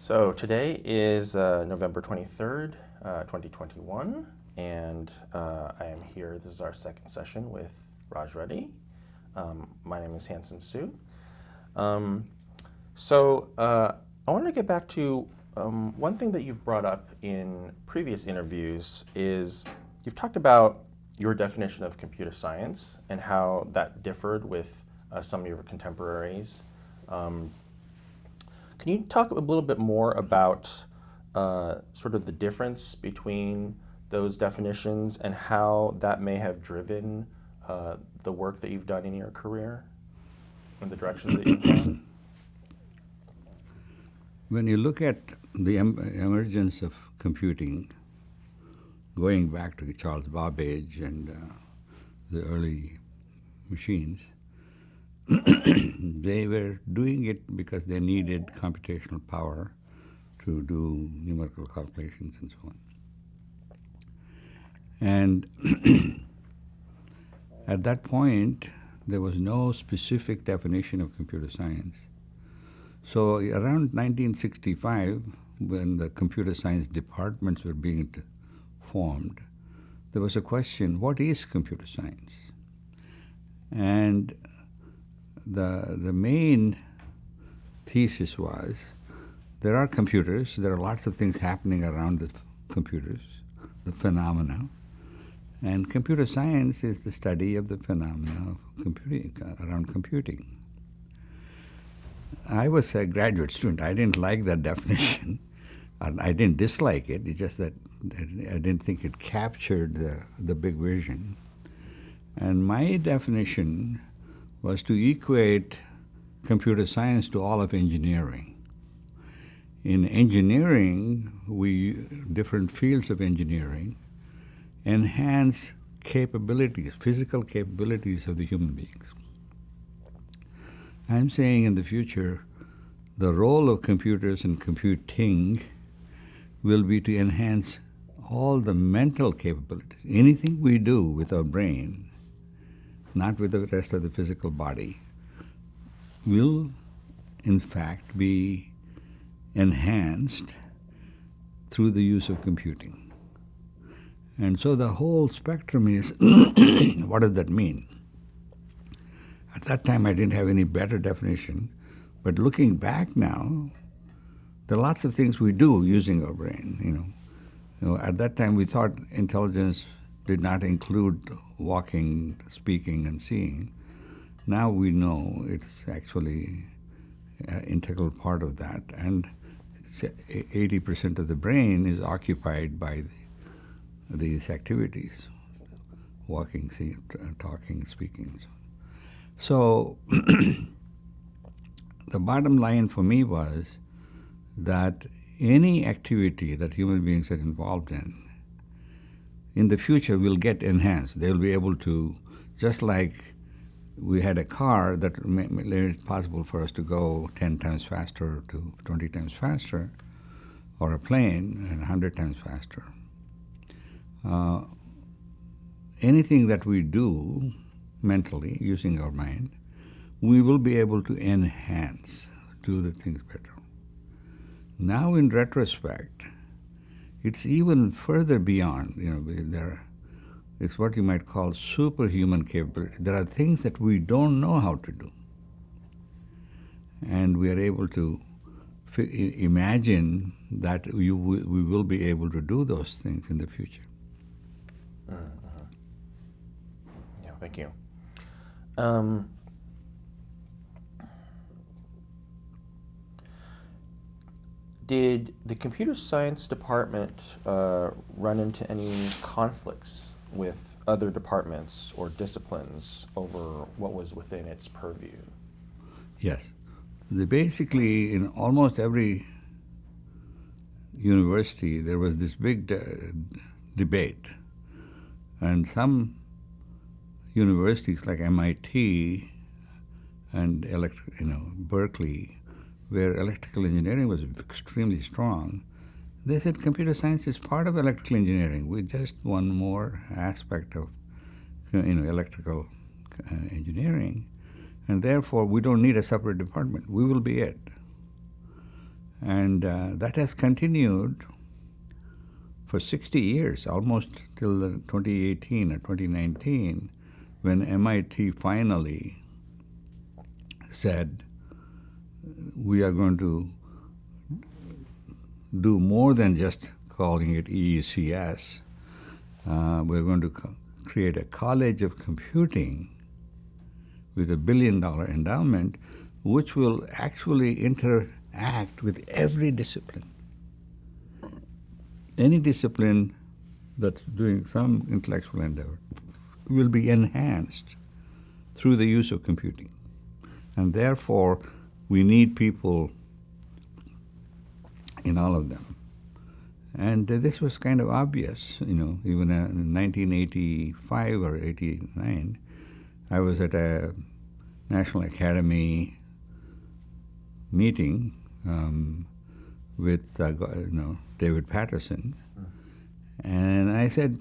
So today is November 23rd, 2021, and I am here. This is our second session with Raj Reddy. My name is Hansen Su. I wanted to get back to one thing that you've brought up in previous interviews is you've talked about your definition of computer science and how that differed with some of your contemporaries. Can you talk a little bit more about sort of the difference between those definitions and how that may have driven the work that you've done in your career and the directions that you've gone? When you look at the emergence of computing, going back to Charles Babbage and the early machines, they were doing it because they needed computational power to do numerical calculations and so on. And at that point, there was no specific definition of computer science. So around 1965, when the computer science departments were being formed, there was a question, what is computer science? And the main thesis was, there are computers, there are lots of things happening around the computers, the phenomena, and computer science is the study of the phenomena of computing, around computing. I was a graduate student. I didn't like that definition. I didn't dislike it. It's just that I didn't think it captured the big vision. And my definition was to equate computer science to all of engineering. In engineering, different fields of engineering enhance capabilities, physical capabilities of the human beings. I'm saying in the future, the role of computers and computing will be to enhance all the mental capabilities. Anything we do with our brain, not with the rest of the physical body, will in fact be enhanced through the use of computing. And so the whole spectrum is, what does that mean? At that time, I didn't have any better definition, but looking back now, there are lots of things we do using our brain. At that time, we thought intelligence did not include walking, speaking, and seeing. Now we know it's actually an integral part of that, and 80% of the brain is occupied by these activities: walking, seeing, talking, speaking. So the bottom line for me was that any activity that human beings are involved in the future will get enhanced. They'll be able to, just like we had a car that made it possible for us to go 10 times faster to 20 times faster, or a plane and 100 times faster. Anything that we do mentally, using our mind, we will be able to enhance, do the things better. Now, in retrospect, it's even further beyond. It's what you might call superhuman capability. There are things that we don't know how to do, and we are able to imagine that we will be able to do those things in the future. Yeah, thank you. Did the computer science department run into any conflicts with other departments or disciplines over what was within its purview? Yes. Basically, in almost every university, there was this big debate. And some universities like MIT and Berkeley, where electrical engineering was extremely strong, they said computer science is part of electrical engineering. We're just one more aspect of electrical engineering, and therefore we don't need a separate department. We will be it. And that has continued for 60 years, almost till 2018 or 2019, when MIT finally said, we are going to do more than just calling it EECS. We're going to create a college of computing with $1 billion endowment, which will actually interact with every discipline. Any discipline that's doing some intellectual endeavor will be enhanced through the use of computing. And therefore, we need people in all of them. And this was kind of obvious, even in 1985 or 89, I was at a National Academy meeting with David Patterson, and I said,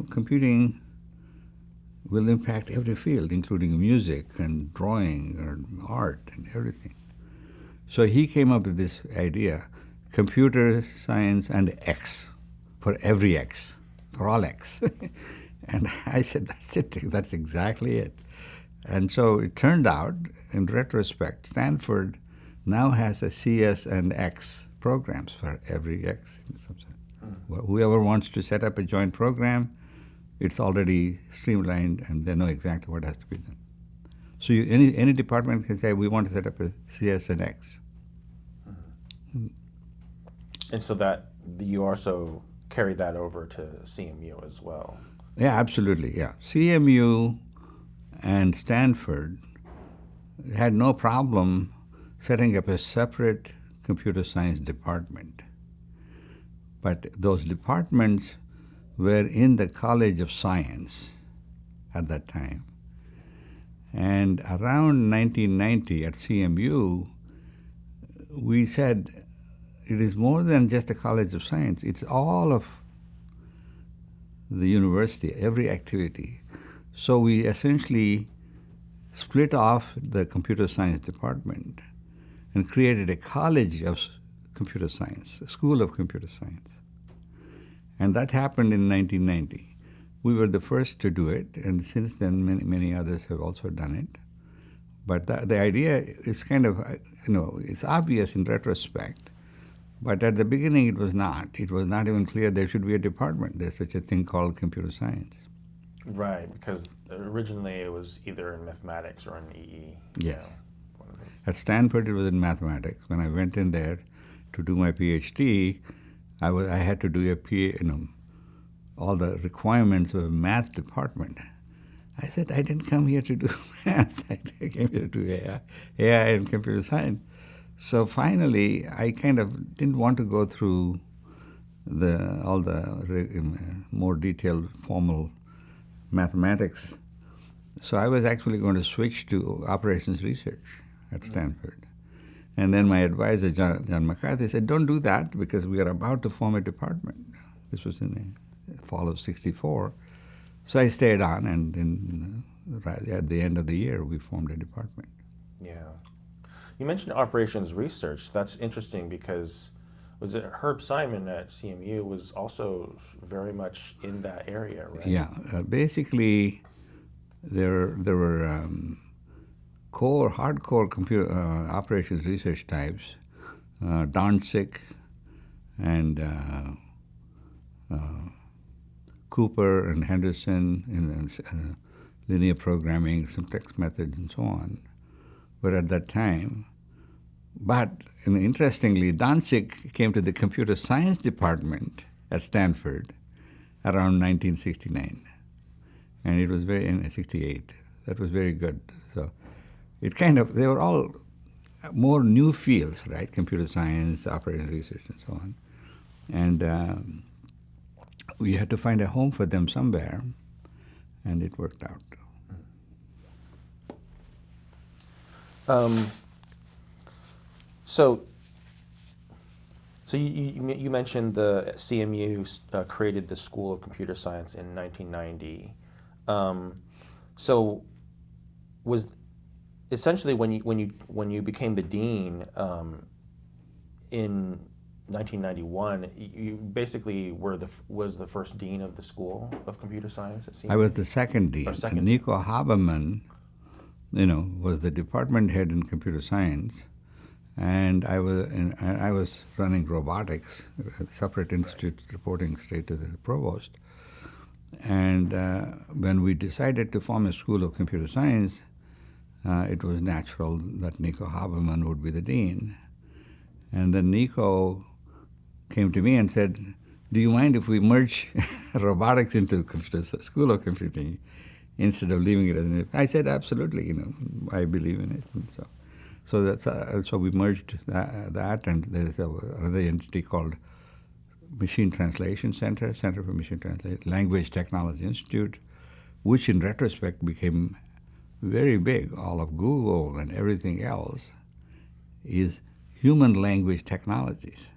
computing will impact every field, including music and drawing and art and everything. So he came up with this idea, computer science and X, for every X, for all X. And I said, that's it, that's exactly it. And so it turned out, in retrospect, Stanford now has a CS and X programs for every X. Well, whoever wants to set up a joint program, it's already streamlined and they know exactly what has to be done. So any department can say, we want to set up a CS and X. And so that you also carried that over to CMU as well. Yeah, absolutely, yeah. CMU and Stanford had no problem setting up a separate computer science department. But those departments were in the College of Science at that time. And around 1990 at CMU, we said, it is more than just a College of Science. It's all of the university, every activity. So we essentially split off the computer science department and created a college of computer science, a school of computer science. And that happened in 1990. We were the first to do it, and since then many others have also done it. But the idea is kind of, it's obvious in retrospect, but at the beginning it was not. It was not even clear there should be a department. There's such a thing called computer science. Right, because originally it was either in mathematics or in EE. Yes. At Stanford it was in mathematics. When I went in there to do my PhD, I had to do all the requirements of a math department. I said, I didn't come here to do math. I came here to do AI and computer science. So finally, I kind of didn't want to go through all the more detailed formal mathematics. So I was actually going to switch to operations research at Stanford. And then my advisor, John McCarthy, said, don't do that because we are about to form a department. This was in the fall of '64. So I stayed on, and right at the end of the year, we formed a department. Yeah. You mentioned operations research. That's interesting because was it Herb Simon at CMU was also very much in that area, right? Yeah. Basically, there were hardcore computer operations research types, Danzig and Cooper and Henderson in linear programming, syntax methods, and so on, were at that time. But interestingly, Danzig came to the computer science department at Stanford around 1969, and it was in 68. That was very good. So they were all more new fields, right? Computer science, operations research, and so on. And we had to find a home for them somewhere, and it worked out. So you mentioned the CMU created the School of Computer Science in 1990. So was essentially when you became the dean, in 1991, you basically was the first dean of the School of Computer Science at CMU? I was the second dean. Nico Habermann, was the department head in computer science, and I was running robotics, a separate institute reporting straight to the provost. And when we decided to form a School of Computer Science, it was natural that Nico Habermann would be the dean. And then Nico came to me and said, do you mind if we merge robotics into School of Computing instead of leaving it as an... I said, absolutely, I believe in it. And so we merged that, and there's another entity called Machine Translation Center, Center for Machine Translation, Language Technology Institute, which in retrospect became very big. All of Google and everything else is human language technologies.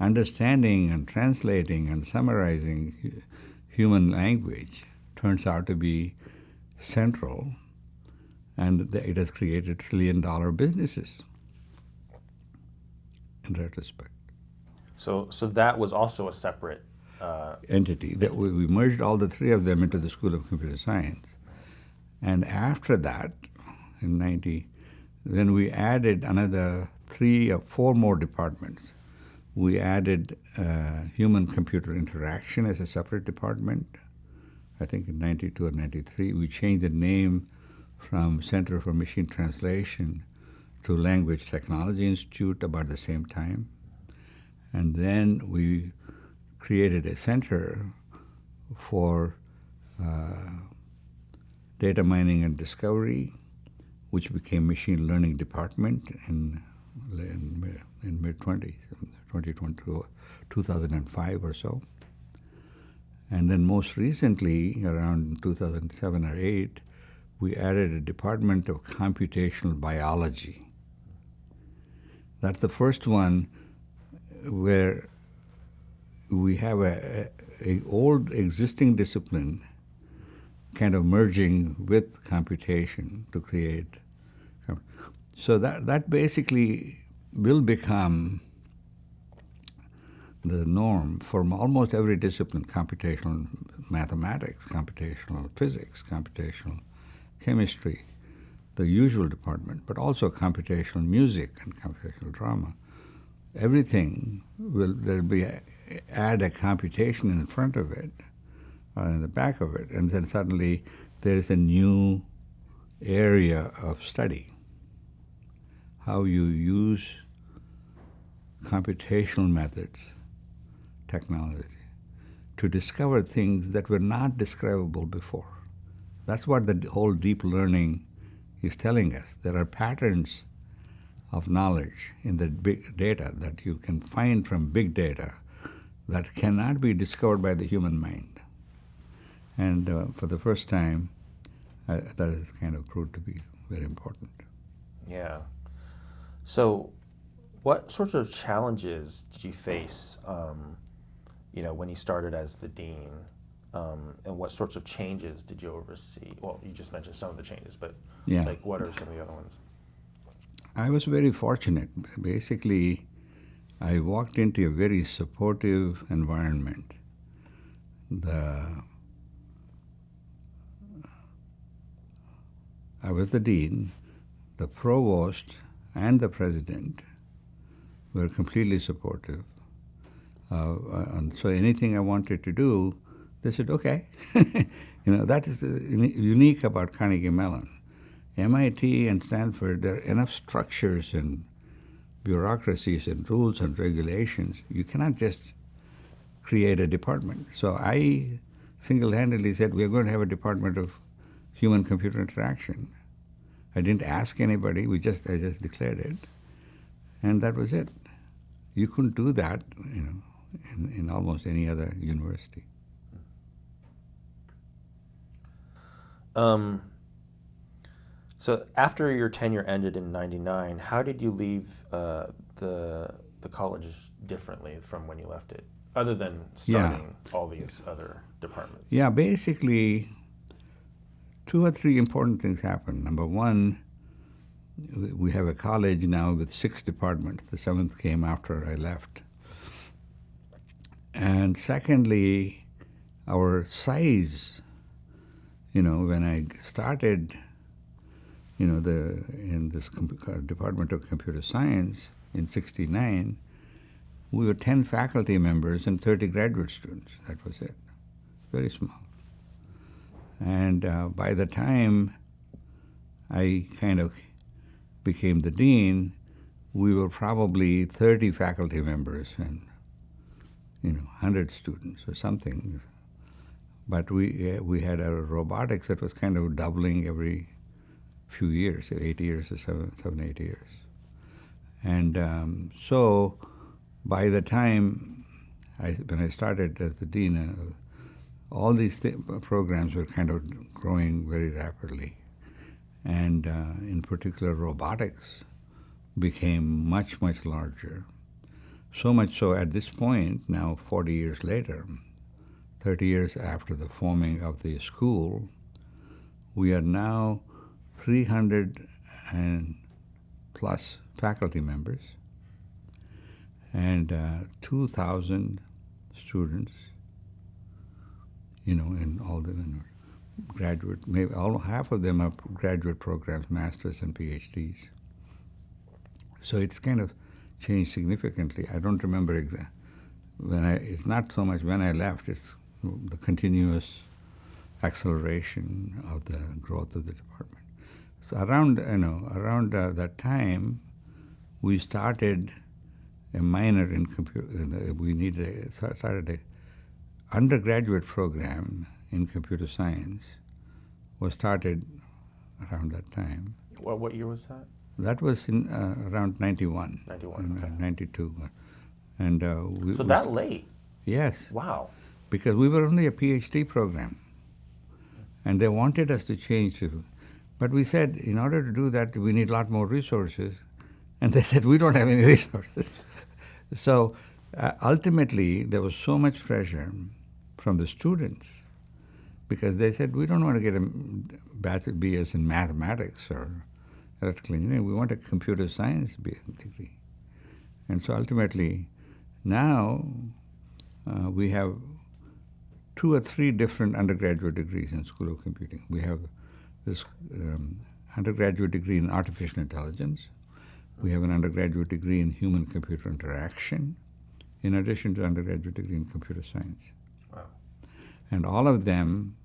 Understanding and translating and summarizing human language turns out to be central, and it has created trillion-dollar businesses in retrospect. So that was also a separate entity. That we merged all the three of them into the School of Computer Science. And after that, in 90, then we added another 3 or 4 more departments. We added human-computer interaction as a separate department. I think in 92 or 93, we changed the name from Center for Machine Translation to Language Technology Institute about the same time. And then we created a center for data mining and discovery, which became Machine Learning Department in mid-20s, 2005 or so. And then most recently, around 2007 or 8, we added a department of computational biology. That's the first one where we have a old existing discipline kind of merging with computation to create. So that basically will become the norm for almost every discipline: computational mathematics, computational physics, computational chemistry, the usual department, but also computational music and computational drama. Everything there'll be add a computation in front of it or in the back of it, and then suddenly there's a new area of study. How you use computational methods, technology, to discover things that were not describable before. That's what the whole deep learning is telling us. There are patterns of knowledge in the big data that you can find from big data that cannot be discovered by the human mind. And for the first time, that has kind of proved to be very important. Yeah. So what sorts of challenges did you face, when you started as the dean? And what sorts of changes did you oversee? Well, you just mentioned some of the changes, but what are some of the other ones? I was very fortunate. Basically, I walked into a very supportive environment. I was the dean. The provost and the president were completely supportive. And so anything I wanted to do, they said, okay. That is unique about Carnegie Mellon. MIT and Stanford, there are enough structures and bureaucracies and rules and regulations. You cannot just create a department. So I single-handedly said, we're going to have a department of human-computer interaction. I didn't ask anybody. I just declared it. And that was it. You couldn't do that, in almost any other university. So after your tenure ended in '99, how did you leave the college differently from when you left it, other than starting all these other departments? Yeah, basically, 2 or 3 important things happened. Number one, We have a college now with 6 departments. The 7th came after I left. And secondly, our size, when I started, in this Department of Computer Science in '69, we were 10 faculty members and 30 graduate students. That was it. Very small. And by the time I kind of became the dean, we were probably 30 faculty members and 100 students or something. But we had a robotics that was kind of doubling every few years, 8 years or 7, 8 years. And so by the time when I started as the dean, all these programs were kind of growing very rapidly. And in particular, robotics became much, much larger. So much so at this point, now 40 years later, 30 years after the forming of the school, we are now 300 and plus faculty members and 2,000 students, in all the graduate, maybe half of them are graduate programs, masters and PhDs. So it's kind of changed significantly. I don't remember exactly it's not so much when I left, it's the continuous acceleration of the growth of the department. So around that time, we started a minor in computer. We started a undergraduate program in computer science. Was started around that time. What year was that? That was in around 91. 91. Okay. 92. And so that late? Yes. Wow. Because we were only a PhD program. And they wanted us to change to. But we said, in order to do that, we need a lot more resources. And they said, we don't have any resources. So ultimately, there was so much pressure from the students because they said, we don't want to get a BS in mathematics or electrical engineering. We want a computer science degree. And so ultimately, now we have 2 or 3 different undergraduate degrees in School of Computing. We have this undergraduate degree in artificial intelligence. We have an undergraduate degree in human-computer interaction, in addition to undergraduate degree in computer science. Wow. And all of them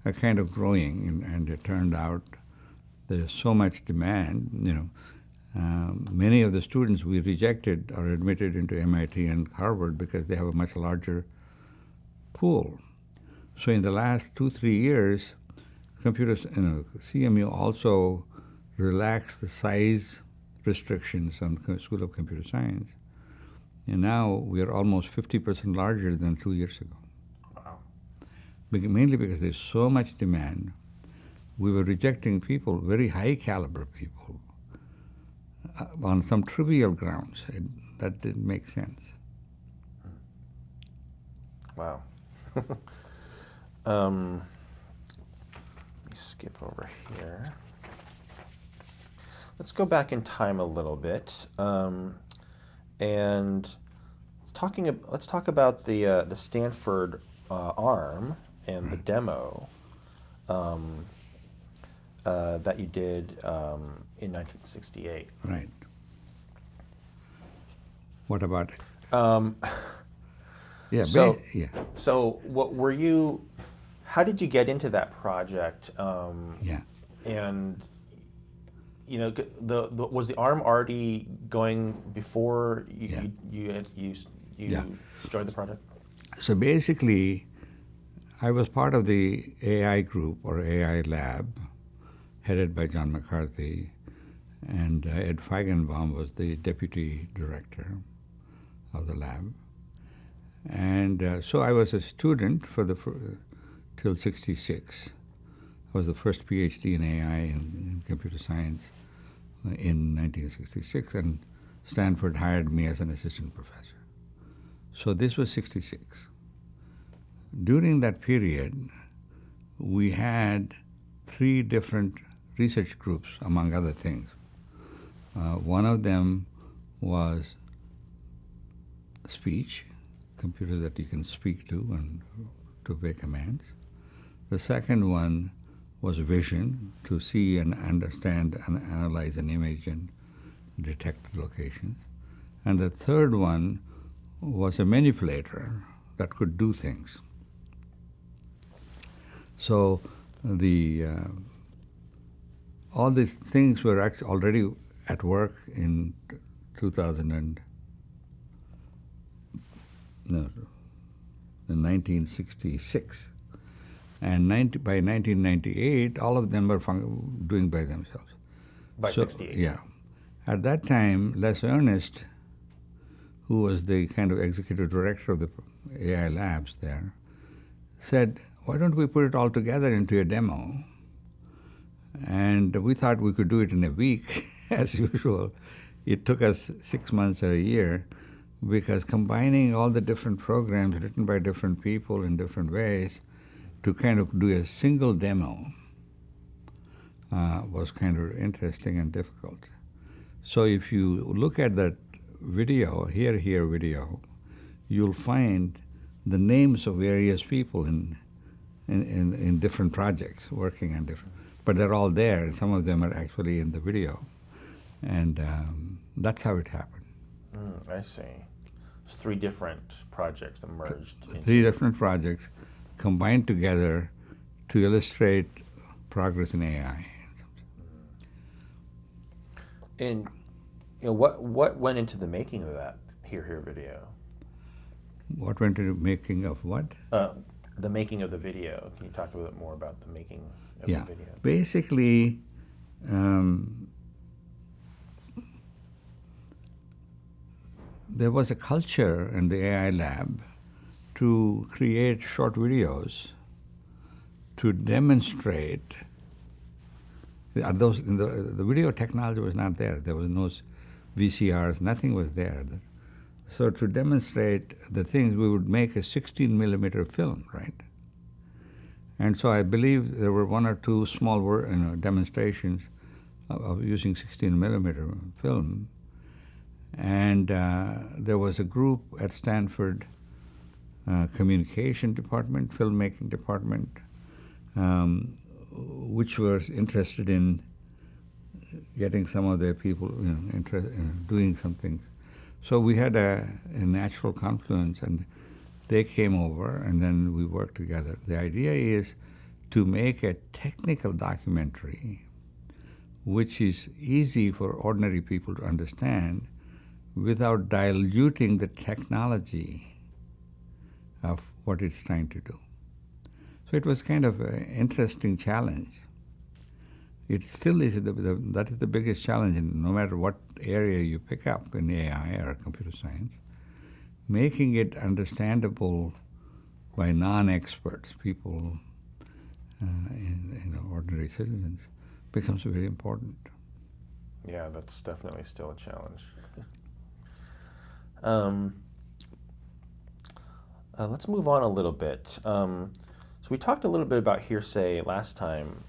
are kind of growing, and it turned out there's so much demand. Many of the students we rejected are admitted into MIT and Harvard because they have a much larger pool. So in the last 2-3 years, CMU also relaxed the size restrictions on School of Computer Science. And now we are almost 50% larger than 2 years ago. Wow. Mainly because there's so much demand. We were rejecting people, very high caliber people, on some trivial grounds. That didn't make sense. Wow. Let me skip over here. Let's go back in time a little bit, and let's talk about the Stanford arm and the demo that you did in 1968. Right. What about it? Yeah. So, what were you? How did you get into that project? Yeah. And was the arm already going before you joined the project? So basically, I was part of the AI group or AI lab, headed by John McCarthy, and Ed Feigenbaum was the deputy director of the lab. And so I was a student till '66. I was the first PhD in AI in computer science in 1966, and Stanford hired me as an assistant professor. So this was '66. During that period, we had 3 different research groups, among other things. One of them was speech, computers that you can speak to and to obey commands. The second one was vision, to see and understand and analyze an image and detect locations. And the third one was a manipulator that could do things. So all these things were actually already at work in 1966. And by 1998, all of them were doing by themselves. By 68. Yeah. At that time, Les Ernest, who was the kind of executive director of the AI labs there, said, why don't we put it all together into a demo? And we thought we could do it in a week, as usual. It took us 6 months or a year, because combining all the different programs written by different people in different ways to kind of do a single demo was kind of interesting and difficult. So if you look at that video, here video, you'll find the names of various people in different projects working on different, but they're all there. Some of them are actually in the video, and that's how it happened. I see. It's 3 different projects that merged. 3 different projects combined together to illustrate progress in AI. And what went into the making of that Here video? What went into the making of what? The making of the video. Can you talk a bit more about the making of the video? Basically, there was a culture in the AI lab to create short videos to demonstrate. The video technology was not there. There was no VCRs, nothing was there. So to demonstrate the things, we would make a 16 millimeter film, right? And so I believe there were 1 or 2 small demonstrations of using 16 millimeter film. And there was a group at Stanford communication department, filmmaking department, which was interested in getting some of their people interested in doing something. So we had a natural confluence, and they came over, and then we worked together. The idea is to make a technical documentary which is easy for ordinary people to understand without diluting the technology of what it's trying to do. So it was kind of an interesting challenge. It still is, that is the biggest challenge, in no matter what area you pick up in AI or computer science, making it understandable by non-experts, people, ordinary citizens, becomes very important. Yeah, that's definitely still a challenge. Let's move on a little bit. So we talked a little bit about Hearsay last time,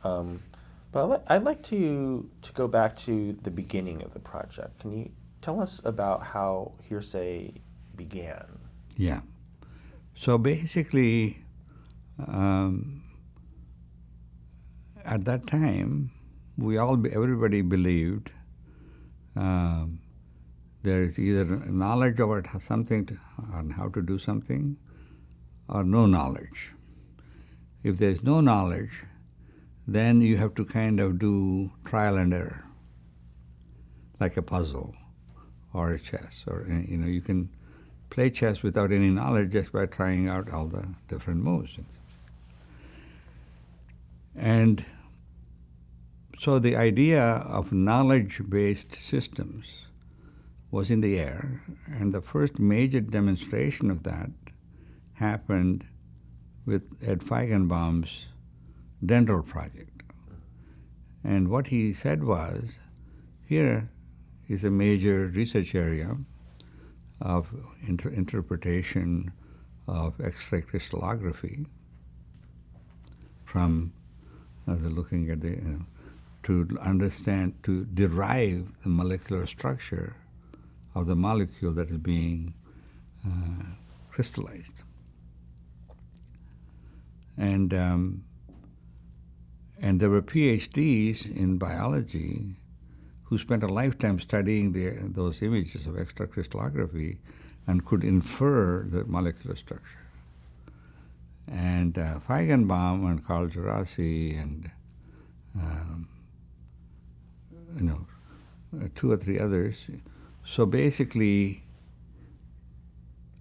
but I'd like to go back to the beginning of the project. Can you tell us about how Hearsay began? Yeah. So basically, at that time, everybody believed there is either knowledge about something on how to do something, or no knowledge. If there's no knowledge, then you have to kind of do trial and error, like a puzzle or a chess, or you can play chess without any knowledge just by trying out all the different moves. And so the idea of knowledge-based systems was in the air, and the first major demonstration of that happened with Ed Feigenbaum's dental project. And what he said was, here is a major research area of interpretation of X-ray crystallography from looking at to understand, to derive the molecular structure of the molecule that is being crystallized. And there were PhDs in biology who spent a lifetime studying those images of extracrystallography and could infer the molecular structure. And Feigenbaum and Carl Djerassi and two or three others, so basically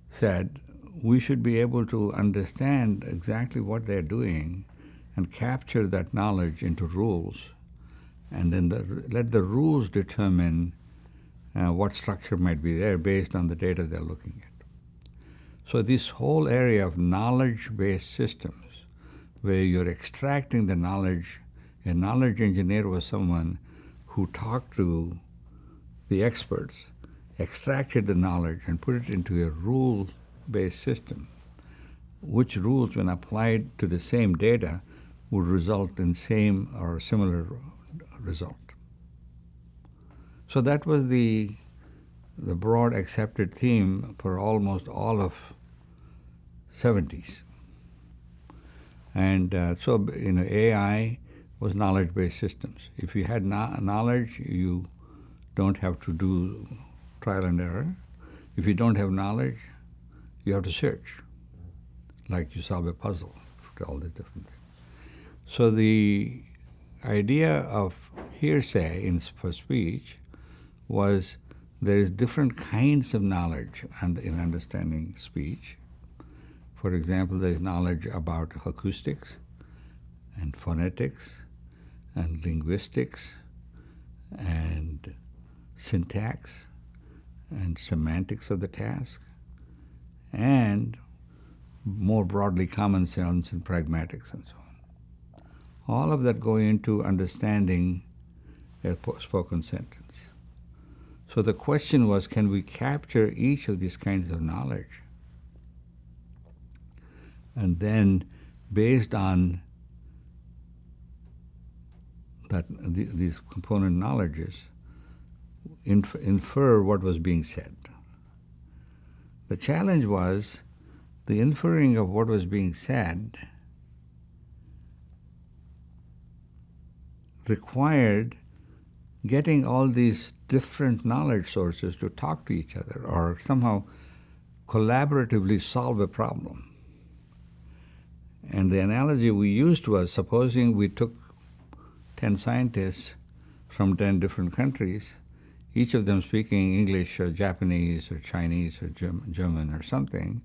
said we should be able to understand exactly what they're doing and capture that knowledge into rules, and then let the rules determine what structure might be there based on the data they're looking at. So this whole area of knowledge-based systems, where you're extracting the knowledge, a knowledge engineer was someone who talked to the experts, extracted the knowledge, and put it into a rule-based system, which rules, when applied to the same data, would result in same or similar result. So that was the broad accepted theme for almost all of 70s. And so AI was knowledge-based systems. If you had knowledge, you don't have to do trial and error. If you don't have knowledge, you have to search, like you solve a puzzle, all the different things. So the idea of hearsay for speech was there is different kinds of knowledge in understanding speech. For example, there is knowledge about acoustics and phonetics and linguistics and syntax and semantics of the task, and more broadly common sense and pragmatics and so on. All of that go into understanding a spoken sentence. So the question was, can we capture each of these kinds of knowledge? And then, based on these component knowledges, infer what was being said. The challenge was the inferring of what was being said required getting all these different knowledge sources to talk to each other or somehow collaboratively solve a problem. And the analogy we used was, supposing we took 10 scientists from 10 different countries, each of them speaking English or Japanese or Chinese or German or something,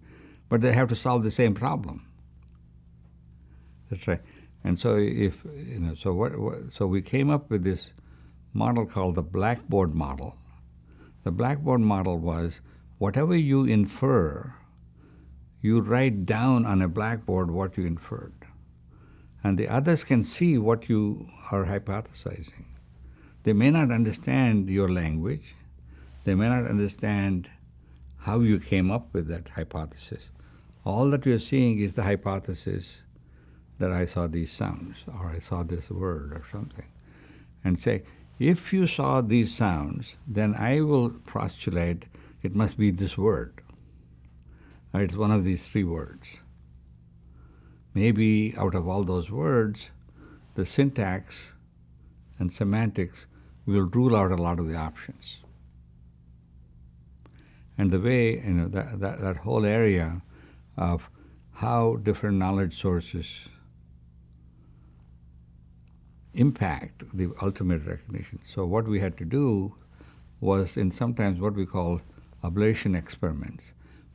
but they have to solve the same problem. That's right. And so so we came up with this model called the Blackboard model. The Blackboard model was, whatever you infer, you write down on a blackboard what you inferred. And the others can see what you are hypothesizing. They may not understand your language. They may not understand how you came up with that hypothesis. All that you're seeing is the hypothesis that I saw these sounds, or I saw this word, or something. And say, if you saw these sounds, then I will postulate it must be this word. Or it's one of these three words. Maybe out of all those words, the syntax and semantics will rule out a lot of the options. And the way, that whole area of how different knowledge sources impact the ultimate recognition. So what we had to do was, in sometimes what we call ablation experiments,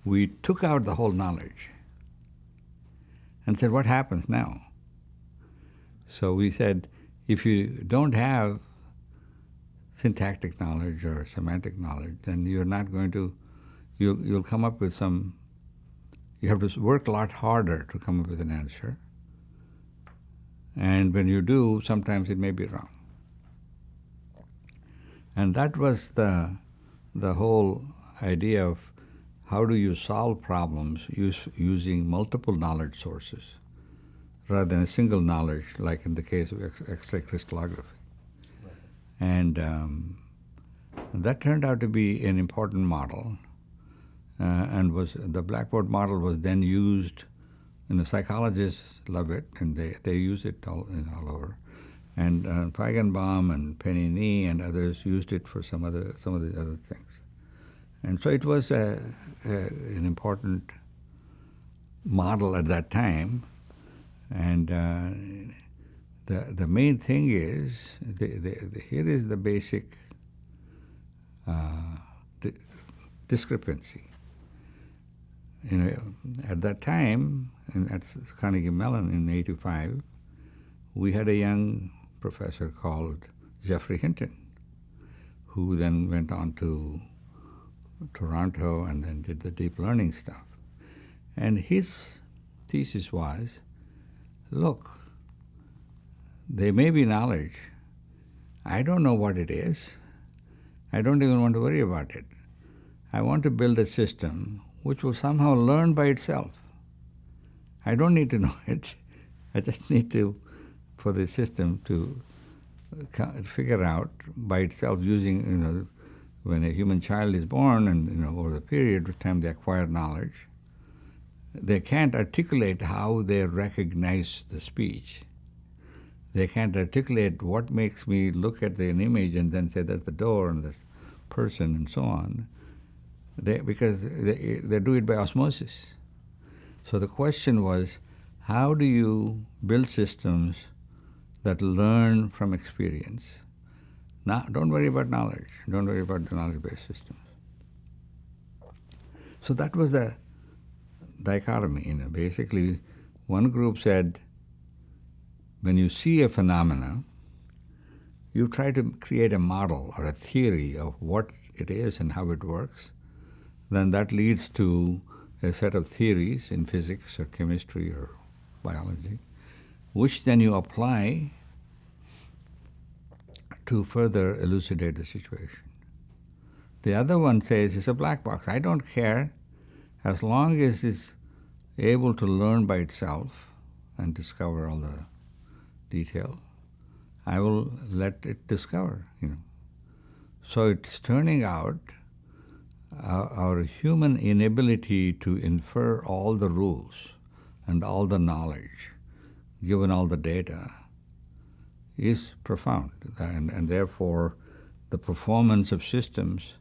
we took out the whole knowledge and said, what happens now? So we said, if you don't have syntactic knowledge or semantic knowledge, then you're not going to, you'll come up with you have to work a lot harder to come up with an answer. And when you do, sometimes it may be wrong. And that was the whole idea of how do you solve problems using multiple knowledge sources rather than a single knowledge, like in the case of X-ray crystallography. And that turned out to be an important model, and the Blackboard model was then used. Psychologists love it, and they use it all over. And Feigenbaum and Penny and others used it for some of the other things. And so it was an important model at that time. And the main thing is, here is the basic discrepancy. At that time, at Carnegie Mellon in '85, we had a young professor called Jeffrey Hinton, who then went on to Toronto and then did the deep learning stuff. And his thesis was, look, there may be knowledge. I don't know what it is. I don't even want to worry about it. I want to build a system which will somehow learn by itself. I don't need to know it. I just need for the system to figure out by itself using, when a human child is born and, over the period of time they acquire knowledge, they can't articulate how they recognize the speech. They can't articulate what makes me look at an image and then say that's the door and this person and so on. Because they do it by osmosis. So the question was, how do you build systems that learn from experience? Don't worry about knowledge. Don't worry about the knowledge-based systems. So that was the dichotomy. Basically, one group said, when you see a phenomena, you try to create a model or a theory of what it is and how it works. Then that leads to a set of theories in physics or chemistry or biology, which then you apply to further elucidate the situation. The other one says it's a black box. I don't care as long as it's able to learn by itself and discover all the detail. I will let it discover. So it's turning out our human inability to infer all the rules and all the knowledge, given all the data, is profound. And therefore, the performance of systems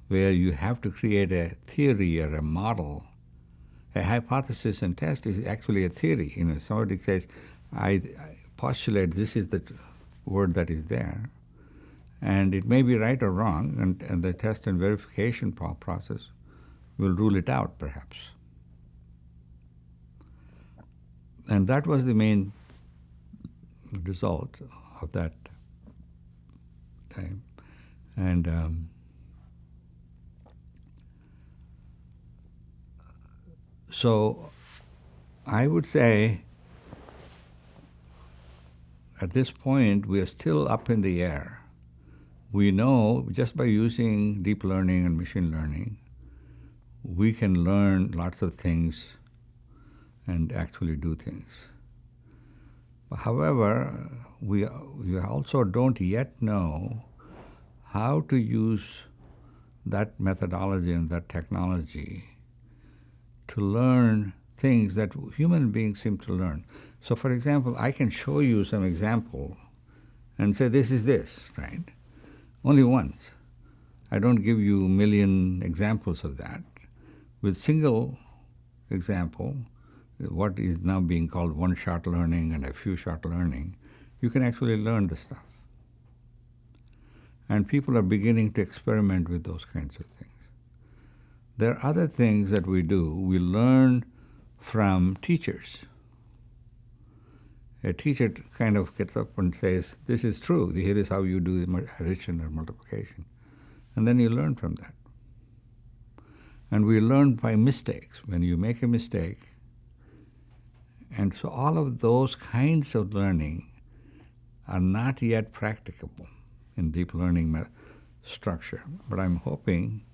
where you have to create a theory or a model, a hypothesis and test is actually a theory. Somebody says, I postulate this is the word that is there. And it may be right or wrong, and the test and verification process will rule it out, perhaps. And that was the main result of that time. And so I would say at this point we are still up in the air. We know just by using deep learning and machine learning, we can learn lots of things and actually do things. However, we also don't yet know how to use that methodology and that technology to learn things that human beings seem to learn. So, for example, I can show you some example and say, this is this, right? Only once. I don't give you a million examples of that. With single example, what is now being called one-shot learning and a few-shot learning, you can actually learn the stuff. And people are beginning to experiment with those kinds of things. There are other things that we do. We learn from teachers. A teacher kind of gets up and says, this is true. Here is how you do the addition or multiplication. And then you learn from that. And we learn by mistakes. When you make a mistake, and so all of those kinds of learning are not yet practicable in deep learning structure. But I'm hoping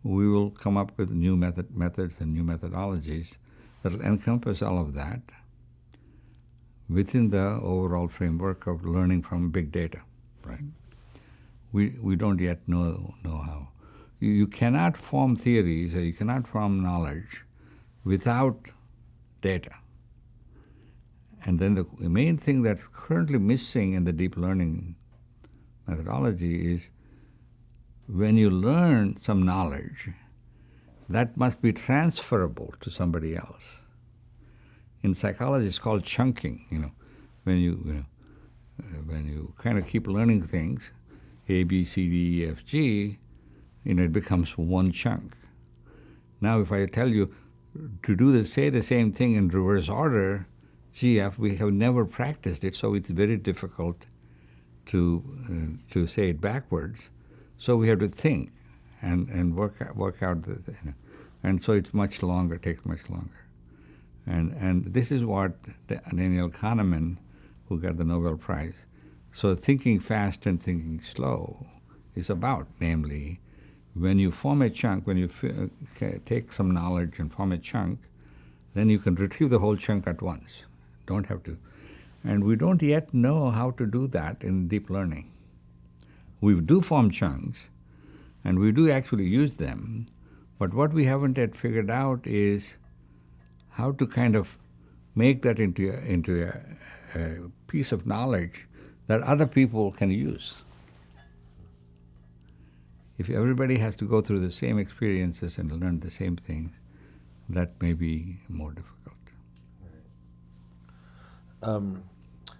we will come up with new methods and new methodologies that will encompass all of that within the overall framework of learning from big data, right? We don't yet know how. You cannot form theories or you cannot form knowledge without data. And then the main thing that's currently missing in the deep learning methodology is when you learn some knowledge, that must be transferable to somebody else. In psychology, it's called chunking. When you kind of keep learning things, A, B, C, D, E, F, G, it becomes one chunk. Now, if I tell you to say the same thing in reverse order, G, F, we have never practiced it, so it's very difficult to say it backwards. So we have to think and work out and so it's much longer, takes much longer. And this is what Daniel Kahneman, who got the Nobel Prize, so thinking fast and thinking slow is about, namely, when you form a chunk, when you take some knowledge and form a chunk, then you can retrieve the whole chunk at once. Don't have to. And we don't yet know how to do that in deep learning. We do form chunks, and we do actually use them, but what we haven't yet figured out is how to kind of make that into a piece of knowledge that other people can use. If everybody has to go through the same experiences and learn the same things, that may be more difficult.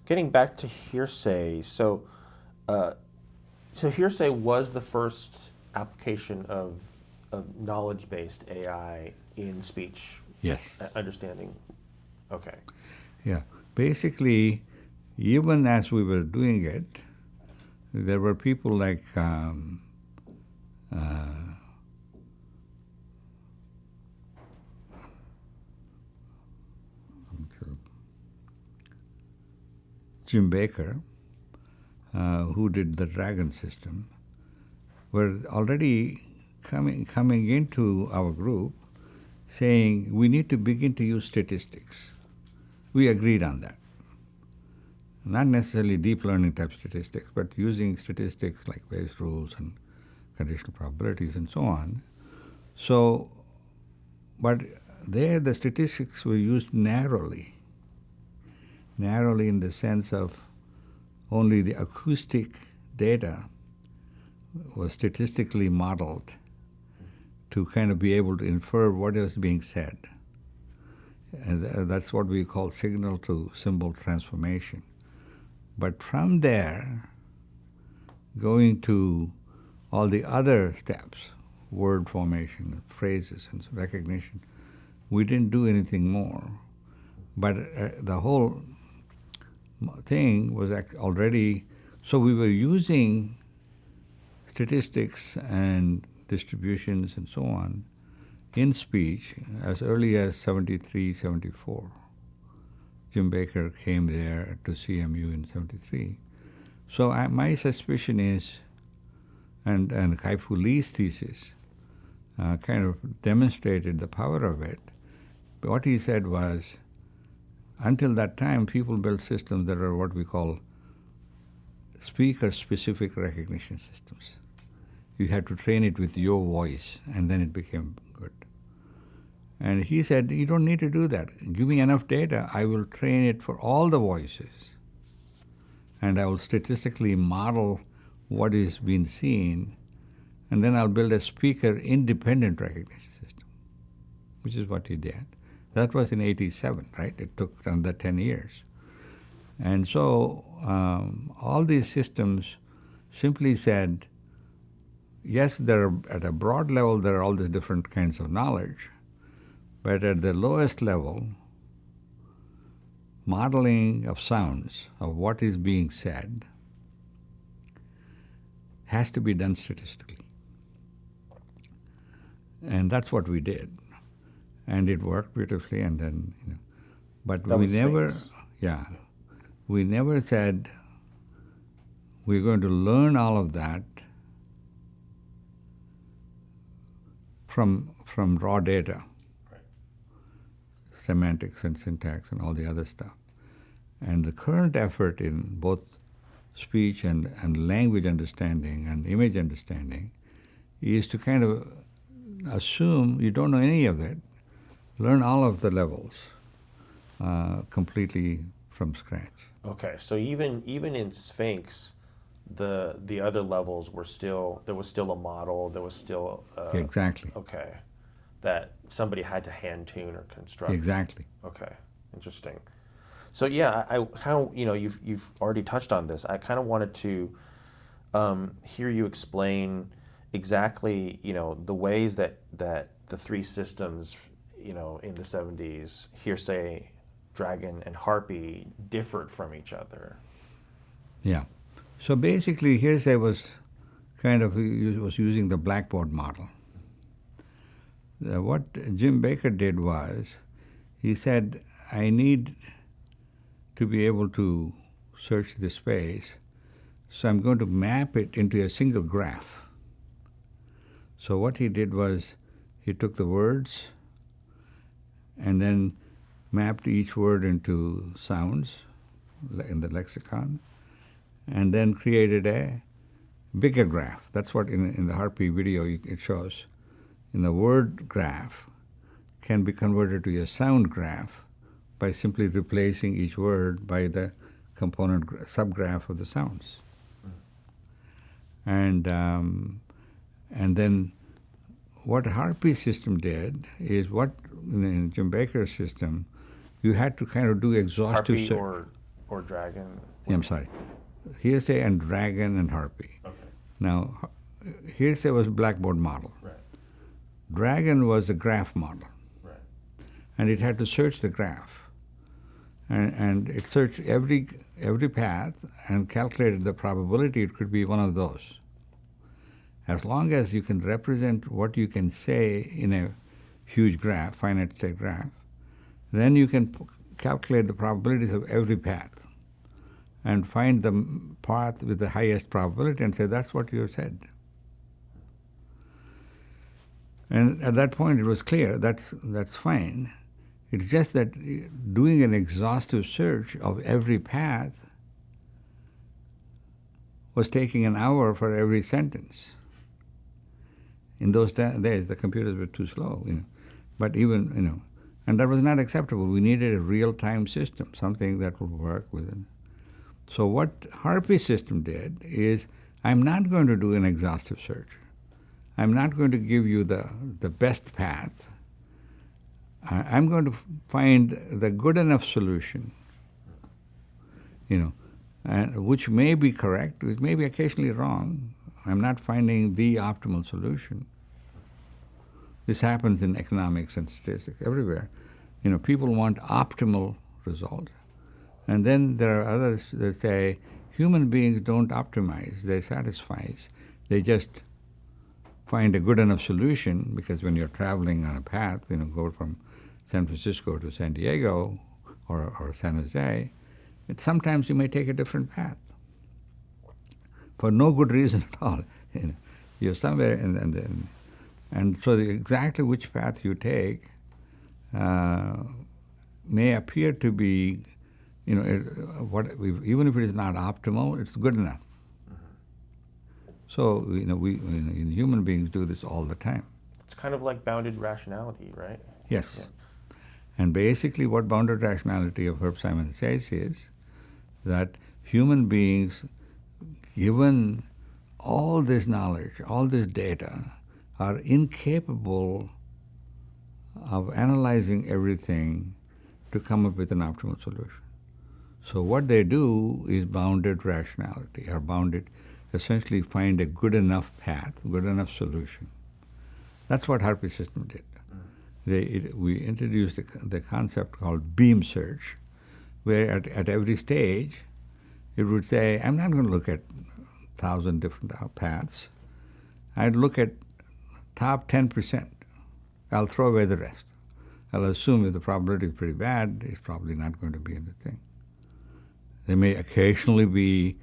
Getting back to Hearsay, so Hearsay was the first application of knowledge-based AI in speech. Yes. Understanding. Okay. Yeah. Basically, even as we were doing it, there were people like Jim Baker, who did the Dragon system, were already coming into our group saying we need to begin to use statistics. We agreed on that. Not necessarily deep learning type statistics, but using statistics like Bayes rules and conditional probabilities and so on. So, but there the statistics were used narrowly in the sense of only the acoustic data was statistically modeled to kind of be able to infer what is being said. And that's what we call signal to symbol transformation. But from there, going to all the other steps, word formation, phrases, and recognition, we didn't do anything more. But the whole thing was already, so we were using statistics and distributions and so on in speech as early as 73, 74. Jim Baker came there to CMU in 73. So my suspicion is, and Kai-Fu Lee's thesis kind of demonstrated the power of it. But what he said was, until that time, people built systems that are what we call speaker-specific recognition systems. You had to train it with your voice, and then it became good. And he said, you don't need to do that. Give me enough data, I will train it for all the voices. And I will statistically model what is being seen, and then I'll build a speaker-independent recognition system, which is what he did. That was in 87, right? It took another 10 years. And so all these systems simply said, yes, at a broad level, there are all these different kinds of knowledge, but at the lowest level, modeling of sounds, of what is being said, has to be done statistically. And that's what we did. And it worked beautifully, and then, but we never, we never said we're going to learn all of that from raw data, right. Semantics and syntax and all the other stuff. And the current effort in both speech and language understanding and image understanding is to kind of assume you don't know any of it, learn all of the levels completely from scratch. Okay, so even in SPHINX, the other levels were still, there was still a model, there was still Exactly. Okay, that somebody had to hand tune or construct. Exactly. Okay, interesting. So yeah, I how you've already touched on this. I kind of wanted to hear you explain exactly the ways that the three systems in the 70s, Hearsay, Dragon, and Harpy, differed from each other. Yeah. So basically, Hearsay was was using the Blackboard model. What Jim Baker did was, he said, I need to be able to search the space, so I'm going to map it into a single graph. So what he did was, he took the words and then mapped each word into sounds in the lexicon, and then created a bigger graph. That's what in the Harpy video it shows. In the word graph can be converted to a sound graph by simply replacing each word by the component subgraph of the sounds. And then what Harpy system did is what in Jim Baker's system, you had to kind of do exhaustive Harpy search. or Dragon? Yeah, I'm sorry. Hearsay and Dragon and Harpy. Okay. Now, Hearsay was Blackboard model. Right. Dragon was a graph model. Right. And it had to search the graph. And it searched every path and calculated the probability it could be one of those. As long as you can represent what you can say in a huge graph, finite state graph, then you can calculate the probabilities of every path and find the path with the highest probability and say, that's what you said. And at that point it was clear, that's fine. It's just that doing an exhaustive search of every path was taking an hour for every sentence. In those days, the computers were too slow, But even, and that was not acceptable. We needed a real-time system, something that would work with it. So what Harpy system did is, I'm not going to do an exhaustive search. I'm not going to give you the best path. I'm going to find the good enough solution, and which may be correct, which may be occasionally wrong. I'm not finding the optimal solution. This happens in economics and statistics everywhere. People want optimal results. And then there are others that say human beings don't optimize, they satisfy. They just find a good enough solution, because when you're traveling on a path, go from San Francisco to San Diego or San Jose, sometimes you may take a different path for no good reason at all. You're somewhere and so exactly which path you take may appear to be, even if it is not optimal, it's good enough. So we in human beings do this all the time. It's kind of like bounded rationality, right? Yes. Yeah. And basically what bounded rationality of Herb Simon says is that human beings, given all this knowledge, all this data, are incapable of analyzing everything to come up with an optimal solution. So what they do is bounded rationality, or essentially find a good enough path, good enough solution. That's what Harpy system did. We introduced the concept called beam search, where at every stage it would say, I'm not going to look at 1,000 different paths. I'd look at top 10%. I'll throw away the rest. I'll assume if the probability is pretty bad, it's probably not going to be in the thing. There may occasionally be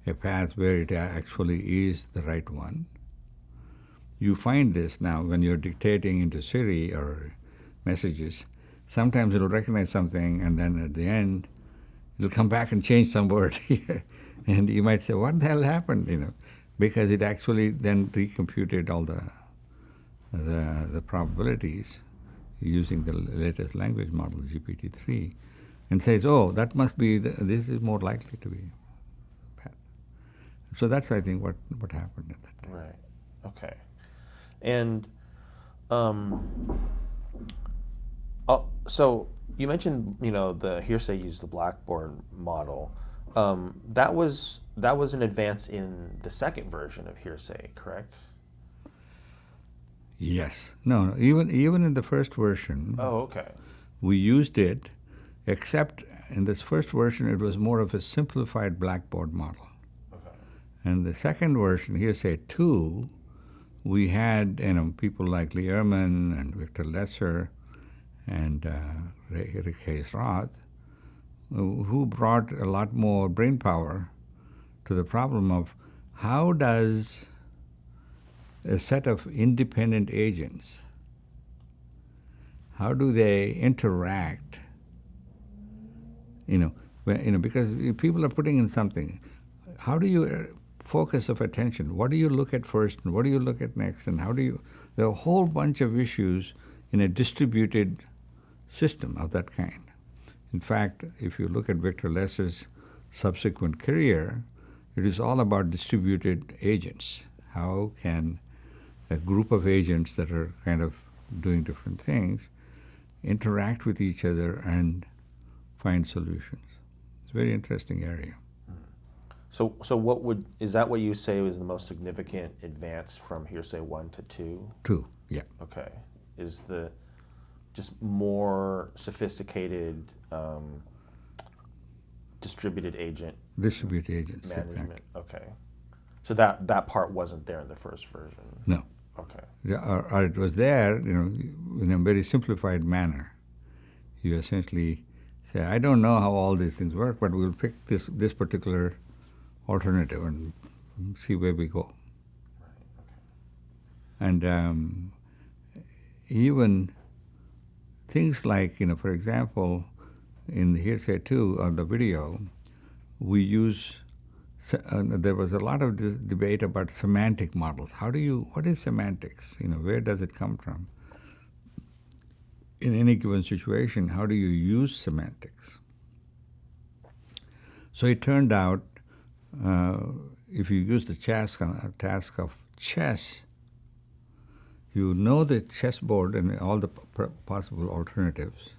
a path where it actually is the right one. You find this now when you're dictating into Siri or messages. Sometimes it'll recognize something, and then at the end, it'll come back and change some word here. And you might say, what the hell happened? Because it actually then recomputed all the probabilities using the latest language model, GPT-3, and says, oh, that must be, this is more likely to be path. So that's, I think, what happened at that time. Right. Okay. And so you mentioned, the Hearsay used the Blackboard model. That was an advance in the second version of Hearsay, correct? Yes. No, even in the first version. Oh, okay. We used it, except in this first version, it was more of a simplified Blackboard model. Okay. And the second version, Hearsay 2, we had people like Lee Ehrman and Victor Lesser and Rick Hayes-Roth, who brought a lot more brain power to the problem of how does a set of independent agents, how do they interact? Because people are putting in something. How do you focus of attention? What do you look at first, and what do you look at next, and how do you? There are a whole bunch of issues in a distributed system of that kind. In fact, if you look at Victor Lesser's subsequent career, it is all about distributed agents. How can a group of agents that are kind of doing different things interact with each other and find solutions? It's a very interesting area. So is that what you say was the most significant advance from Hearsay 1 to 2? 2, yeah. Okay. Is the just more sophisticated distributed agent agents management? Exactly. Okay. So that part wasn't there in the first version? No. Okay. Or it was there, in a very simplified manner. You essentially say, I don't know how all these things work, but we'll pick this particular alternative and see where we go. Right. Okay. And even things like, for example, in Hearsay 2 on the video, we use. There was a lot of debate about semantic models. What is semantics? Where does it come from? In any given situation, how do you use semantics? So it turned out, if you use the task of chess, you know the chessboard and all the possible alternatives.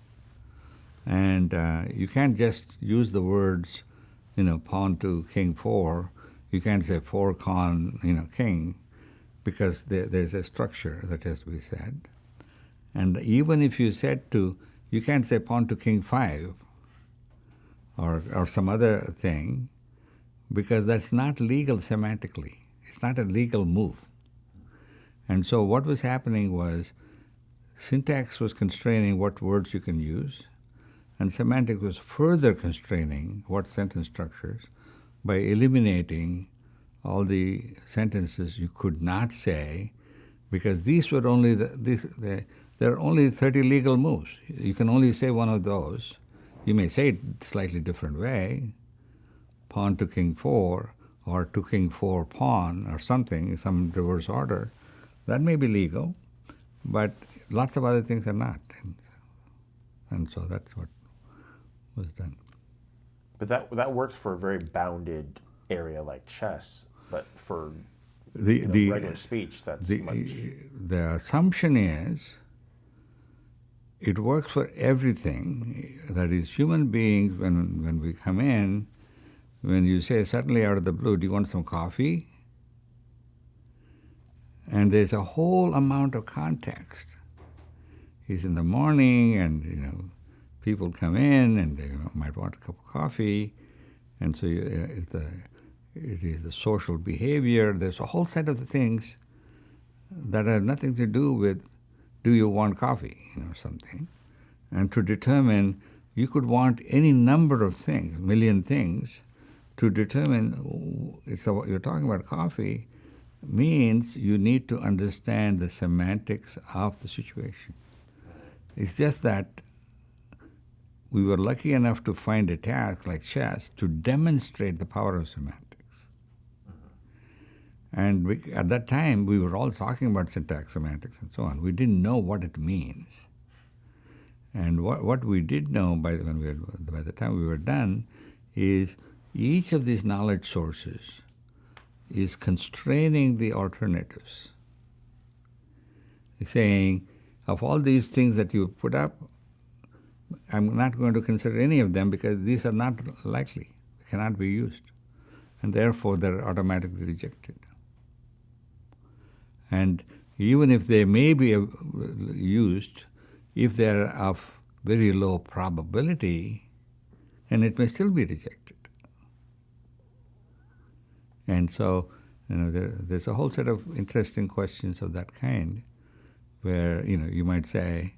And you can't just use the words, pawn to king 4. You can't say 4 con, king, because there's a structure that has to be said. And even if you you can't say pawn to king 5 or some other thing, because that's not legal semantically. It's not a legal move. And so what was happening was syntax was constraining what words you can use, and semantics was further constraining what sentence structures by eliminating all the sentences you could not say, because these were only there are only 30 legal moves. You can only say one of those. You may say it slightly different way, pawn to king 4, or to king 4 pawn, or something, some reverse order. That may be legal, but lots of other things are not. And so that's what was done. But that works for a very bounded area like chess, but for regular speech, that's much. The assumption is it works for everything. That is, human beings, when we come in, when you say suddenly out of the blue, do you want some coffee? And there's a whole amount of context. It's in the morning, and people come in and they might want a cup of coffee, and so it is the social behavior. There's a whole set of things that have nothing to do with, do you want coffee, something. And to determine, you could want any number of things, million things, to determine, you're talking about coffee, means you need to understand the semantics of the situation. It's just that we were lucky enough to find a task like chess to demonstrate the power of semantics. And at that time, we were all talking about syntax, semantics, and so on. We didn't know what it means. And what we did know by the time we were done is each of these knowledge sources is constraining the alternatives. It's saying, of all these things that you put up, I'm not going to consider any of them because these are not likely, cannot be used. And therefore, they're automatically rejected. And even if they may be used, if they're of very low probability, then it may still be rejected. And so, there's a whole set of interesting questions of that kind, where you might say,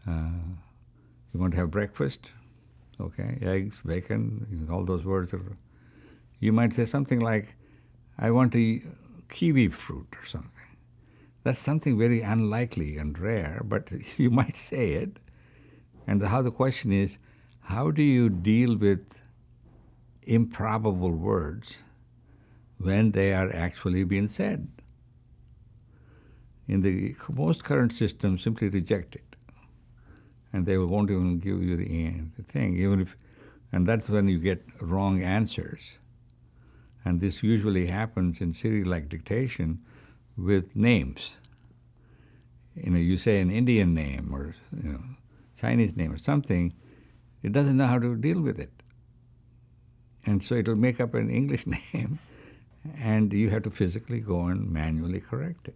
you want to have breakfast, okay, eggs, bacon, all those words. You might say something like, I want to eat kiwi fruit or something. That's something very unlikely and rare, but you might say it. And how the question is, how do you deal with improbable words when they are actually being said? In the most current systems, simply reject it. And they won't even give you the thing, and that's when you get wrong answers. And this usually happens in Siri-like dictation with names. You say an Indian name or Chinese name or something, it doesn't know how to deal with it. And so it'll make up an English name, and you have to physically go and manually correct it.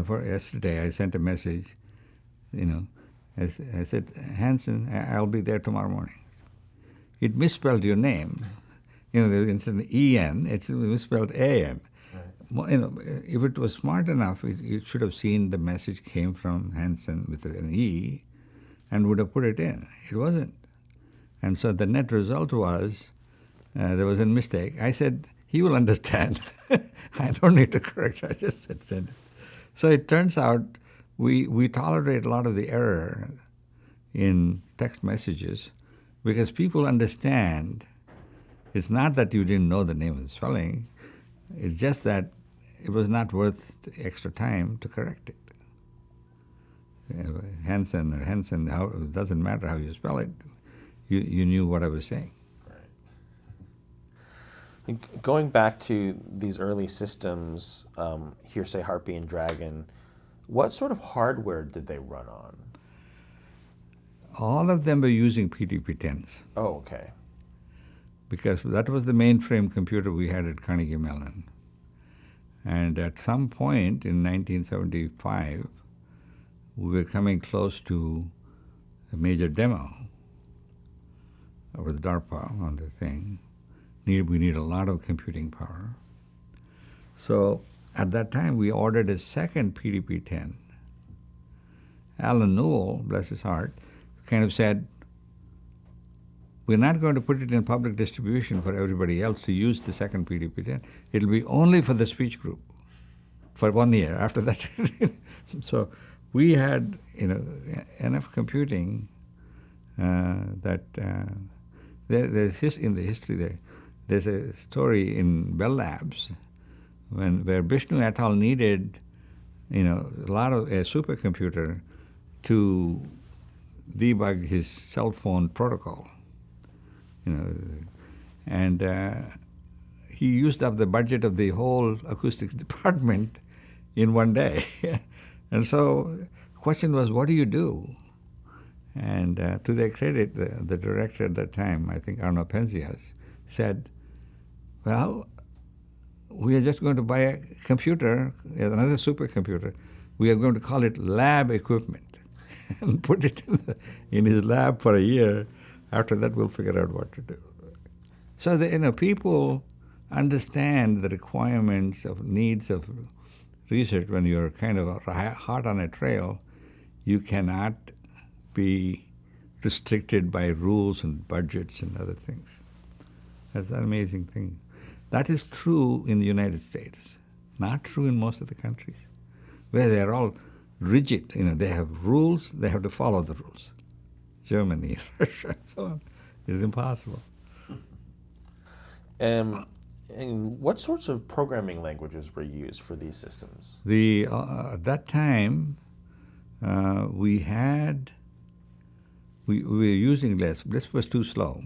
For yesterday, I sent a message, I said, Hansen, I'll be there tomorrow morning. It misspelled your name. It's an E-N, it's misspelled A-N. Right. If it was smart enough, it should have seen the message came from Hansen with an E and would have put it in. It wasn't. And so the net result was there was a mistake. I said, he will understand. I don't need to correct. I just said send it. So it turns out we tolerate a lot of the error in text messages because people understand it's not that you didn't know the name of the spelling, it's just that it was not worth extra time to correct it. Hansen or Hansen, it doesn't matter how you spell it, you knew what I was saying. Right. Going back to these early systems, Hearsay, Harpy, and Dragon, what sort of hardware did they run on? All of them were using PDP-10s. Oh, okay. Because that was the mainframe computer we had at Carnegie Mellon. And at some point in 1975, we were coming close to a major demo with DARPA on the thing. We need a lot of computing power. So at that time, we ordered a second PDP-10. Alan Newell, bless his heart, kind of said, we're not going to put it in public distribution for everybody else to use the second PDP-10. It'll be only for the speech group for 1 year. After that, so we had enough computing that there's in the history there's a story in Bell Labs where Vishnu et al. Needed a lot of a supercomputer to debug his cell phone protocol. And he used up the budget of the whole acoustics department in 1 day. And so the question was, what do you do? And to their credit, the director at that time, I think Arno Penzias, said, well, we are just going to buy a computer, another supercomputer. We are going to call it lab equipment and put it in his lab for a year. After that, we'll figure out what to do. So people understand the requirements of needs of research. When you're kind of hot on a trail, you cannot be restricted by rules and budgets and other things. That's an amazing thing. That is true in the United States, not true in most of the countries, where they're all rigid. They have rules. They have to follow the rules. Germany, Russia, and so on. It is impossible. And what sorts of programming languages were used for these systems? At that time, we were using Lisp. Lisp was too slow,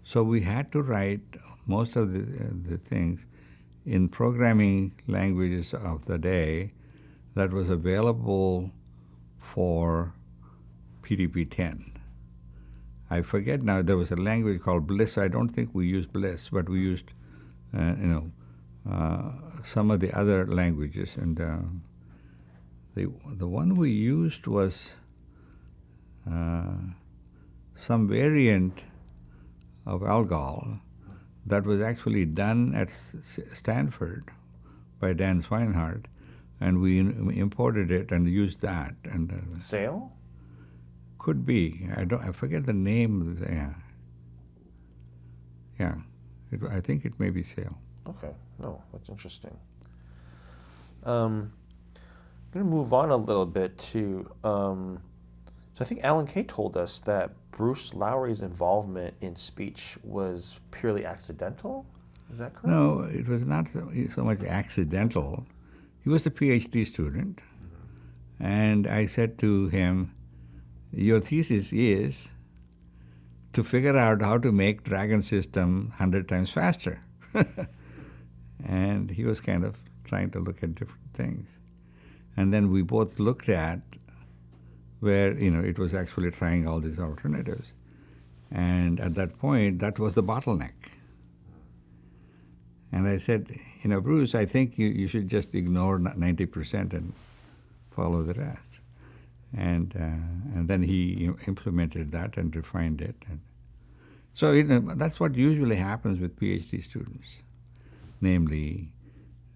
so we had to write most of the things in programming languages of the day that was available for PDP-10. I forget now. There was a language called Bliss. I don't think we used Bliss, but we used, some of the other languages. And the one we used was some variant of Algol that was actually done at Stanford by Dan Swinehart, and we imported it and used that. And Sail? Could be. I forget the name. I think it may be Sail. Okay. No, that's interesting. I'm going to move on a little bit to. So I think Alan Kay told us that Bruce Lowry's involvement in speech was purely accidental. Is that correct? No, it was not so much accidental. He was a PhD student, and I said to him, your thesis is to figure out how to make Dragon system 100 times faster. And he was kind of trying to look at different things. And then we both looked at where, it was actually trying all these alternatives. And at that point, that was the bottleneck. And I said, Bruce, I think you should just ignore 90% and follow the rest. And then he implemented that and refined it. And so that's what usually happens with PhD students. Namely,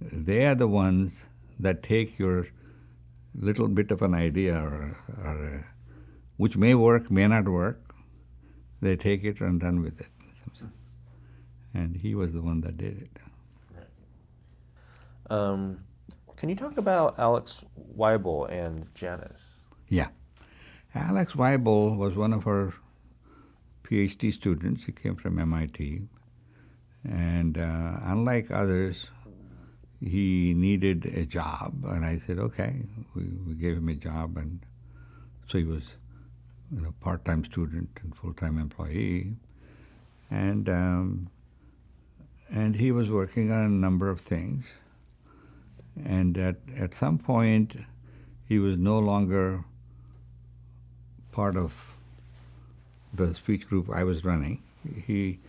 they are the ones that take your little bit of an idea or which may work, may not work. They take it and run with it. And he was the one that did it. Can you talk about Alex Weibel and Janice? Yeah. Alex Weibel was one of our PhD students. He came from MIT. And unlike others, he needed a job. And I said, okay. We gave him a job. And so he was part-time student and full-time employee. And he was working on a number of things. And at some point, he was no longer part of the speech group I was running. He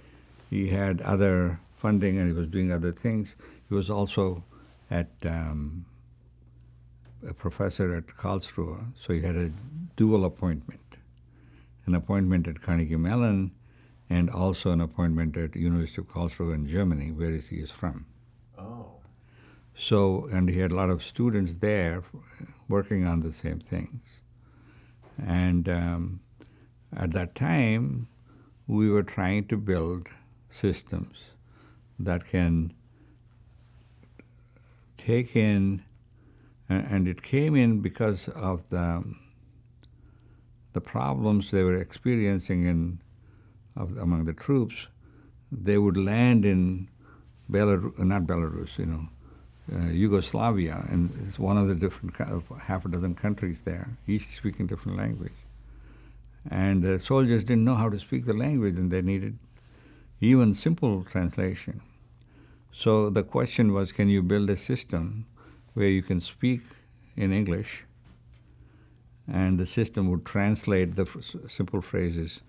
had other funding and he was doing other things. He was also a professor at Karlsruhe, so he had a dual appointment, an appointment at Carnegie Mellon and also an appointment at University of Karlsruhe in Germany, where he is from. Oh. So, and he had a lot of students there working on the same things. And at that time, we were trying to build systems that can take in, and it came in because of the problems they were experiencing among the troops. They would land in Yugoslavia, and it's one of the different, half a dozen countries there, each speaking different language. And the soldiers didn't know how to speak the language, and they needed even simple translation. So the question was, can you build a system where you can speak in English, and the system would translate the simple phrases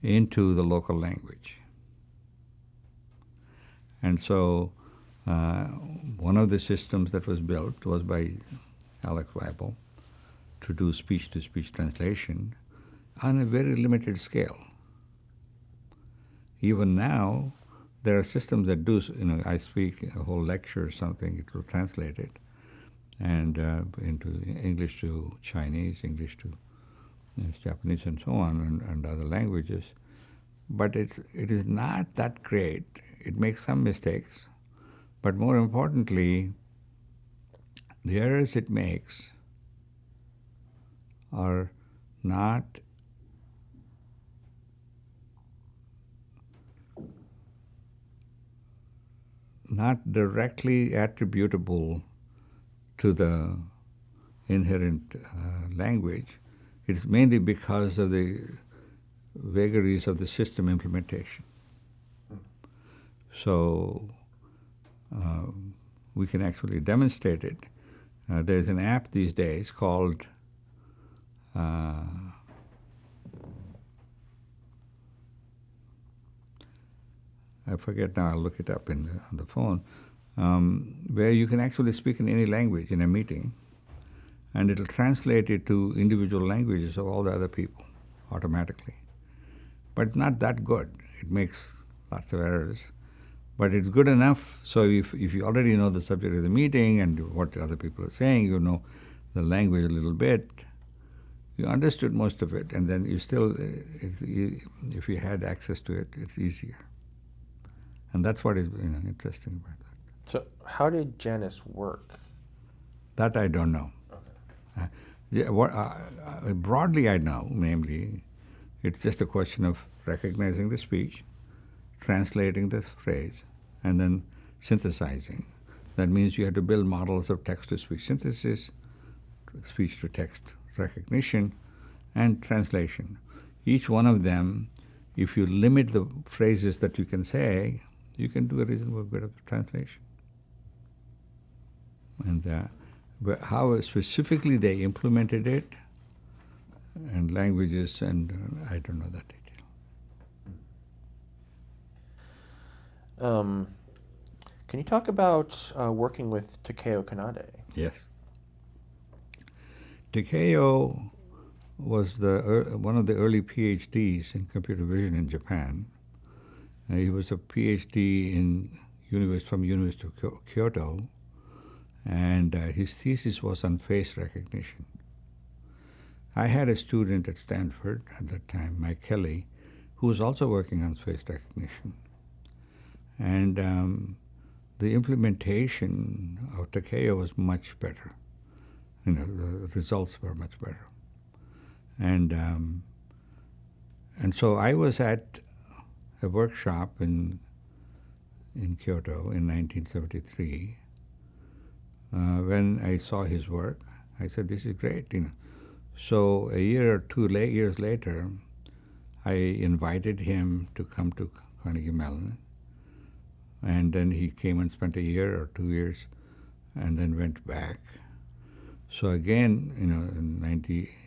into the local language? And so one of the systems that was built was by Alex Weibel to do speech-to-speech translation on a very limited scale. Even now, there are systems that do, I speak a whole lecture or something, it will translate it, and into English to Chinese, English to Japanese, and so on, and other languages. But it is not that great. It makes some mistakes, but more importantly, the errors it makes are not directly attributable to the inherent language. It's mainly because of the vagaries of the system implementation. So we can actually demonstrate it. There's an app these days called I forget now, I'll look it up on the phone, where you can actually speak in any language in a meeting, and it'll translate it to individual languages of all the other people automatically. But not that good. It makes lots of errors. But it's good enough, so if you already know the subject of the meeting and what other people are saying, you know the language a little bit, you understood most of it, and then you still, if you had access to it, it's easier. And that's what is interesting about that. So how did Janus work? That I don't know. Okay. Broadly I know, namely, it's just a question of recognizing the speech, translating the phrase, and then synthesizing. That means you have to build models of text-to-speech synthesis, speech-to-text recognition, and translation. Each one of them, if you limit the phrases that you can say, you can do a reasonable bit of translation. And but how specifically they implemented it, and languages, and I don't know that detail. Can you talk about working with Takeo Kanade? Yes. Takeo was one of the early PhDs in computer vision in Japan. He was a PhD from University of Kyoto, and his thesis was on face recognition. I had a student at Stanford at that time, Mike Kelly, who was also working on face recognition. And the implementation of Takeo was much better. The results were much better. And so I was at a workshop in Kyoto in 1973. When I saw his work, I said, "This is great." So a year or 2 years later, I invited him to come to Carnegie Mellon, and then he came and spent a year or 2 years, and then went back. So again, in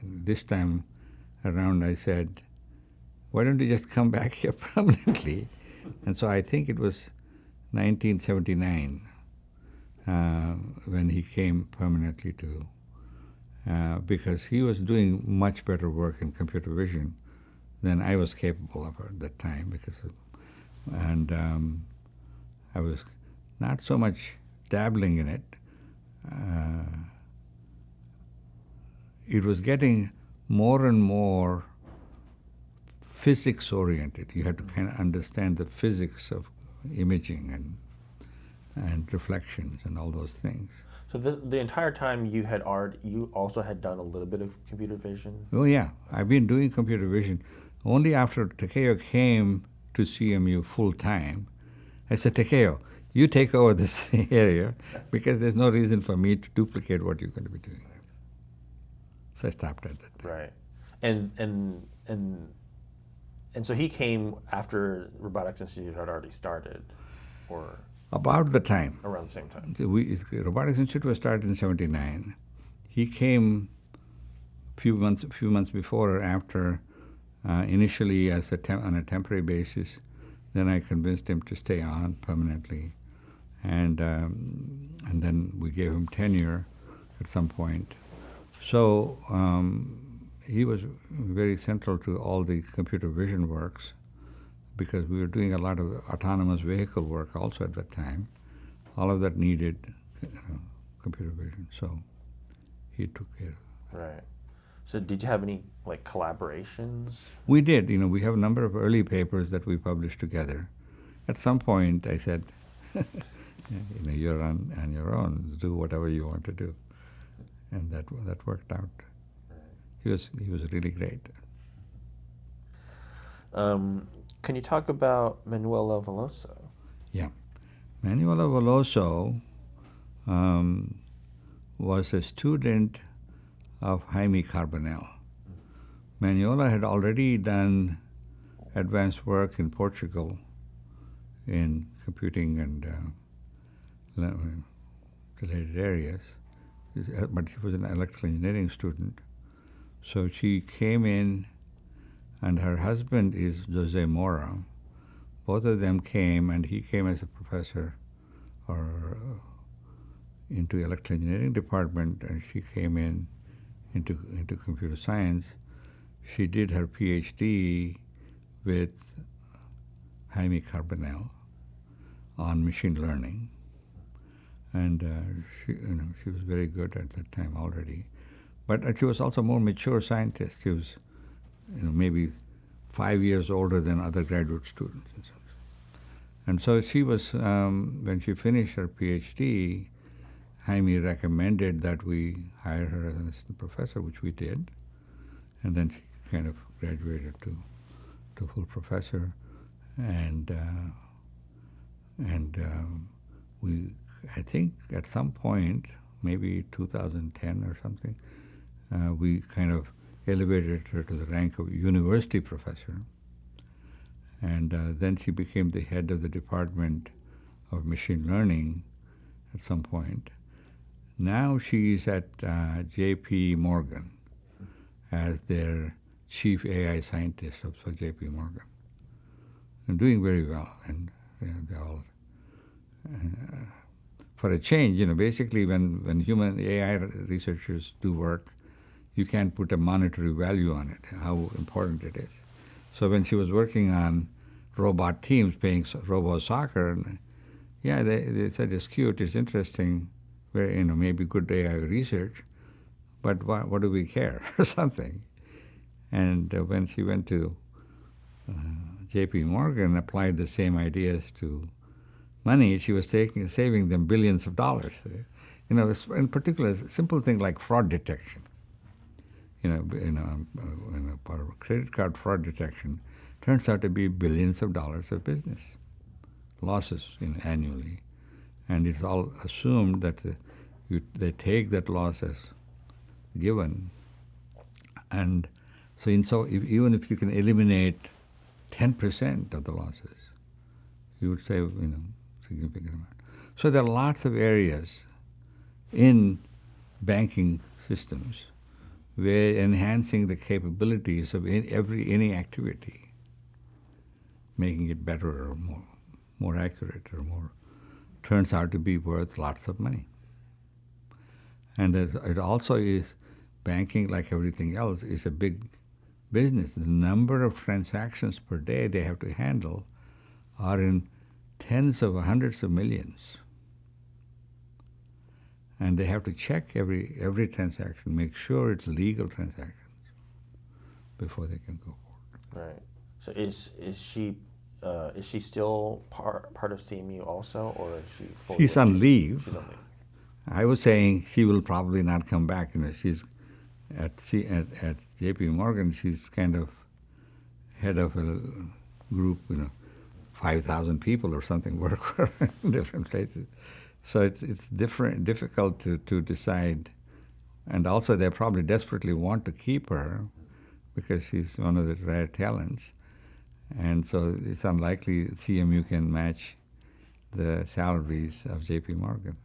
this time around, I said, "Why don't you just come back here permanently?" And so I think it was 1979 when he came permanently to, because he was doing much better work in computer vision than I was capable of at that time. I was not so much dabbling in it. It was getting more and more physics-oriented. You had to kind of understand the physics of imaging and reflections and all those things. So the entire time you also had done a little bit of computer vision? Oh yeah, I've been doing computer vision. Only after Takeo came to CMU full-time, I said, "Takeo, you take over this area because there's no reason for me to duplicate what you're going to be doing." So I stopped at that. Right. And so he came after Robotics Institute had already started, or about the time. Around the same time. Robotics Institute was started in '79. He came few months before or after, initially as on a temporary basis. Then I convinced him to stay on permanently, and then we gave him tenure at some point. So he was very central to all the computer vision works, because we were doing a lot of autonomous vehicle work also at that time. All of that needed computer vision, so he took care of it. Right. So did you have any collaborations? We did. We have a number of early papers that we published together. At some point, I said, "You're on your own. Do whatever you want to do," and that worked out. Right. he was really great. Can you talk about Manuela Veloso? Yeah. Manuela Veloso was a student of Jaime Carbonell. Manuela had already done advanced work in Portugal in computing and related areas, but she was an electrical engineering student. So she came in, and her husband is Jose Mora. Both of them came, and he came as a professor or into electrical engineering department, and she came in into computer science. She did her PhD with Jaime Carbonell on machine learning, and she was very good at that time already. But she was also a more mature scientist. She was, maybe 5 years older than other graduate students. And so she was, when she finished her PhD, Jaime recommended that we hire her as an assistant professor, which we did. And then she kind of graduated to full professor. And I think at some point, maybe 2010 or something, we kind of elevated her to the rank of university professor. And then she became the head of the Department of Machine Learning at some point. Now she's at J.P. Morgan as their chief AI scientist for J.P. Morgan. And doing very well. And they're all, for a change, basically when human AI researchers do work, you can't put a monetary value on it, how important it is. So when she was working on robot teams playing robo soccer, they said it's cute, it's interesting, very, maybe good AI research, but what do we care or something? And when she went to J.P. Morgan, applied the same ideas to money, she was saving them billions of dollars. In particular, a simple thing like fraud detection. Part of credit card fraud detection turns out to be billions of dollars of business losses annually, and it's all assumed that they take that loss as given, and so even if you can eliminate 10% of the losses, you would save significant amount. So there are lots of areas in banking systems where enhancing the capabilities of any activity, making it better or more accurate or more, turns out to be worth lots of money. And it also is, banking, like everything else, is a big business. The number of transactions per day they have to handle are in tens of hundreds of millions. And they have to check every transaction, make sure it's legal transactions before they can go forward. Right. So is she still part of CMU also, or is she fully? She's on leave. She's on leave. I was saying she will probably not come back. She's at J.P. Morgan. She's kind of head of a group. 5,000 people or something work for her in different places. So it's difficult to decide, and also they probably desperately want to keep her because she's one of the rare talents, and so it's unlikely CMU can match the salaries of J.P. Morgan.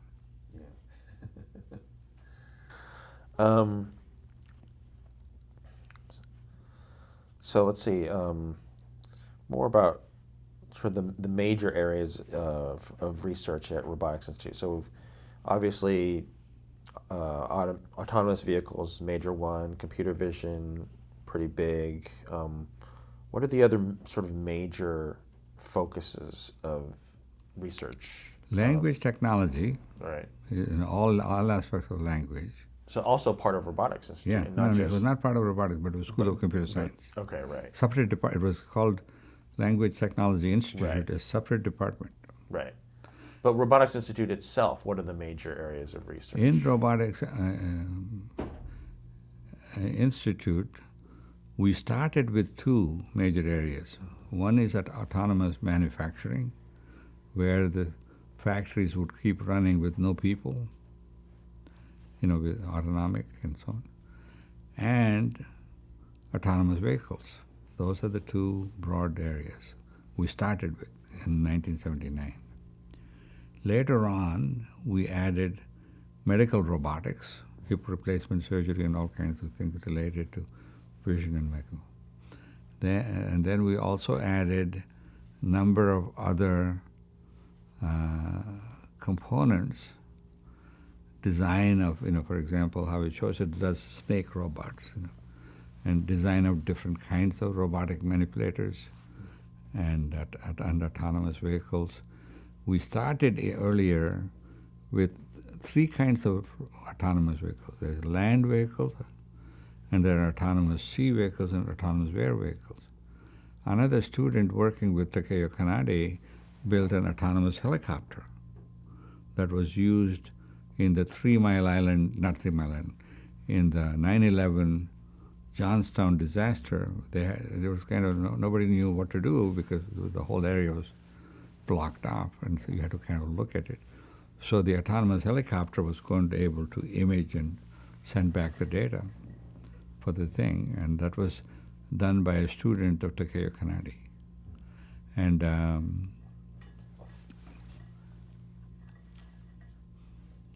So let's see, more about for the major areas of research at Robotics Institute. So obviously autonomous vehicles, major one, computer vision, pretty big. What are the other sort of major focuses of research? Language technology, right? In all aspects of language. So also part of Robotics Institute. Yeah, it was not part of robotics, but it was School of Computer Science. Okay, right. Separate department. It was called Language Technology Institute, Right. a separate department. Right. But Robotics Institute itself, what are the major areas of research? In robotics, Institute, we started with two major areas. One is at autonomous manufacturing, where the factories would keep running with no people, with autonomic and so on, and autonomous vehicles. Those are the two broad areas we started with in 1979. Later on, we added medical robotics, hip replacement surgery, and all kinds of things related to vision and medical. And then we also added a number of other components, design of, for example, how it shows it does snake robots, and design of different kinds of robotic manipulators and autonomous vehicles. We started earlier with three kinds of autonomous vehicles. There's land vehicles, and there are autonomous sea vehicles and autonomous air vehicles. Another student working with Takeo Kanade built an autonomous helicopter that was used in the 3 Mile Island, in the 9/11 Johnstown disaster. There was kind of nobody knew what to do because the whole area was blocked off, and so you had to kind of look at it. So the autonomous helicopter was going to be able to image and send back the data for the thing, and that was done by a student of Takeo Kanade. And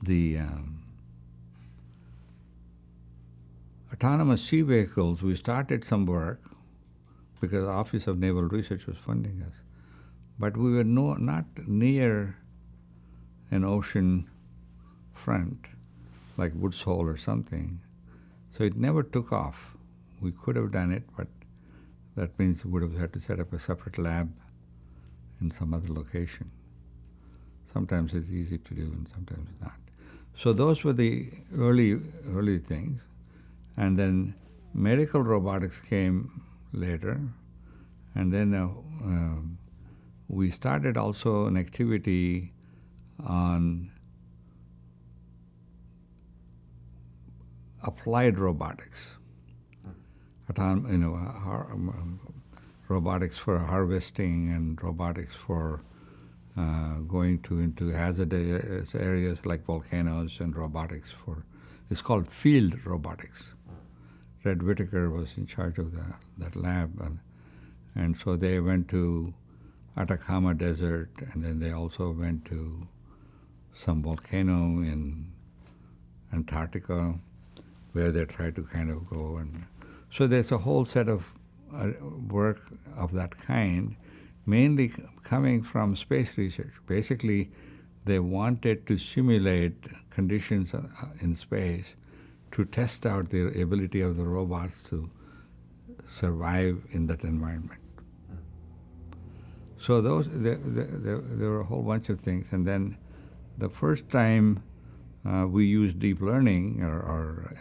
the autonomous sea vehicles, we started some work because the Office of Naval Research was funding us, but we were not near an ocean front like Woods Hole or something, so it never took off. We could have done it, but that means we would have had to set up a separate lab in some other location. Sometimes it's easy to do and sometimes not. So those were the early things. And then medical robotics came later. And then we started also an activity on applied robotics. Robotics for harvesting and robotics for going into hazardous areas like volcanoes, and robotics for, it's called field robotics. Red Whitaker was in charge of that lab, and so they went to Atacama Desert, and then they also went to some volcano in Antarctica, where they tried to kind of go. And so there's a whole set of work of that kind, mainly coming from space research. Basically, they wanted to simulate conditions in space to test out the ability of the robots to survive in that environment. So there were a whole bunch of things. And then the first time we used deep learning or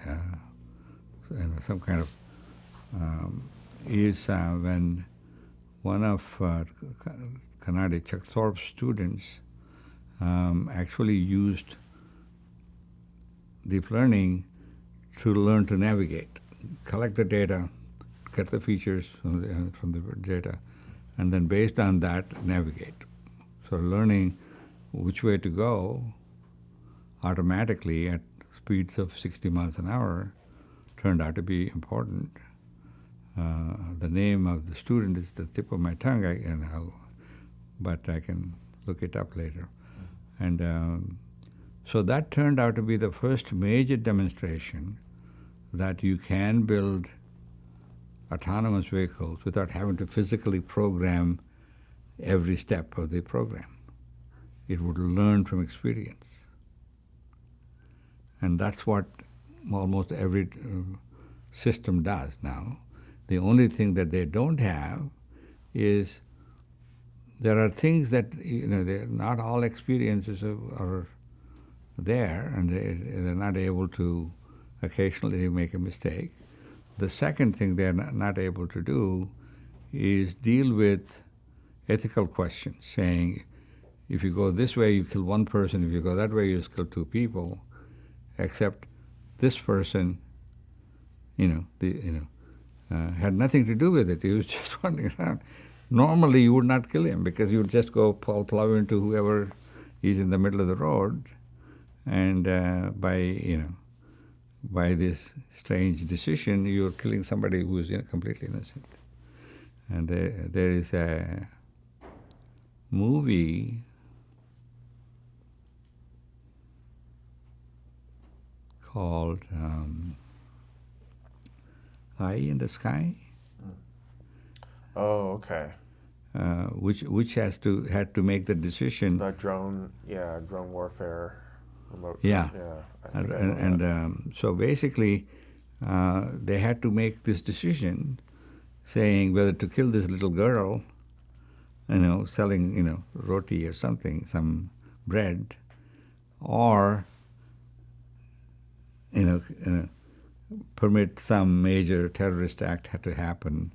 some kind of is when one of Kanade, Chuck Thorpe's students, actually used deep learning to learn to navigate, collect the data, get the features from the data, and then based on that, navigate. So learning which way to go automatically at speeds of 60 miles an hour turned out to be important. The name of the student is the tip of my tongue, but I can look it up later. And so that turned out to be the first major demonstration that you can build autonomous vehicles without having to physically program every step of the program. It would learn from experience. And that's what almost every system does now. The only thing that they don't have is there are things that, not all experiences are there, and they're not able to occasionally make a mistake. The second thing they're not able to do is deal with ethical questions, saying, if you go this way, you kill one person. If you go that way, you kill two people. Except this person, had nothing to do with it. He was just wandering around. Normally, you would not kill him because you would just go plow into whoever is in the middle of the road, and by this strange decision, you're killing somebody who is completely innocent. And there is a movie called Eye in the Sky. Oh, okay. Which had to make the decision. The drone warfare, remote. Yeah. Yeah. So basically, they had to make this decision, saying whether to kill this little girl, selling roti or something, some bread, or permit some major terrorist act had to happen.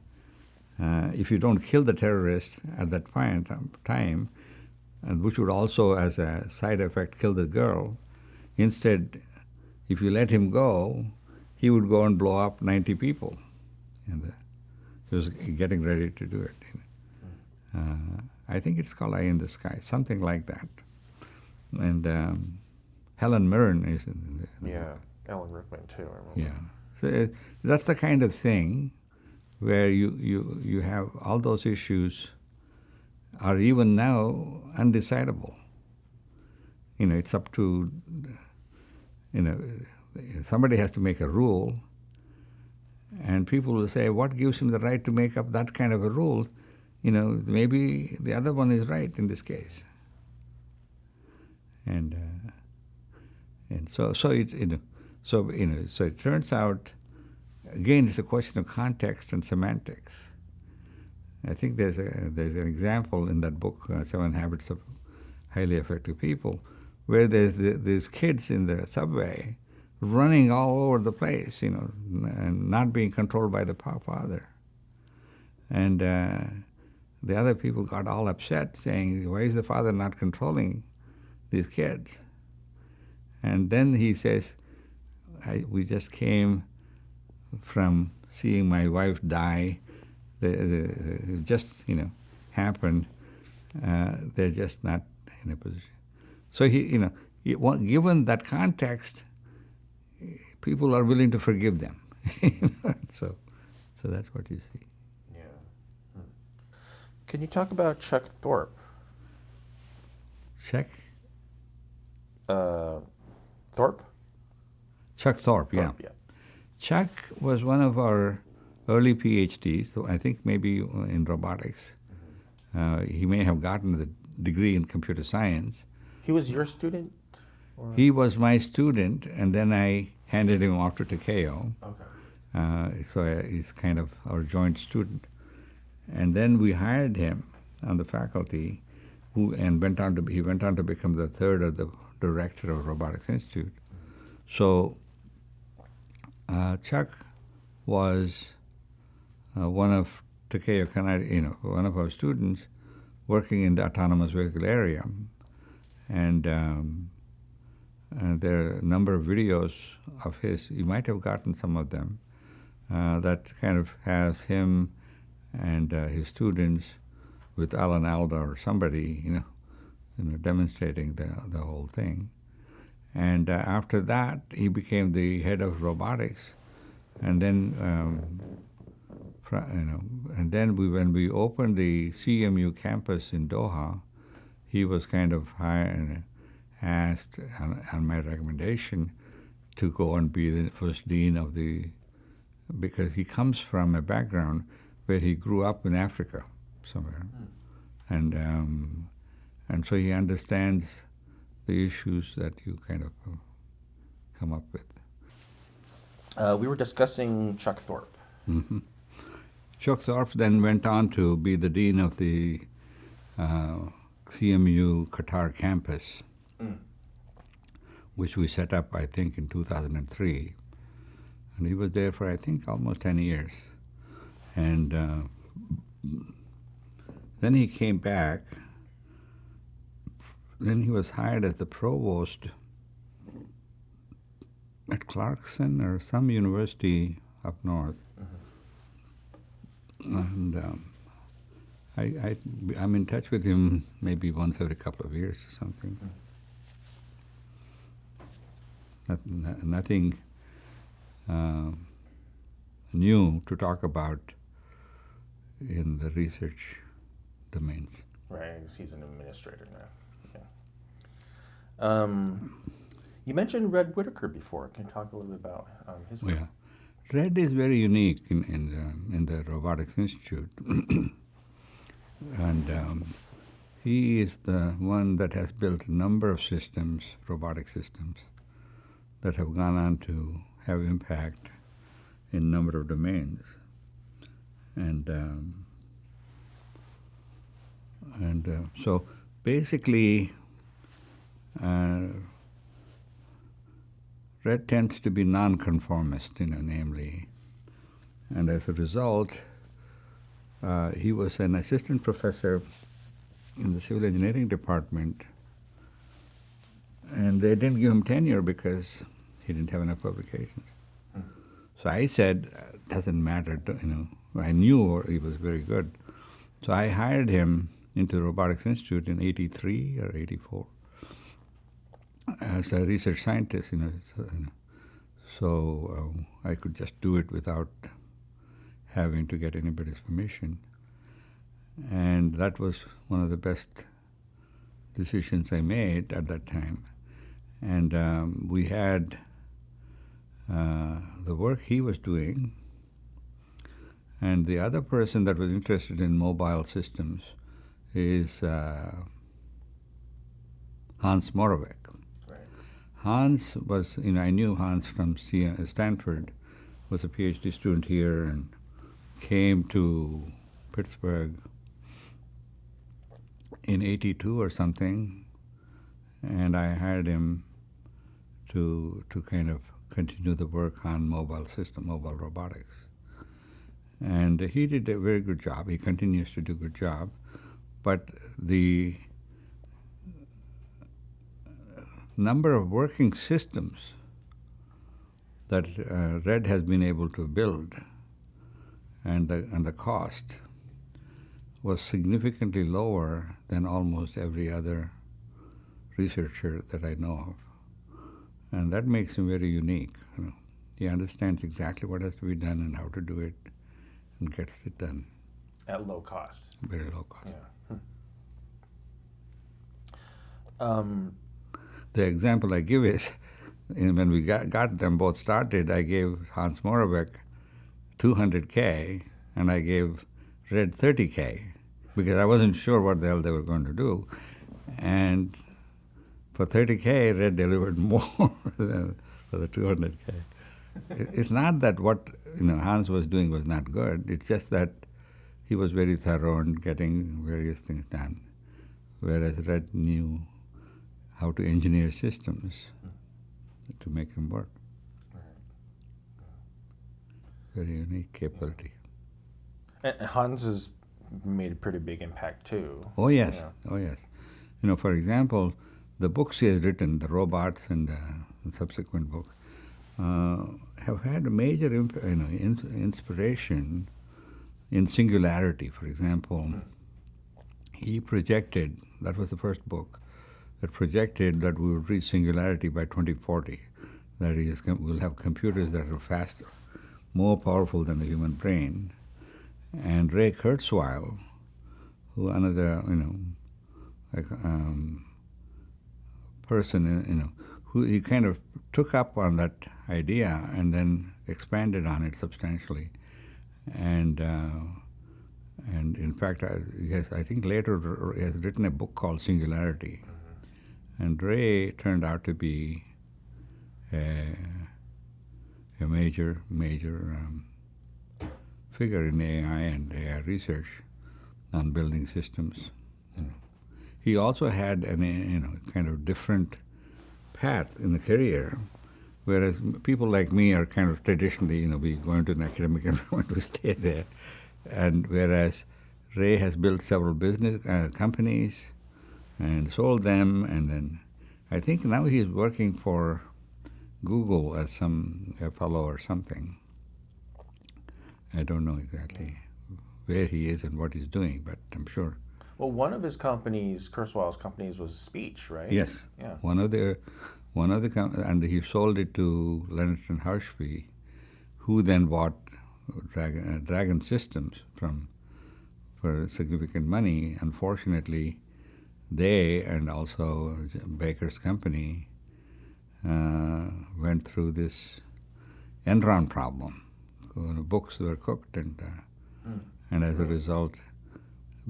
If you don't kill the terrorist at that point time, and which would also, as a side effect, kill the girl, instead, if you let him go, he would go and blow up 90 people. And he was getting ready to do it. I think it's called Eye in the Sky, something like that. And Helen Mirren is in the Yeah, Alan Rickman too, I remember. Yeah. So that's the kind of thing where you have all those issues are even now undecidable. It's up to, somebody has to make a rule, and people will say, what gives him the right to make up that kind of a rule? Maybe the other one is right in this case. And so it turns out, again, it's a question of context and semantics. I think there's an example in that book, 7 Habits of Highly Effective People, where there's these kids in the subway running all over the place, and not being controlled by the father. And the other people got all upset, saying, why is the father not controlling these kids? And then he says, we just came from seeing my wife die. It just, happened. They're just not in a position. So given that context, people are willing to forgive them. So that's what you see. Yeah. Can you talk about Chuck Thorpe? Chuck? Thorpe? Chuck Thorpe, yeah. Chuck was one of our early PhDs, so I think maybe in robotics. He may have gotten the degree in computer science. He was your student? Or? He was my student, and then I handed him off to Takeo. Okay. So he's kind of our joint student. And then we hired him on the faculty, he went on to become the third or the director of Robotics Institute. So Chuck was one of Takeo Kanade, one of our students working in the autonomous vehicle area. And there are a number of videos of his, you might have gotten some of them, that kind of has him and his students with Alan Alda or somebody, demonstrating the whole thing. And after that, he became the head of robotics. And then, when we opened the CMU campus in Doha, he was kind of asked on my recommendation to go and be the first dean because he comes from a background where he grew up in Africa somewhere. And so he understands the issues that you kind of come up with. We were discussing Chuck Thorpe. Mm-hmm. Chuck Thorpe then went on to be the dean of the CMU Qatar campus, which we set up, I think, in 2003. And he was there for, I think, almost 10 years. And then he came back. Then he was hired as the provost at Clarkson or some university up north. And I'm in touch with him maybe once every couple of years or something. Nothing new to talk about in the research domains. Right, I guess he's an administrator now. Yeah. You mentioned Red Whitaker before. Can you talk a little bit about his work? Yeah. Red is very unique in the Robotics Institute. And he is the one that has built a number of systems, robotic systems, that have gone on to have impact in a number of domains. And so basically, Red tends to be nonconformist, namely. And as a result, he was an assistant professor in the civil engineering department, and they didn't give him tenure because he didn't have enough publications. So I said, doesn't matter, I knew he was very good. So I hired him into the Robotics Institute in 83 or 84 as a research scientist, so I could just do it without having to get anybody's permission. And that was one of the best decisions I made at that time. And we had the work he was doing, and the other person that was interested in mobile systems is Hans Moravec. Right. Hans was, I knew Hans from Stanford, was a PhD student here and came to Pittsburgh in 82 or something, and I hired him to kind of continue the work on mobile robotics. And he did a very good job. He continues to do a good job. But the number of working systems that Red has been able to build and the cost was significantly lower than almost every other researcher that I know of. And that makes him very unique. He understands exactly what has to be done and how to do it and gets it done. At low cost. Very low cost. Yeah. The example I give is, when we got them both started, I gave Hans Moravec $200K and I gave Red $30K because I wasn't sure what the hell they were going to do. And for $30K, Red delivered more than for the $200K. It's not that what Hans was doing was not good. It's just that he was very thorough in getting various things done, whereas Red knew how to engineer systems to make them work. Very unique capability. And Hans has made a pretty big impact too. Oh yes, Yeah. oh yes. For example, the books he has written, the robots and the subsequent book, have had a major inspiration in Singularity. For example, he projected, that was the first book, that projected that we would reach singularity by 2040. That is, we'll have computers that are faster, more powerful than the human brain. And Ray Kurzweil, who another, person, who he kind of took up on that idea and then expanded on it substantially. And in fact, I think later he has written a book called Singularity. And Ray turned out to be a major figure in AI and AI research on building systems. He also had kind of different path in the career, whereas people like me are kind of traditionally, we go into an academic environment to stay there, and whereas Ray has built several business companies and sold them, and then I think now he's working for Google as a fellow or something. I don't know exactly where he is and what he's doing, but I'm sure. Well, one of his companies, Kurzweil's companies, was speech, right? Yes. Yeah. And he sold it to Lenat and Harpy, who then bought Dragon Systems for significant money. Unfortunately, they and also Baker's company went through this Enron problem. Books were cooked, and as a result,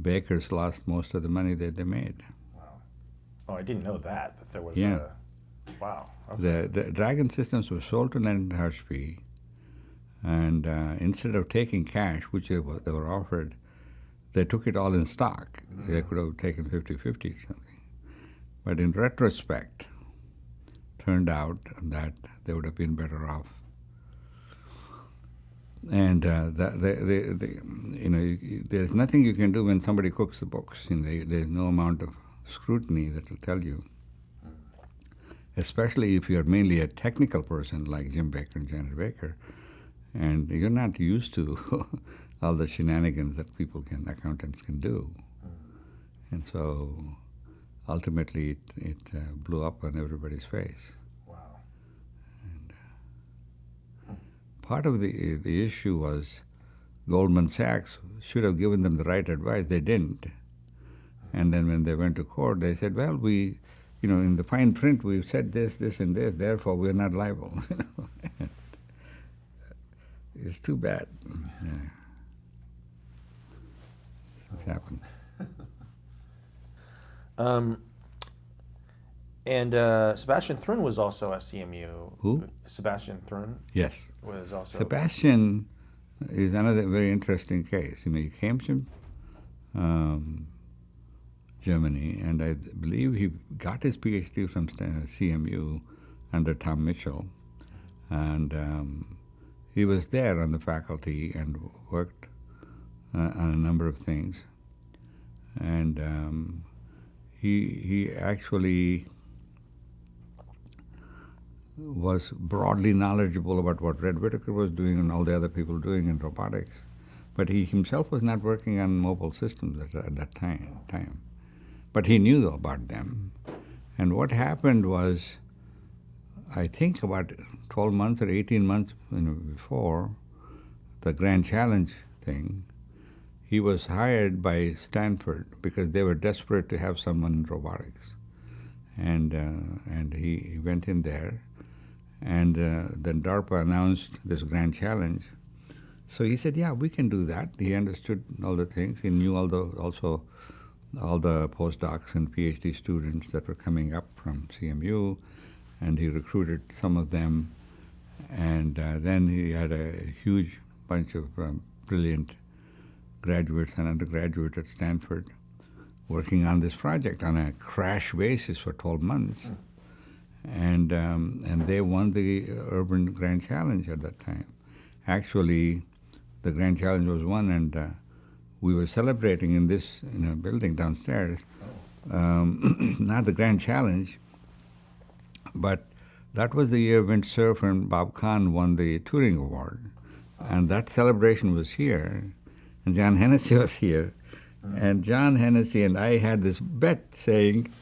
Baker's lost most of the money that they made. Wow. Oh, I didn't know that there was wow. Okay. The Dragon Systems were sold to Lenat and Harpy, and instead of taking cash, which they were offered, they took it all in stock. They could have taken 50-50 or something. But in retrospect, turned out that they would have been better off. And there's nothing you can do when somebody cooks the books. There's no amount of scrutiny that will tell you. Especially if you're mainly a technical person like Jim Baker and Janet Baker, and you're not used to all the shenanigans that accountants can do. And so ultimately it blew up on everybody's face. Wow. And part of the issue was Goldman Sachs should have given them the right advice. They didn't. And then when they went to court, they said, well, in the fine print, we've said this, and this, therefore we're not liable. It's too bad. Yeah. It's happened. And Sebastian Thrun was also at CMU. Who? Sebastian Thrun? Yes. Was also. Sebastian is another very interesting case. He came to Germany, and I believe he got his PhD from CMU under Tom Mitchell, and he was there on the faculty and worked on a number of things. And he actually was broadly knowledgeable about what Red Whitaker was doing and all the other people doing in robotics, but he himself was not working on mobile systems at that time. But he knew about them. And what happened was, I think about 12 months or 18 months before the Grand Challenge thing, he was hired by Stanford because they were desperate to have someone in robotics. And he went in there, and then DARPA announced this Grand Challenge. So he said, yeah, we can do that. He understood all the things. He knew also all the postdocs and PhD students that were coming up from CMU, and he recruited some of them. And then he had a huge bunch of brilliant graduates and undergraduates at Stanford working on this project on a crash basis for 12 months. And they won the Urban Grand Challenge at that time. Actually, the Grand Challenge was won, and we were celebrating in this building downstairs. Not the Grand Challenge, but that was the year Vint Cerf and Bob Kahn won the Turing Award. And that celebration was here, and John Hennessy was here. And John Hennessy and I had this bet saying,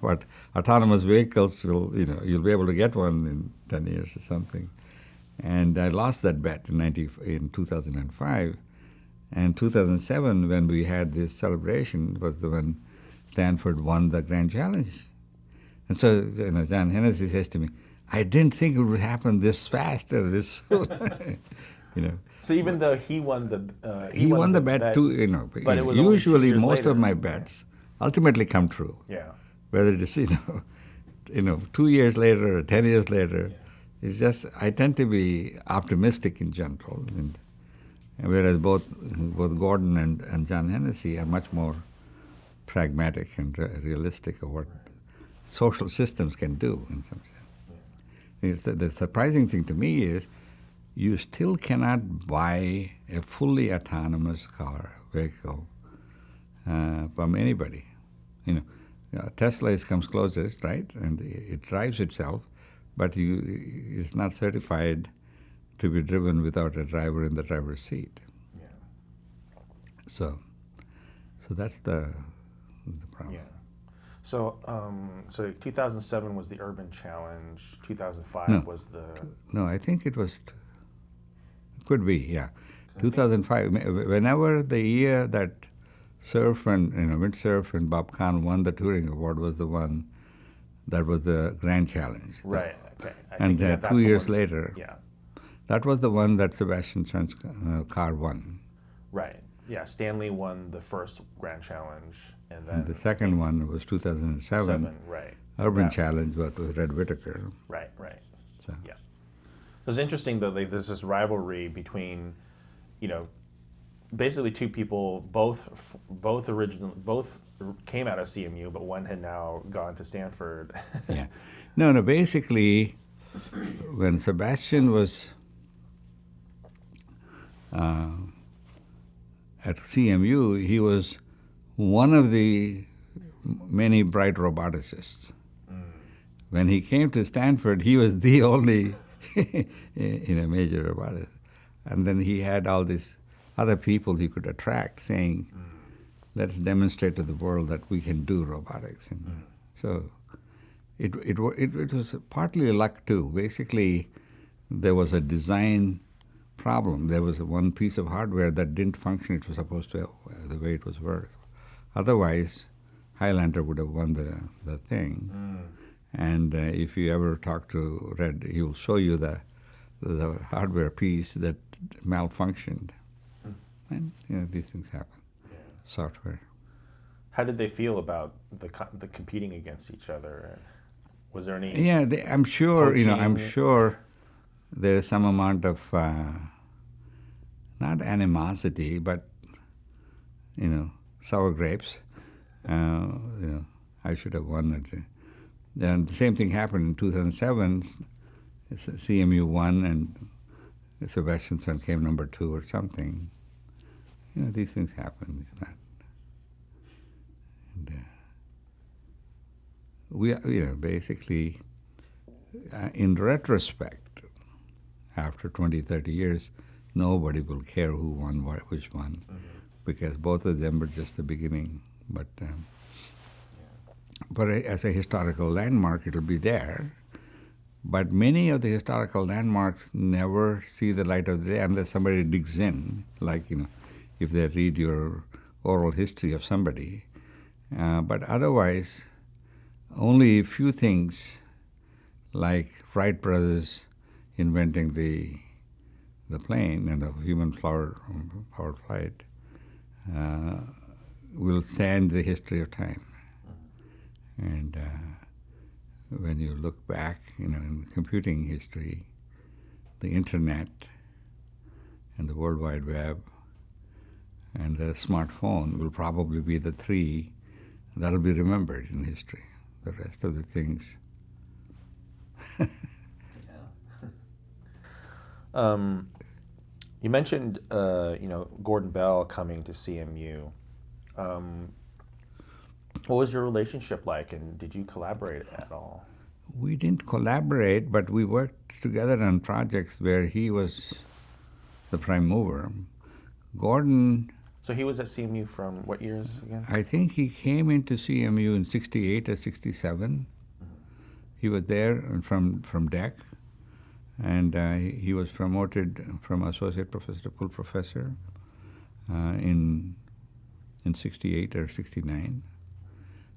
what autonomous vehicles you'll be able to get one in 10 years or something. And I lost that bet in 2005. And 2007, when we had this celebration, was when Stanford won the Grand Challenge. And so John Hennessy says to me, I didn't think it would happen this fast or this soon. So even though he won the he won the bet too, but it was usually only 2 years most later. of my bets ultimately come true. Yeah. Whether it is 2 years later or 10 years later, it's just I tend to be optimistic in general, and whereas both Gordon and John Hennessy are much more pragmatic and realistic of what social systems can do in some sense. The surprising thing to me is you still cannot buy a fully autonomous vehicle from anybody. Tesla comes closest, right? And it drives itself, but it's not certified to be driven without a driver in the driver's seat. Yeah. So that's the problem. Yeah. So, so 2007 was the Urban Challenge. 2005 No. was the. No, I think it was, could be, yeah. 2005, whenever the year that Surf and, Windsurf and Bob Kahn won the Turing Award was the one that was the Grand Challenge. Right, okay. And that's 2 the years one- later, Yeah, that was the one that Sebastian Stern's car won. right. Yeah, Stanley won the first Grand Challenge, and then And the second one was 2007. seven, right. Urban Yeah. Challenge, but with Red Whitaker. Right, right. So. Yeah. It's interesting though. There's this rivalry between, basically two people. Both came out of CMU, but one had now gone to Stanford. Yeah. No, basically, when Sebastian was at CMU, he was one of the many bright roboticists. When he came to Stanford, he was the only major roboticist. And then he had all these other people he could attract saying, let's demonstrate to the world that we can do robotics. And so it was partly luck too. Basically, there was a design problem. There was one piece of hardware that didn't function. It was supposed to, the way it was worked. Otherwise, Highlander would have won the thing. And if you ever talk to Red, he will show you the hardware piece that malfunctioned. And these things happen. Yeah. Software. How did they feel about the competing against each other? Was there any? Yeah, I'm sure. I'm coaching? sure there's some amount of not animosity, but sour grapes. I should have won it. And the same thing happened in 2007. CMU won, and Sebastian Stern came number 2 or something. These things happen. It's not. And, we, basically, in retrospect, after 20, 30 years, nobody will care who won which one, because both of them were just the beginning. But as a historical landmark, it'll be there. But many of the historical landmarks never see the light of the day unless somebody digs in, like, if they read your oral history of somebody. But otherwise, only a few things, like Wright brothers inventing the plane and the human powered flight, will stand the history of time. And when you look back, in computing history, the internet and the World Wide Web and the smartphone will probably be the 3 that'll be remembered in history. The rest of the things. You mentioned, Gordon Bell coming to CMU. What was your relationship like, and did you collaborate at all? We didn't collaborate, but we worked together on projects where he was the prime mover. Gordon, So he was at CMU from what years again? I think he came into CMU in 68 or 67. He was there from DEC, and he was promoted from associate professor to full professor in 68 or 69.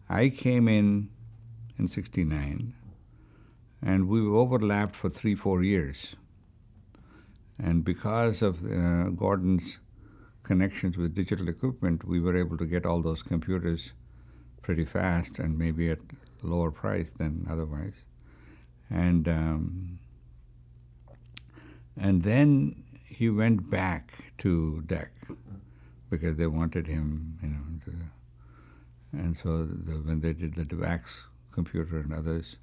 I came in 69, and we overlapped for 3-4 years. And because of Gordon's connections with digital equipment, we were able to get all those computers pretty fast and maybe at lower price than otherwise. And then he went back to DEC because they wanted him, and so when they did the DeVax computer and others,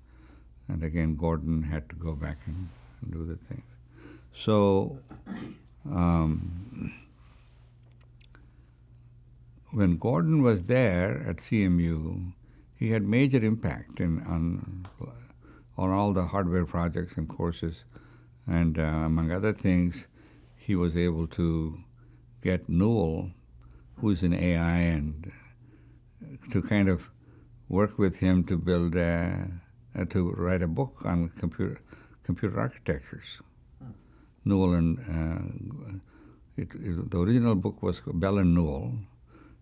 and again Gordon had to go back and do the things. So when Gordon was there at CMU, he had major impact on all the hardware projects and courses And among other things, he was able to get Newell, who's in AI, and to kind of work with him to build to write a book on computer architectures. Newell and the original book was Bell and Newell.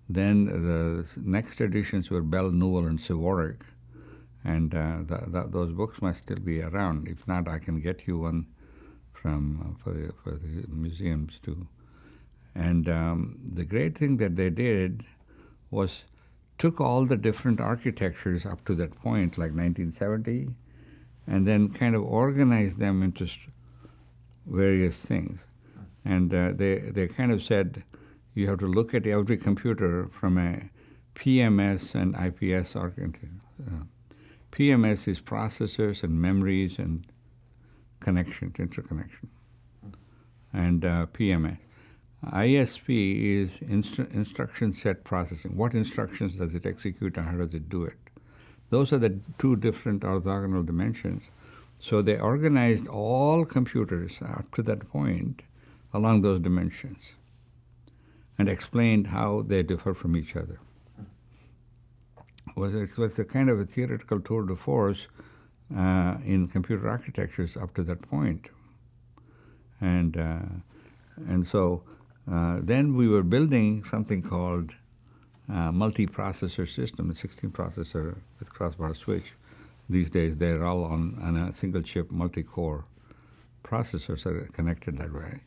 Then the next editions were Bell, Newell, and Symbolic, and those books must still be around. If not, I can get you one from for the museums too. And the great thing that they did was took all the different architectures up to that point, like 1970, and then kind of organized them into various things. And they kind of said, you have to look at every computer from a PMS and IPS architecture. PMS is processors and memories and connections, interconnection. And PMS. ISP is instruction set processing. What instructions does it execute and how does it do it? Those are the two different orthogonal dimensions. So they organized all computers up to that point along those dimensions and explained how they differ from each other. It was a kind of a theoretical tour de force in computer architectures up to that point. And so then we were building something called multiprocessor system, a 16-processor with crossbar switch. These days they're all on a single chip multi-core processors are connected that way.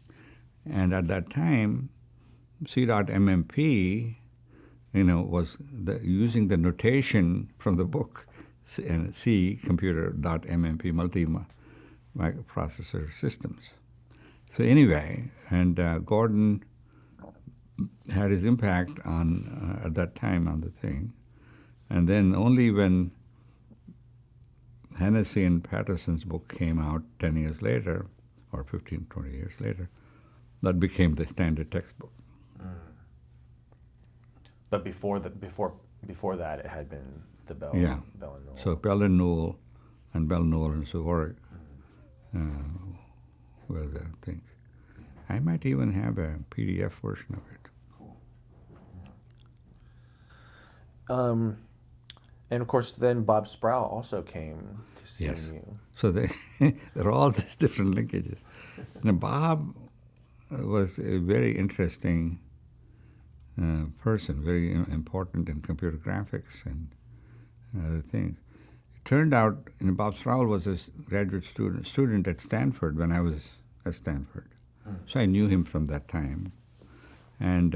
And at that time, C.MMP, was using the notation from the book C computer.mmp multi-processor systems. So anyway, and Gordon had his impact on at that time on the thing, and then only when Hearsay and Patterson's book came out 10 years later, or 15, 20 years later, that became the standard textbook. But before that, it had been the Bell. Yeah. Bell and Newell. So Bell and Newell, and Bell, Newell, and Symbolic were the things. I might even have a PDF version of it. Cool. And of course, then Bob Sproul also came to see Yes. you. So there are all these different linkages. Now, Bob was a very interesting person, very important in computer graphics and other things. It turned out, Bob Sproul was a graduate student at Stanford when I was at Stanford. So I knew him from that time. And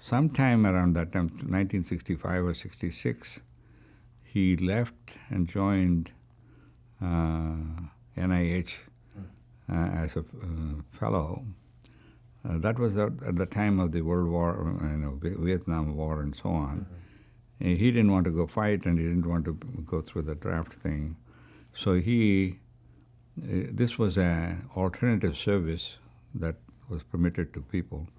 sometime around that time, 1965 or 66, he left and joined NIH as a fellow. That was at the time of the World War, Vietnam War and so on. And he didn't want to go fight, and he didn't want to go through the draft thing. So this was an alternative service that was permitted to people,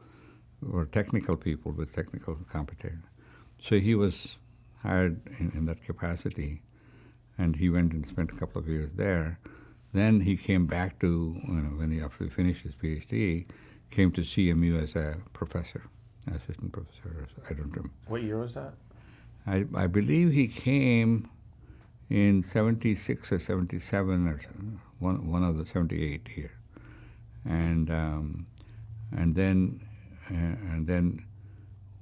or technical people with technical competence. So he was hired in that capacity, and he went and spent a couple of years there. Then he came back to, after he finished his PhD, came to CMU as a professor, assistant professor. I don't remember. What year was that? I believe he came in 76 or 77 or one of the 78 here, and then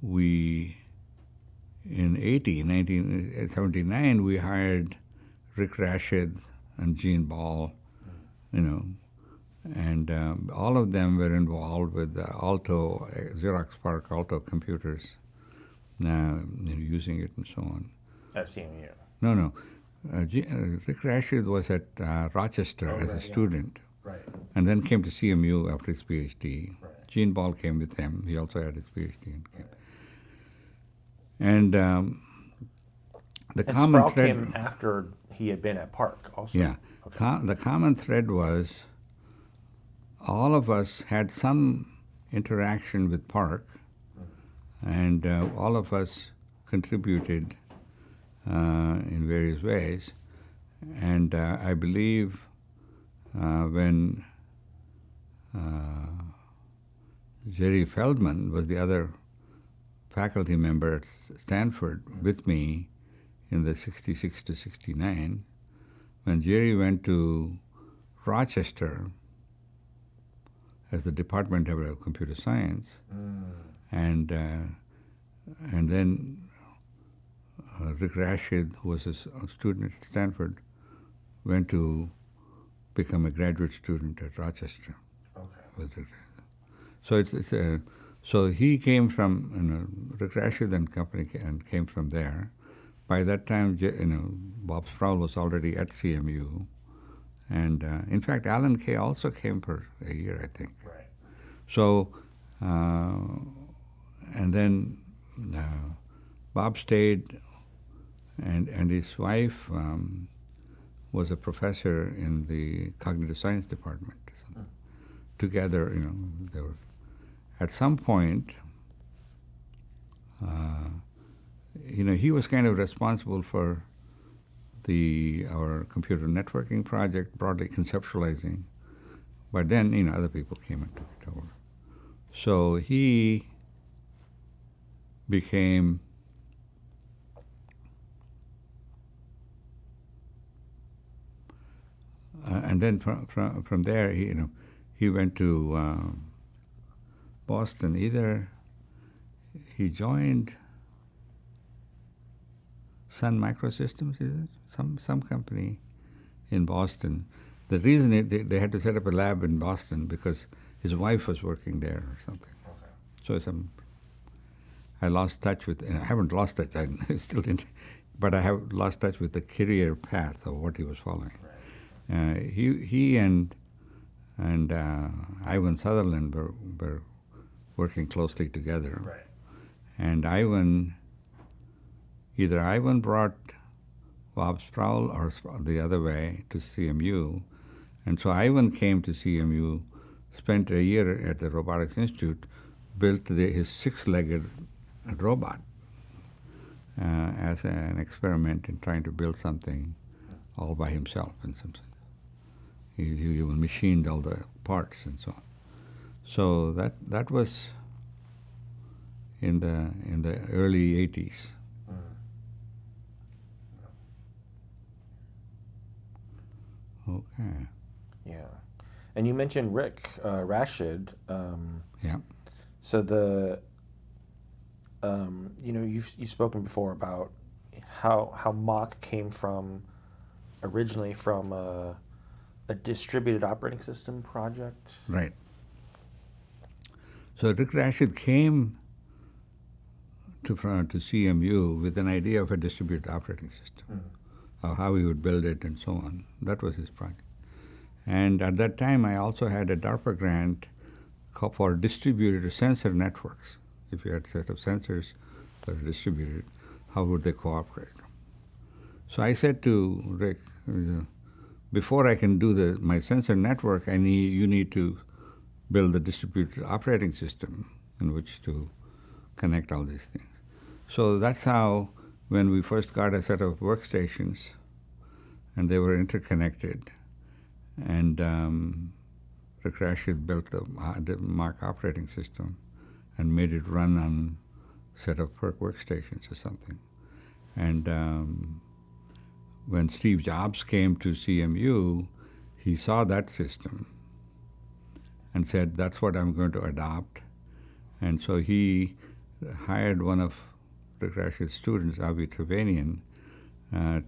we in 1979 we hired Rick Rashid and Gene Ball, and all of them were involved with the Alto, Xerox PARC Alto computers, using it and so on. At CMU? No. Rick Rashid was at Rochester as a student, and then came to CMU after his PhD. Right. Gene Ball came with him. He also had his PhD. And the common Sproul thread came after he had been at PARC also. Yeah. Okay. The common thread was all of us had some interaction with PARC, and all of us contributed in various ways. And I believe when Jerry Feldman was the other faculty member at Stanford with me in the 66 to 69, when Jerry went to Rochester as the department head of computer science, and then Rick Rashid, who was a student at Stanford, went to become a graduate student at Rochester. Okay. So so he came from Rick Rashid and company and came from there. By that time, Bob Sproul was already at CMU, and in fact, Alan Kay also came for a year, I think. Right. So, and then Bob stayed, and his wife was a professor in the cognitive science department. Together, they were. At some point, he was kind of responsible for our computer networking project, broadly conceptualizing, but then other people came and took it over. So he became and then from there he went to Boston. Either he joined Sun Microsystems, is it? Some company in Boston. The reason they had to set up a lab in Boston because his wife was working there or something. Okay. So I lost touch with. I haven't lost touch. I still didn't, but I have lost touch with the career path of what he was following. Right. He and Ivan Sutherland were working closely together. Right. And either Ivan brought Bob Sproul or the other way to CMU. And so Ivan came to CMU, spent a year at the Robotics Institute, built his six-legged robot as an experiment in trying to build something all by himself in some sense. He even machined all the parts and so on. So that was in the early 80s. Okay. Yeah, and you mentioned Rick Rashid. Yeah. So you've spoken before about how Mach came originally from a distributed operating system project. Right. So Rick Rashid came to CMU with an idea of a distributed operating system, of how he would build it and so on. That was his project. And at that time, I also had a DARPA grant for distributed sensor networks. If you had a set of sensors that are distributed, how would they cooperate? So I said to Rick, before I can do my sensor network, you need to build the distributed operating system in which to connect all these things. So that's how, when we first got a set of workstations, and they were interconnected, and Rick Rashid built the Mach operating system and made it run on a set of PARC workstations or something. And when Steve Jobs came to CMU, he saw that system and said, that's what I'm going to adopt. And so he hired one of Rick Rashid's students, Avi Trevanian,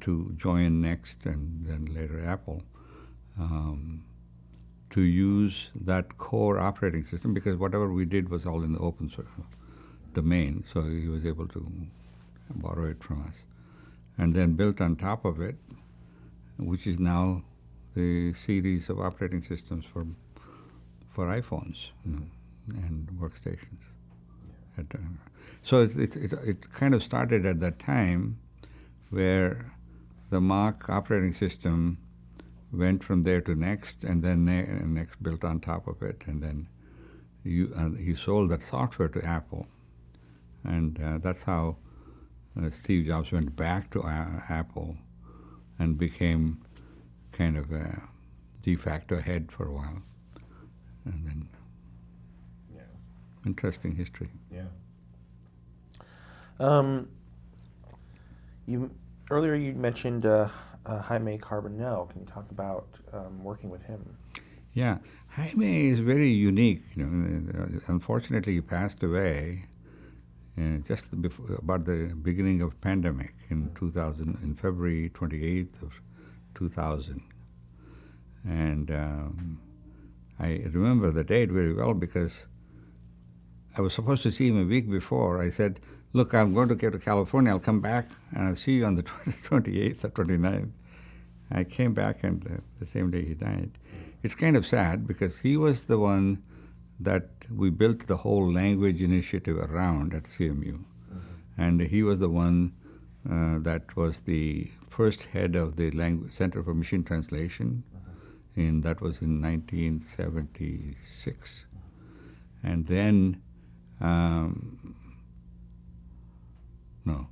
to join Next and then later Apple, to use that core operating system, because whatever we did was all in the open source domain, so he was able to borrow it from us. And then built on top of it, which is now the series of operating systems for iPhones and workstations. So it kind of started at that time where the Mach operating system went from there to Next, and then Next built on top of it, and then he sold that software to Apple. And that's how Steve Jobs went back to Apple and became kind of de facto head for a while. And then interesting history. Yeah. Earlier you mentioned Jaime Carbonell. Can you talk about working with him? Yeah, Jaime is very unique. Unfortunately, he passed away just about the beginning of pandemic in 2000, in February 28th of 2000. And I remember the date very well because I was supposed to see him a week before. I said, look, I'm going to get to California. I'll come back and I'll see you on the 28th or 29th. I came back and the same day he died. It's kind of sad because he was the one that we built the whole language initiative around at CMU. Mm-hmm. And he was the one that was the first head of the Center for Machine Translation. Mm-hmm. That was in 1976. And then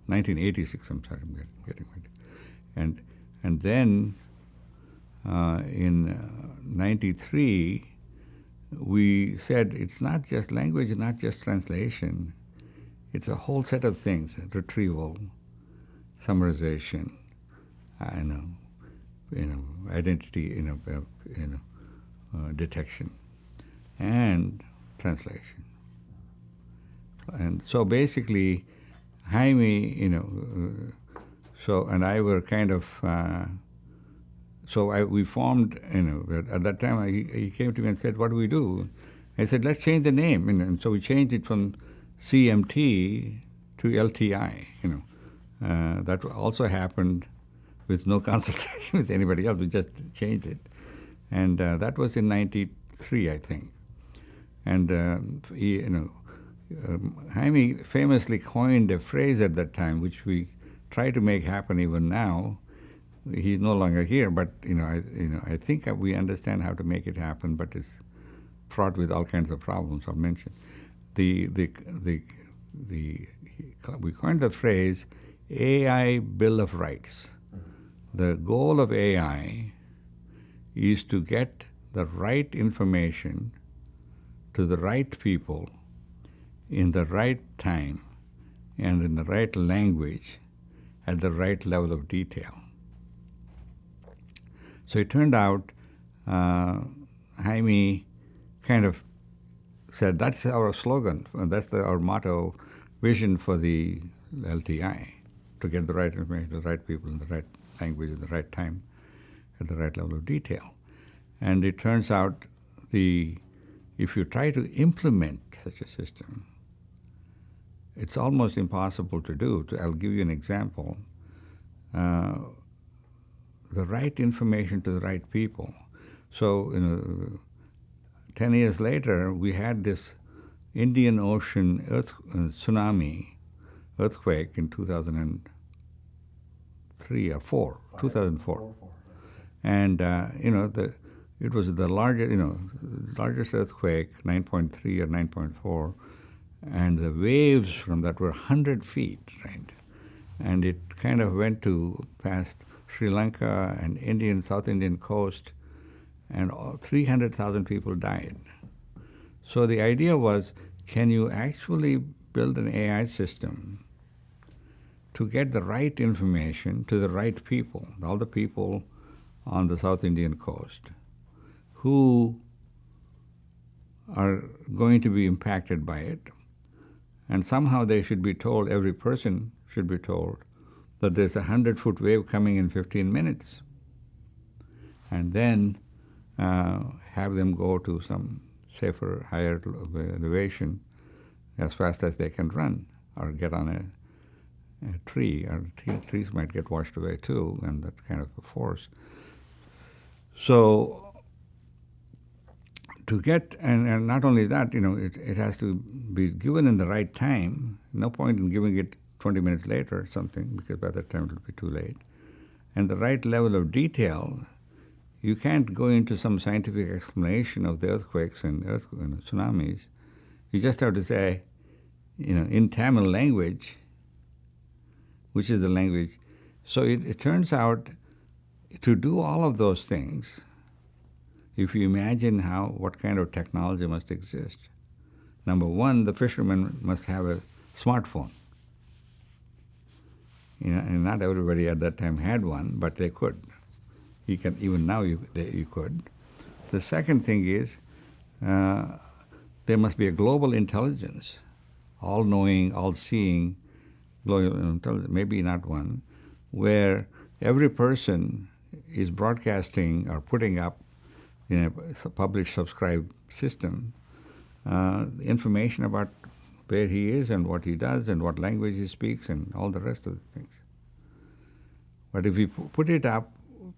1986. I'm sorry, I'm getting it. And then in '93, we said it's not just language, not just translation. It's a whole set of things: retrieval, summarization, identity, detection, and translation. And so basically, Jaime, and I were kind of, we formed, at that time he came to me and said, what do we do? I said, let's change the name. And so we changed it from CMT to LTI. That also happened with no consultation with anybody else. We just changed it. And that was in '93, I think. And, Jaime famously coined a phrase at that time, which we try to make happen even now. He's no longer here, but I think we understand how to make it happen, but it's fraught with all kinds of problems. I'll mention we coined the phrase AI Bill of Rights. The goal of AI is to get the right information to the right people in the right time and in the right language at the right level of detail. So it turned out Jaime kind of said, that's our slogan, that's our motto, vision for the LTI, to get the right information to the right people in the right language at the right time at the right level of detail. And it turns out if you try to implement such a system, it's almost impossible to do. I'll give you an example. The right information to the right people. So, 10 years later, we had this Indian Ocean earthquake in 2003 or 4, 2004. And, it was the largest earthquake, 9.3 or 9.4, and the waves from that were 100 feet, right? And it kind of went past Sri Lanka and South Indian coast, and 300,000 people died. So the idea was, can you actually build an AI system to get the right information to the right people, all the people on the South Indian coast who are going to be impacted by it, and somehow they should be told, every person should be told, that there's a 100-foot wave coming in 15 minutes. And then have them go to some safer, higher elevation as fast as they can run, or get on a tree. Or trees might get washed away too, and that kind of a force. So to get, and not only that, it has to be given in the right time. No point in giving it 20 minutes later or something, because by that time it will be too late. And the right level of detail. You can't go into some scientific explanation of the earthquakes and tsunamis. You just have to say, in Tamil language, which is the language. So it turns out to do all of those things, if you imagine what kind of technology must exist. Number one, the fisherman must have a smartphone. And not everybody at that time had one, but they could. Even now you could. The second thing is there must be a global intelligence, all-knowing, all-seeing, global intelligence, maybe not one, where every person is broadcasting or putting up in a published, subscribed system information about where he is and what he does and what language he speaks and all the rest of the things. But if we put it up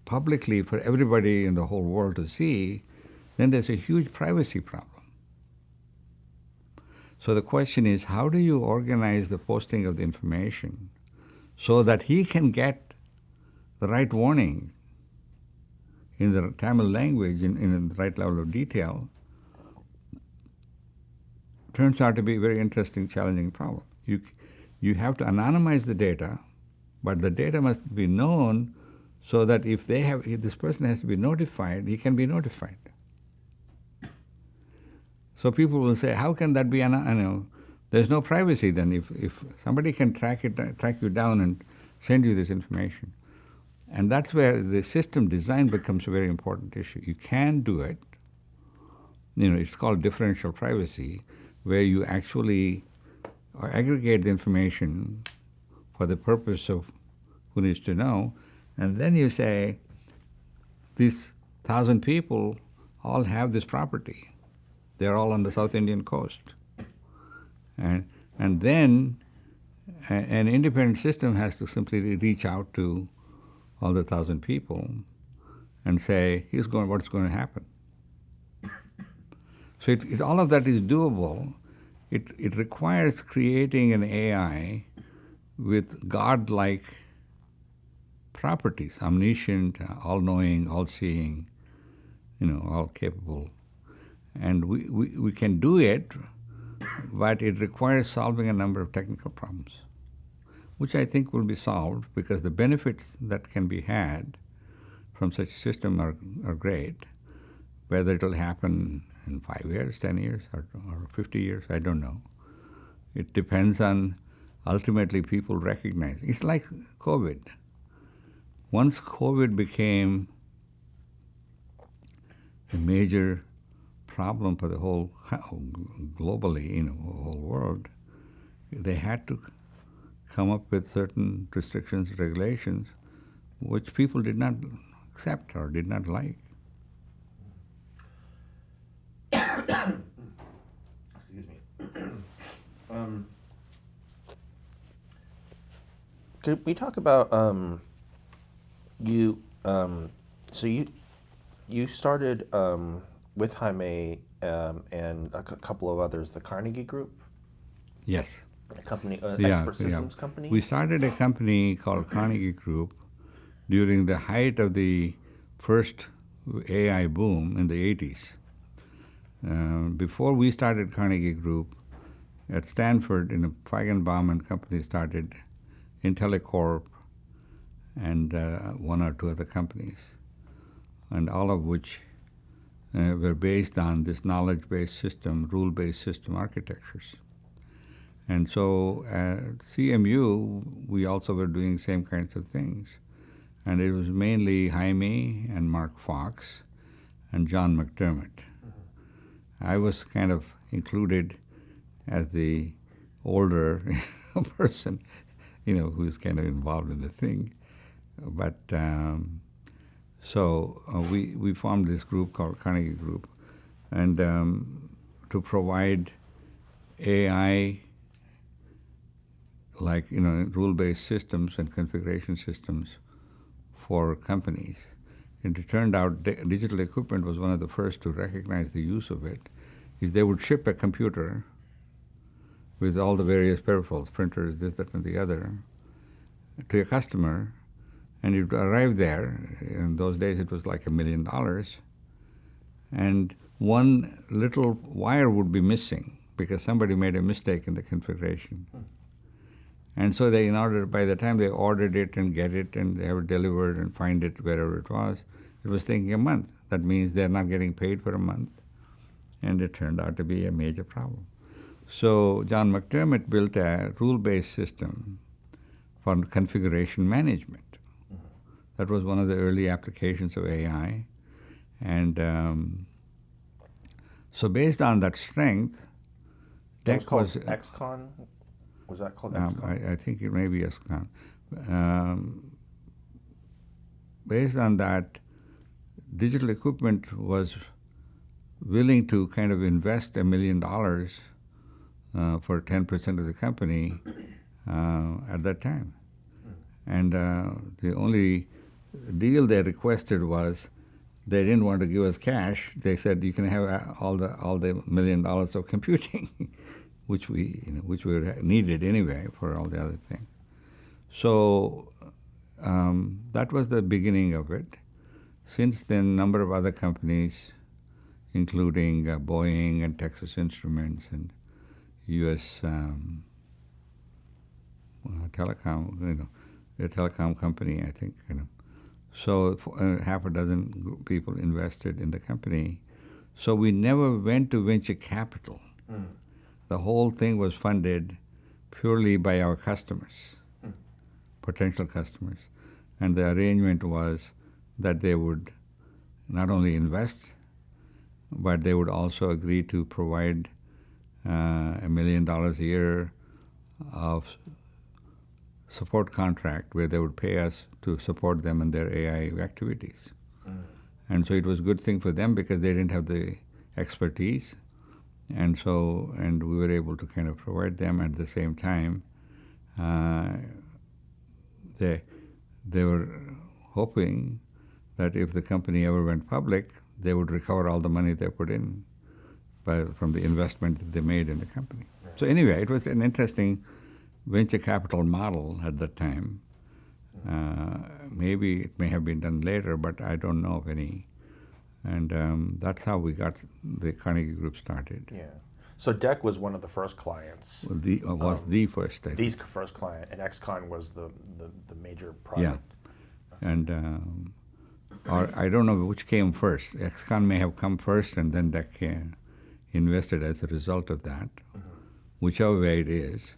publicly for everybody in the whole world to see, then there's a huge privacy problem. So the question is, how do you organize the posting of the information so that he can get the right warning in the Tamil language in the right level of detail? Turns out to be a very interesting, challenging problem. You have to anonymize the data, but the data must be known so that if this person has to be notified, he can be notified. So people will say, how can that be? There's no privacy then if somebody can track you down and send you this information. And that's where the system design becomes a very important issue. You can do it. It's called differential privacy, where you actually aggregate the information for the purpose of who needs to know, and then you say, these 1,000 people all have this property. They're all on the South Indian coast. And then an independent system has to simply reach out to all the 1,000 people and say, what's going to happen. So all of that is doable. It requires creating an AI with God-like properties, omniscient, all-knowing, all-seeing, all capable. And we can do it, but it requires solving a number of technical problems, which I think will be solved because the benefits that can be had from such a system are great. Whether it will happen in 5 years, 10 years, or 50 years, I don't know. It depends on ultimately people recognizing. It's like COVID. Once COVID became a major problem for the whole, globally, whole world, they had to come up with certain restrictions, regulations, which people did not accept or did not like. Excuse me. Could we talk about you? So you started with Jaime and a couple of others, the Carnegie Group. Yes. A company, expert systems company. We started a company called Carnegie Group during the height of the first AI boom in the 80s. Before we started Carnegie Group, at Stanford, Feigenbaum and company started IntelliCorp and one or two other companies, and all of which were based on this knowledge-based system, rule-based system architectures. And so at CMU, we also were doing same kinds of things. And it was mainly Jaime and Mark Fox and John McDermott. Mm-hmm. I was kind of included as the older person, who's kind of involved in the thing. But we formed this group called Carnegie Group, and to provide AI like rule-based systems and configuration systems for companies. And it turned out digital equipment was one of the first to recognize the use of it. Is they would ship a computer with all the various peripherals, printers, this, that, and the other, to a customer, and it would arrive there. In those days, it was like $1 million, and one little wire would be missing because somebody made a mistake in the configuration. And so by the time they ordered it and get it and they have it delivered and find it wherever it was, It was taking a month. That means they're not getting paid for a month. And it turned out to be a major problem. So John McDermott built a rule-based system for configuration management. That was one of the early applications of AI. And so based on that strength, That was called was XCon? Was that called XCon? I think it may be XCon. Based on that, Digital Equipment was willing to kind of invest $1 million for 10% of the company at that time. And the only deal they requested was they didn't want to give us cash. They said you can have all the $1 million of computing, which we needed anyway for all the other things. So that was the beginning of it. Since then, a number of other companies, including Boeing and Texas Instruments and U.S. Telecom, a telecom company, I think. So half a dozen people invested in the company. So we never went to venture capital. The whole thing was funded purely by our customers, potential customers. And the arrangement was that they would not only invest, but they would also agree to provide $1 million a year of support contract where they would pay us to support them in their AI activities. And so it was a good thing for them because they didn't have the expertise. And we were able to kind of provide them at the same time. They were hoping that if the company ever went public, they would recover all the money they put in from the investment that they made in the company. Right. So anyway, it was an interesting venture capital model at that time. Maybe it may have been done later, but I don't know of any. And that's how we got the Carnegie Group started. Yeah. So DEC was one of the first clients. Well, the first. The first client, and XCon was the major product. Yeah. And or I don't know which came first. XCon may have come first, and then DEC invested as a result of that. Whichever way it is,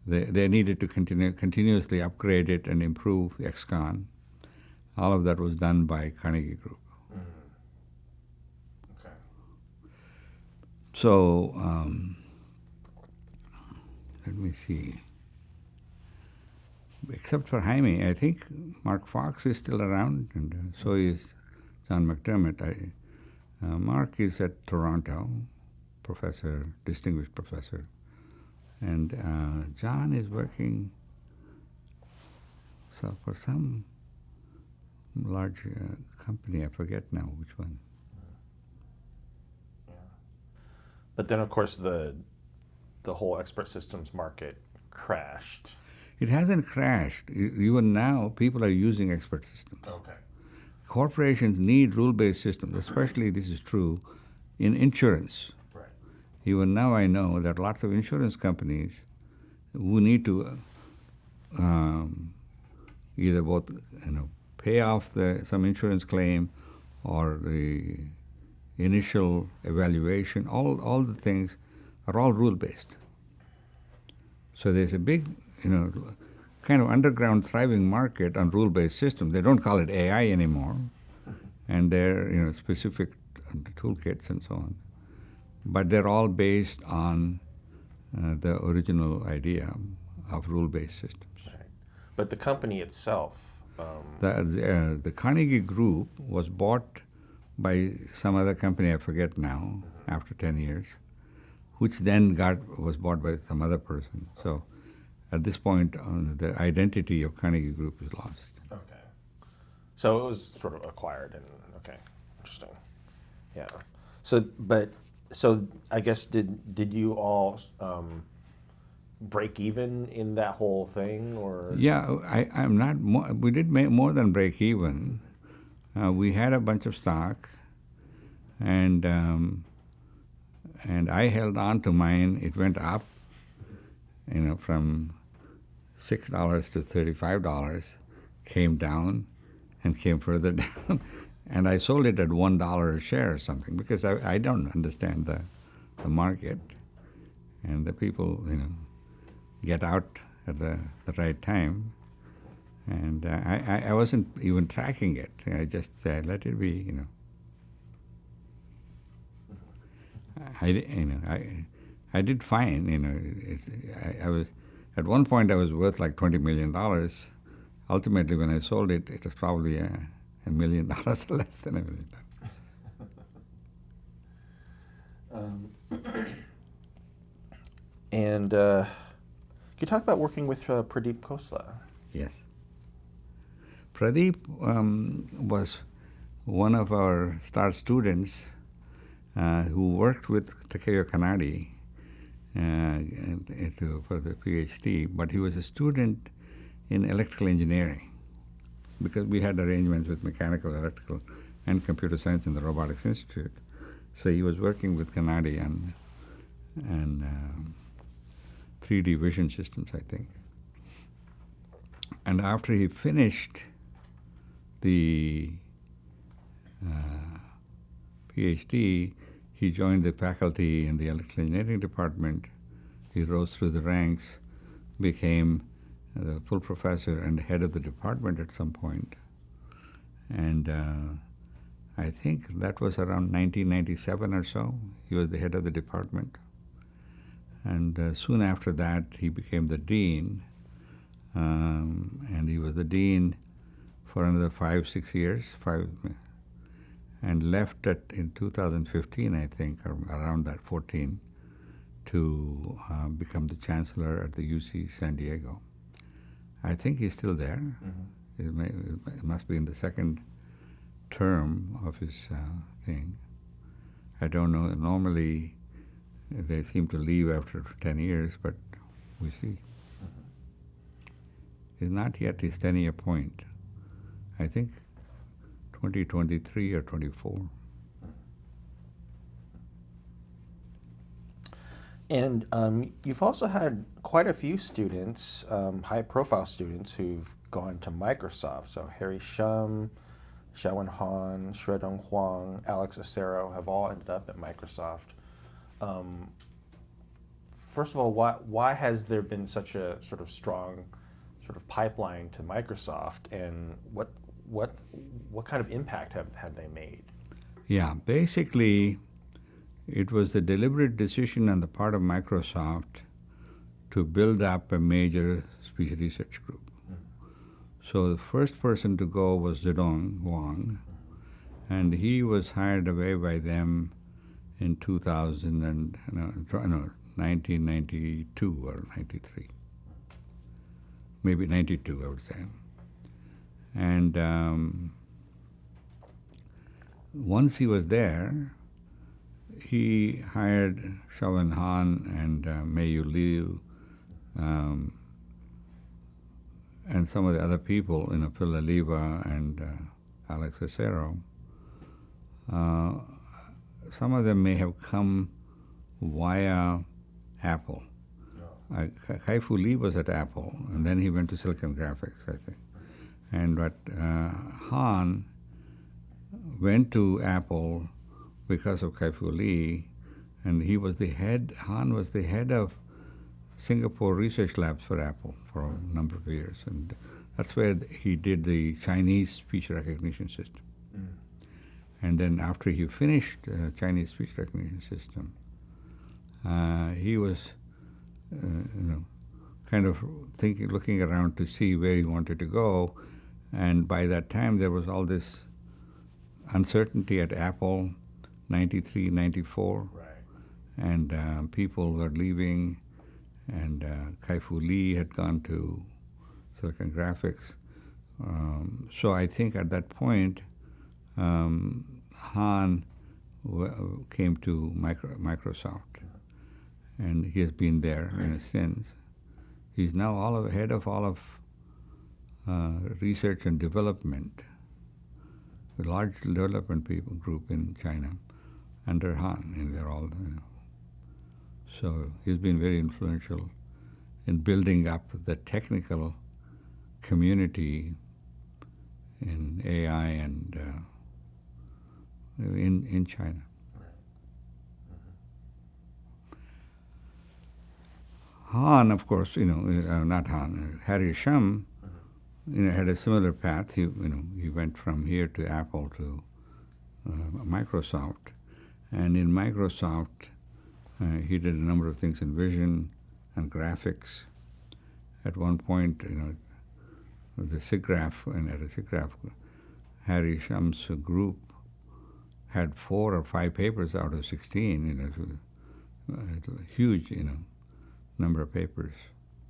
they needed to continuously upgrade it and improve XCon. All of that was done by Carnegie Group. Okay. So let me see. Except for Jaime, I think Mark Fox is still around, and so is John McDermott. Mark is at Toronto, professor, distinguished professor, and John is working for some large company. I forget now which one. Yeah. But then, of course, the whole expert systems market crashed. It hasn't crashed. Even now, people are using expert systems. Okay. Corporations need rule-based systems, especially this is true in insurance. Right. Even now I know that lots of insurance companies who need to either both pay off some insurance claim or the initial evaluation, all the things are all rule-based. So there's a big kind of underground thriving market on rule-based systems. They don't call it AI anymore, and they're specific toolkits and so on. But they're all based on the original idea of rule-based systems. Right. But the company itself, the Carnegie Group was bought by some other company, I forget now, after 10 years, which then was bought by some other person. So at this point, the identity of Carnegie Group is lost. Okay. So it was sort of acquired, and okay, interesting. Yeah. So I guess did you all break even in that whole thing, or? Yeah, I'm not. We did make more than break even. We had a bunch of stock, and I held on to mine. It went up, from $6 to $35, came down, and came further down, And I sold it at $1 a share or something because I don't understand the market. And the people, get out at the right time. And I wasn't even tracking it. I just said, let it be, I did fine, I was, at one point I was worth like $20 million. Ultimately, when I sold it, it was probably $1 million less than $1 million. And can you talk about working with Pradeep Khosla? Yes. Pradeep was one of our star students who worked with Takeo Kanade for the PhD, but he was a student in electrical engineering because we had arrangements with mechanical, electrical, and computer science in the Robotics Institute. So he was working with Kanade and 3D vision systems, I think. And after he finished the PhD, he joined the faculty in the electrical engineering department. He rose through the ranks, became the full professor and head of the department at some point. And I think that was around 1997 or so. He was the head of the department. And soon after that, he became the dean. And he was the dean for another 5-6 years, and left in 2015, I think, or around that, 14, to become the chancellor at the UC San Diego. I think he's still there. Mm-hmm. It must be in the second term of his thing. I don't know. Normally, they seem to leave after 10 years, but we see. He's not yet his 10-year point. I think 2023 or 24. And you've also had quite a few students, high-profile students, who've gone to Microsoft. So Harry Shum, Xiaowen Han, Shuedong Huang, Alex Acero have all ended up at Microsoft. First of all, why has there been such a sort of strong sort of pipeline to Microsoft, and what kind of impact have they made? Yeah, basically, it was a deliberate decision on the part of Microsoft to build up a major speech research group. So the first person to go was Zedong Huang, and he was hired away by them in 1992 or 93. Maybe 92, I would say. And once he was there, he hired Xiaowen Han and Meiyu Liu and some of the other people, Phil Oliva and Alex Acero. Some of them may have come via Apple. Kai-Fu Lee was at Apple, and then he went to Silicon Graphics, I think. But Han went to Apple because of Kai-Fu Lee, and Han was the head of Singapore research labs for Apple for a number of years. And that's where he did the Chinese speech recognition system. And then after he finished Chinese speech recognition system, he was kind of looking around to see where he wanted to go. And by that time, there was all this uncertainty at Apple, 93, 94. Right. And people were leaving, and Kai-Fu Lee had gone to Silicon Graphics. So I think at that point, Han came to Microsoft, and he has been there since. He's now head of all of research and development, a large development group in China, under Han, and they're all. So he's been very influential in building up the technical community in AI and in China. Han, of course, not Han, Harry Shum, had a similar path. He went from here to Apple to Microsoft, and in Microsoft, he did a number of things in vision and graphics. At one point, the SIGGRAPH, and at a SIGGRAPH, Harry Shum's group had 4 or 5 papers out of 16. A huge, number of papers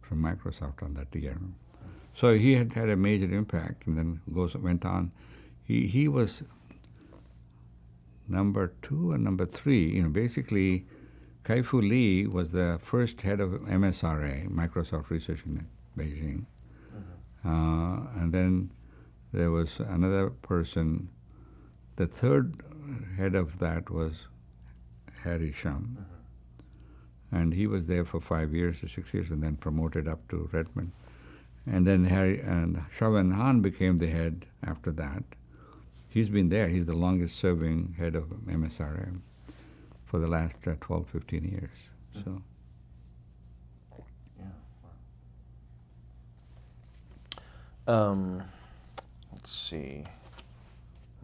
from Microsoft on that year. So he had a major impact, and then went on. He was number 2 and number 3. Basically, Kai-Fu Lee was the first head of MSRA, Microsoft Research in Beijing. And then there was another person. The third head of that was Harry Shum. And he was there for 5 years or 6 years, and then promoted up to Redmond. And then Shum Han became the head after that. He's been there. He's the longest serving head of MSRM for the last 12, 15 years. So. Yeah. Let's see.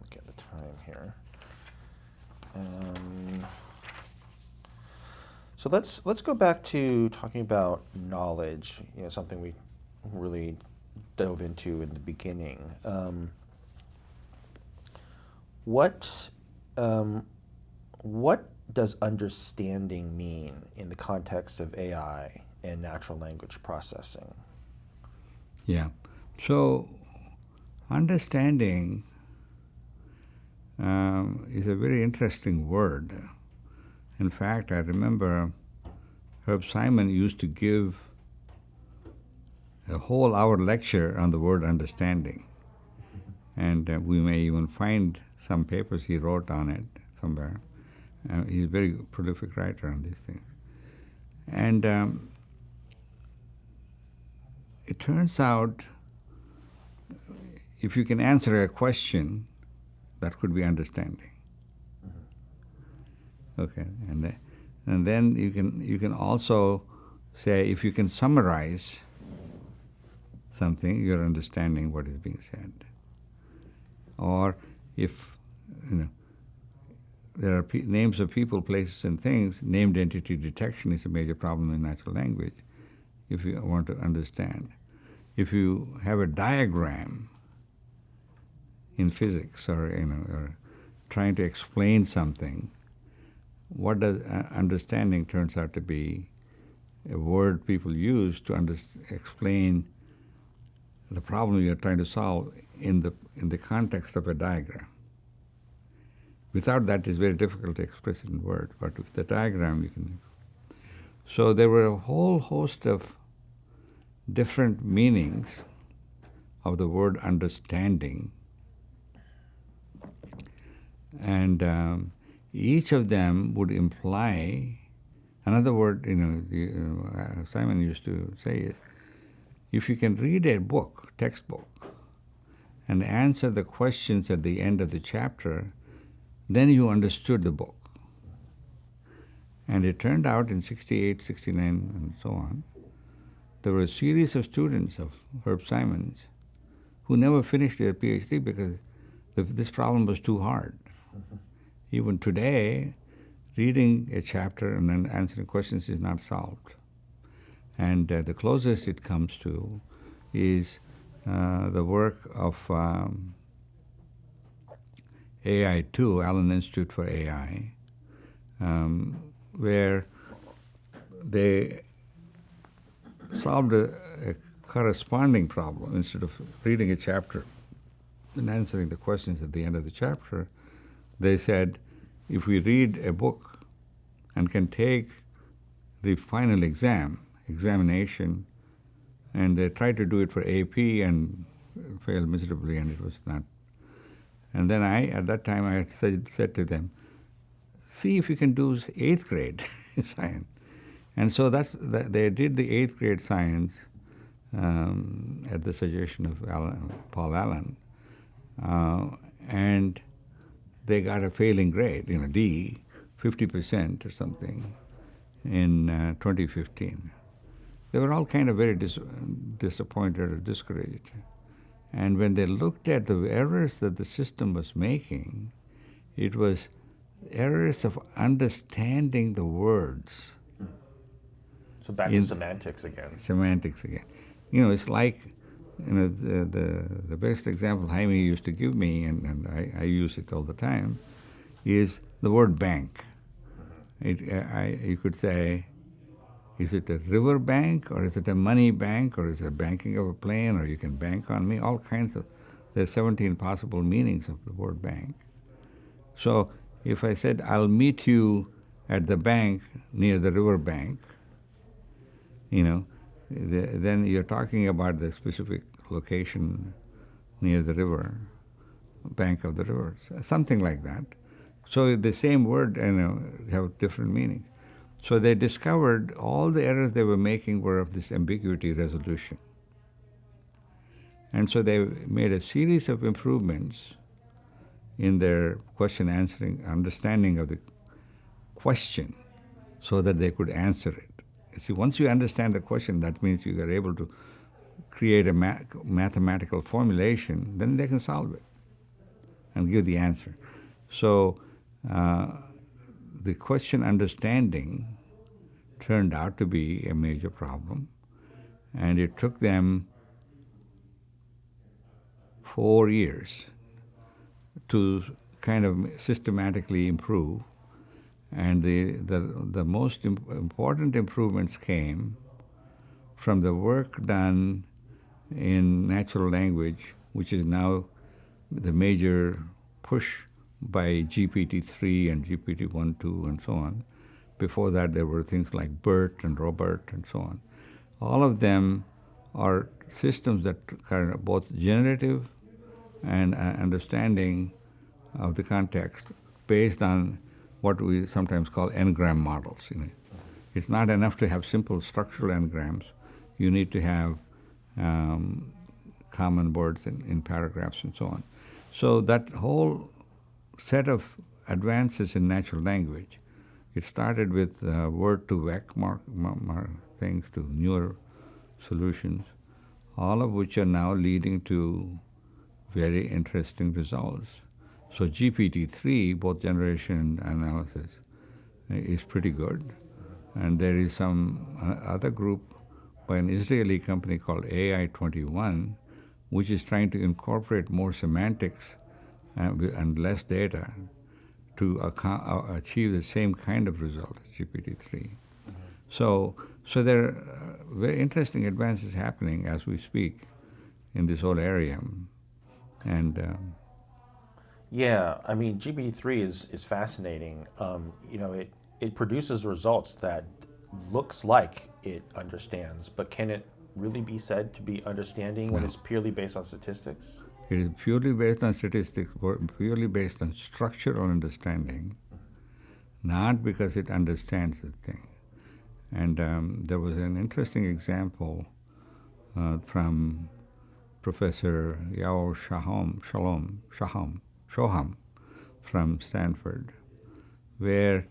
Look at the time here. So let's go back to talking about knowledge. Something we really dove into in the beginning. What does understanding mean in the context of AI and natural language processing? Yeah. So understanding is a very interesting word. In fact, I remember Herb Simon used to give a whole hour lecture on the word understanding. And we may even find some papers he wrote on it somewhere. He's a very prolific writer on these things. And it turns out if you can answer a question, that could be understanding. Okay, and then you can also say, if you can summarize something, you're understanding what is being said. Or if there are names of people, places, and things, named entity detection is a major problem in natural language. If you want to understand, if you have a diagram in physics, or trying to explain something, what does understanding turns out to be a word people use to explain the problem you're trying to solve in the context of a diagram. Without that, it's very difficult to express it in words, but with the diagram you can. So there were a whole host of different meanings of the word understanding, and each of them would imply another word. Simon used to say is, if you can read a book, textbook, and answer the questions at the end of the chapter, then you understood the book. And it turned out in 68, 69, and so on, there were a series of students of Herb Simon's who never finished their PhD because this problem was too hard. Even today, reading a chapter and then answering questions is not solved. And the closest it comes to is the work of AI2, Allen Institute for AI, where they solved a corresponding problem. Instead of reading a chapter and answering the questions at the end of the chapter, they said, if we read a book and can take the final examination, and they tried to do it for AP and failed miserably, and it was not. And then at that time, I said to them, see if you can do 8th grade science. And so they did the 8th grade science at the suggestion of Paul Allen. And they got a failing grade, D, 50% or something in 2015. They were all kind of very disappointed or discouraged. And when they looked at the errors that the system was making, it was errors of understanding the words. So back to semantics again. Semantics again. It's like, the best example Jaime used to give me, and I use it all the time, is the word bank. You could say, is it a river bank, or is it a money bank, or is it banking of a plane, or you can bank on me? All kinds of, there's 17 possible meanings of the word bank. So if I said, I'll meet you at the bank near the river bank, then you're talking about the specific location near the river, bank of the river, something like that. So the same word, have different meanings. So they discovered all the errors they were making were of this ambiguity resolution. And so they made a series of improvements in their question answering, understanding of the question, so that they could answer it. You see, once you understand the question, that means you are able to create a mathematical formulation, then they can solve it and give the answer. So the question understanding turned out to be a major problem, and it took them 4 years to kind of systematically improve. And the most important improvements came from the work done in natural language, which is now the major push by GPT-3 and GPT-1, 2, and so on. Before that, there were things like BERT and Robert and so on. All of them are systems that are both generative and understanding of the context based on what we sometimes call n-gram models. It's not enough to have simple structural n-grams. You need to have common words in paragraphs and so on. So that whole set of advances in natural language, it started with word-to-vec things to newer solutions, all of which are now leading to very interesting results. So GPT-3, both generation and analysis, is pretty good. And there is some other group by an Israeli company called AI21, which is trying to incorporate more semantics and less data to achieve the same kind of result as GPT-3. So there are very interesting advances happening as we speak in this whole area. And yeah, I mean, GPT-3 is fascinating. It produces results that looks like it understands, but can it really be said to be understanding when it's purely based on statistics? It is purely based on statistics, purely based on structural understanding, not because it understands the thing. And there was an interesting example from Professor Yao Shoham from Stanford, where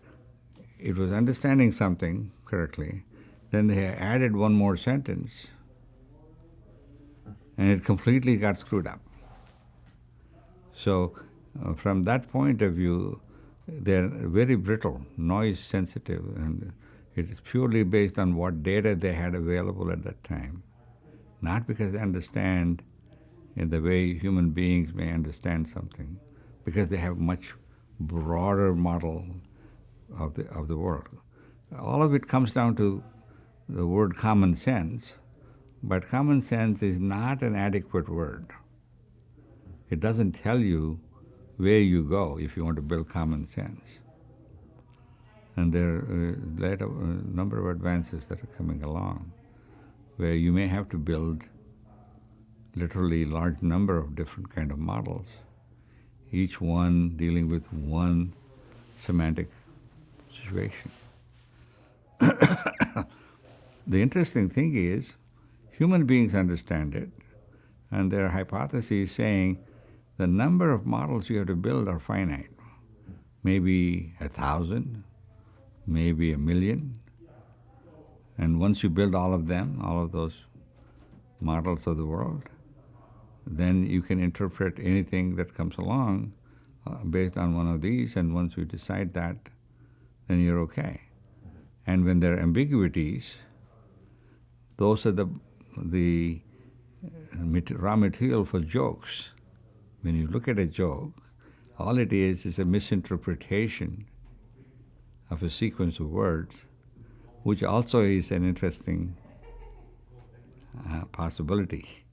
it was understanding something correctly, then they added one more sentence, and it completely got screwed up. So from that point of view, they're very brittle, noise sensitive, and it is purely based on what data they had available at that time, not because they understand in the way human beings may understand something, because they have much broader model of the world. All of it comes down to the word common sense, but common sense is not an adequate word. It doesn't tell you where you go if you want to build common sense. And there are a number of advances that are coming along, where you may have to build literally large number of different kind of models, each one dealing with one semantic situation. The interesting thing is, human beings understand it, and there are hypotheses saying the number of models you have to build are finite. maybe 1,000, maybe 1,000,000. And once you build all of them, all of those models of the world, then you can interpret anything that comes along based on one of these, and once you decide that, then you're okay. And when there are ambiguities, those are the raw material for jokes. When you look at a joke, all it is a misinterpretation of a sequence of words, which also is an interesting possibility.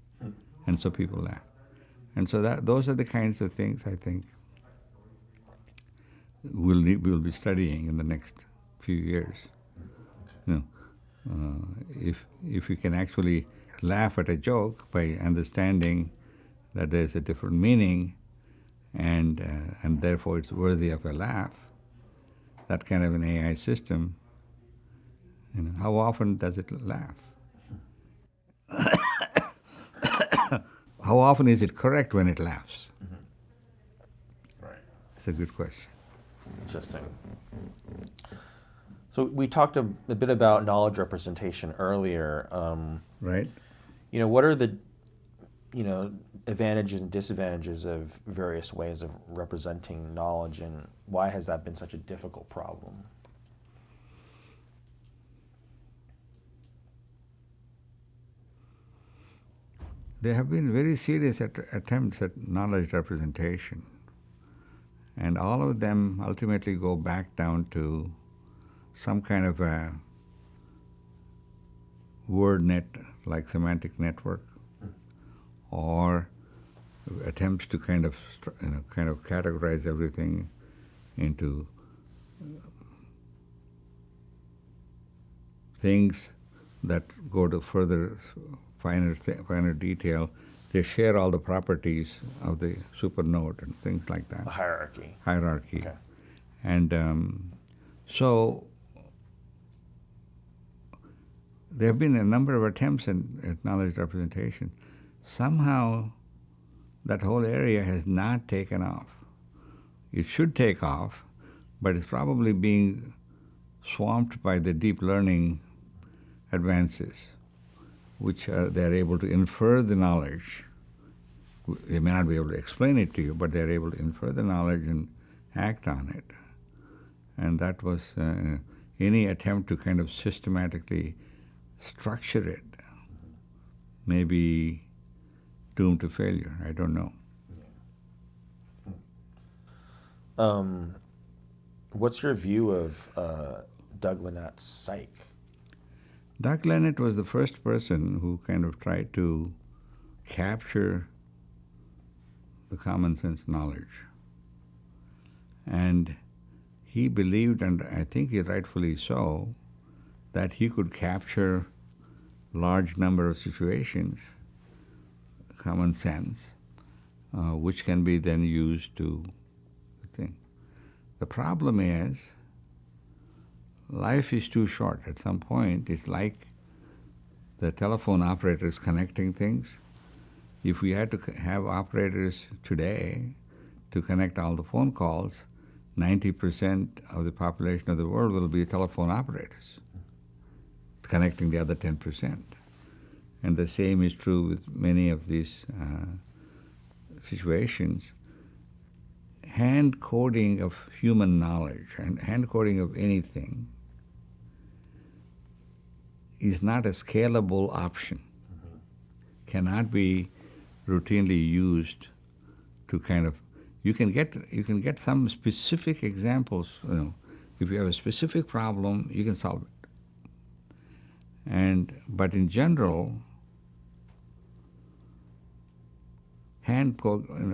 And so people laugh. And so those are the kinds of things I think we'll be studying in the next few years. You know, if you can actually laugh at a joke by understanding that there's a different meaning, and therefore it's worthy of a laugh, that kind of an AI system, you know, how often does it laugh? How often is it correct when it laughs? Right. It's a good question. Interesting. So we talked a bit about knowledge representation earlier. Right. You know, what are the, you know, advantages and disadvantages of various ways of representing knowledge, and why has that been such a difficult problem? There have been very serious attempts at knowledge representation, and all of them ultimately go back down to some kind of a word net, like semantic network, or attempts to kind of categorize everything into things that go to finer detail. They share all the properties of the supernode and things like that. The hierarchy. Okay. And so there have been a number of attempts at knowledge representation. Somehow that whole area has not taken off. It should take off, but it's probably being swamped by the deep learning advances, which they're able to infer the knowledge. They may not be able to explain it to you, but they're able to infer the knowledge and act on it. And that was any attempt to kind of systematically structure it may be doomed to failure. I don't know. What's your view of Doug Lenat's Psych? Doug Lenat was the first person who kind of tried to capture the common sense knowledge. And he believed, and I think he rightfully so, that he could capture large number of situations, common sense, which can be then used to think. The problem is, life is too short. At some point, it's like the telephone operators connecting things. If we had to have operators today to connect all the phone calls, 90% of the population of the world will be telephone operators connecting the other 10%. And the same is true with many of these situations. Hand coding of human knowledge and hand coding of anything is not a scalable option. Cannot be routinely used to kind of, you can get some specific examples, you know, if you have a specific problem, you can solve it. But in general,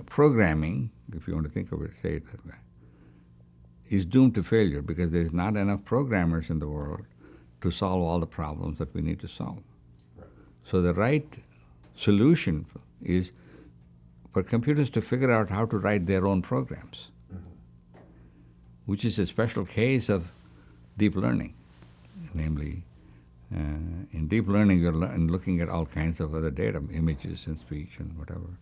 programming, if you want to think of it, say it that way, is doomed to failure because there's not enough programmers in the world to solve all the problems that we need to solve. Right. So the right solution is for computers to figure out how to write their own programs, which is a special case of deep learning. Namely, in deep learning, you're looking at all kinds of other data, images and speech and whatever.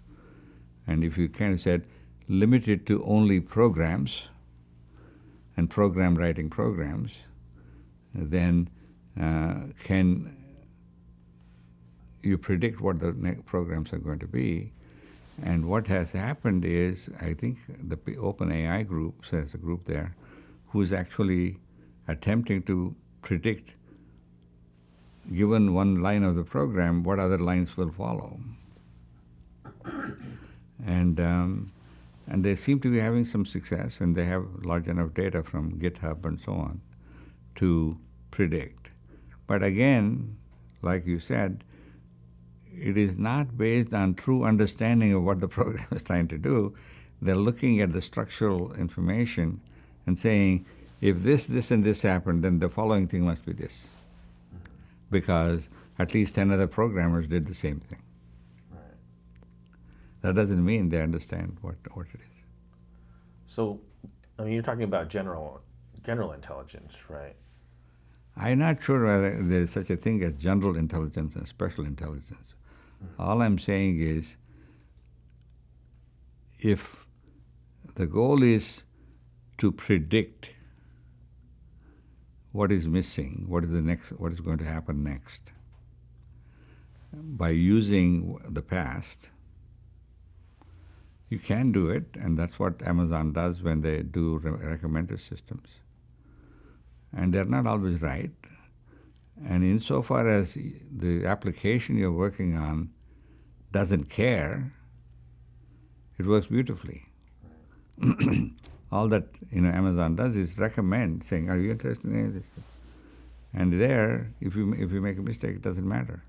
And if you kind of said, limit it to only programs, and program writing programs, then can you predict what the programs are going to be. And what has happened is, I think the OpenAI group, so there's a group there, who is actually attempting to predict, given one line of the program, what other lines will follow. And they seem to be having some success, and they have large enough data from GitHub and so on to predict. But again, like you said, it is not based on true understanding of what the program is trying to do. They're looking at the structural information and saying, if this, and this happened, then the following thing must be this. Because at least 10 other programmers did the same thing. Right. That doesn't mean they understand what it is. So, I mean, you're talking about general intelligence, right? I'm not sure whether there is such a thing as general intelligence and special intelligence. All I'm saying is, if the goal is to predict what is missing, what is going to happen next, by using the past, you can do it, and that's what Amazon does when they do recommender systems. And they're not always right. And insofar as the application you're working on doesn't care, it works beautifully. All that Amazon does is recommend, saying, "Are you interested in any of this?" And there, if you make a mistake, it doesn't matter.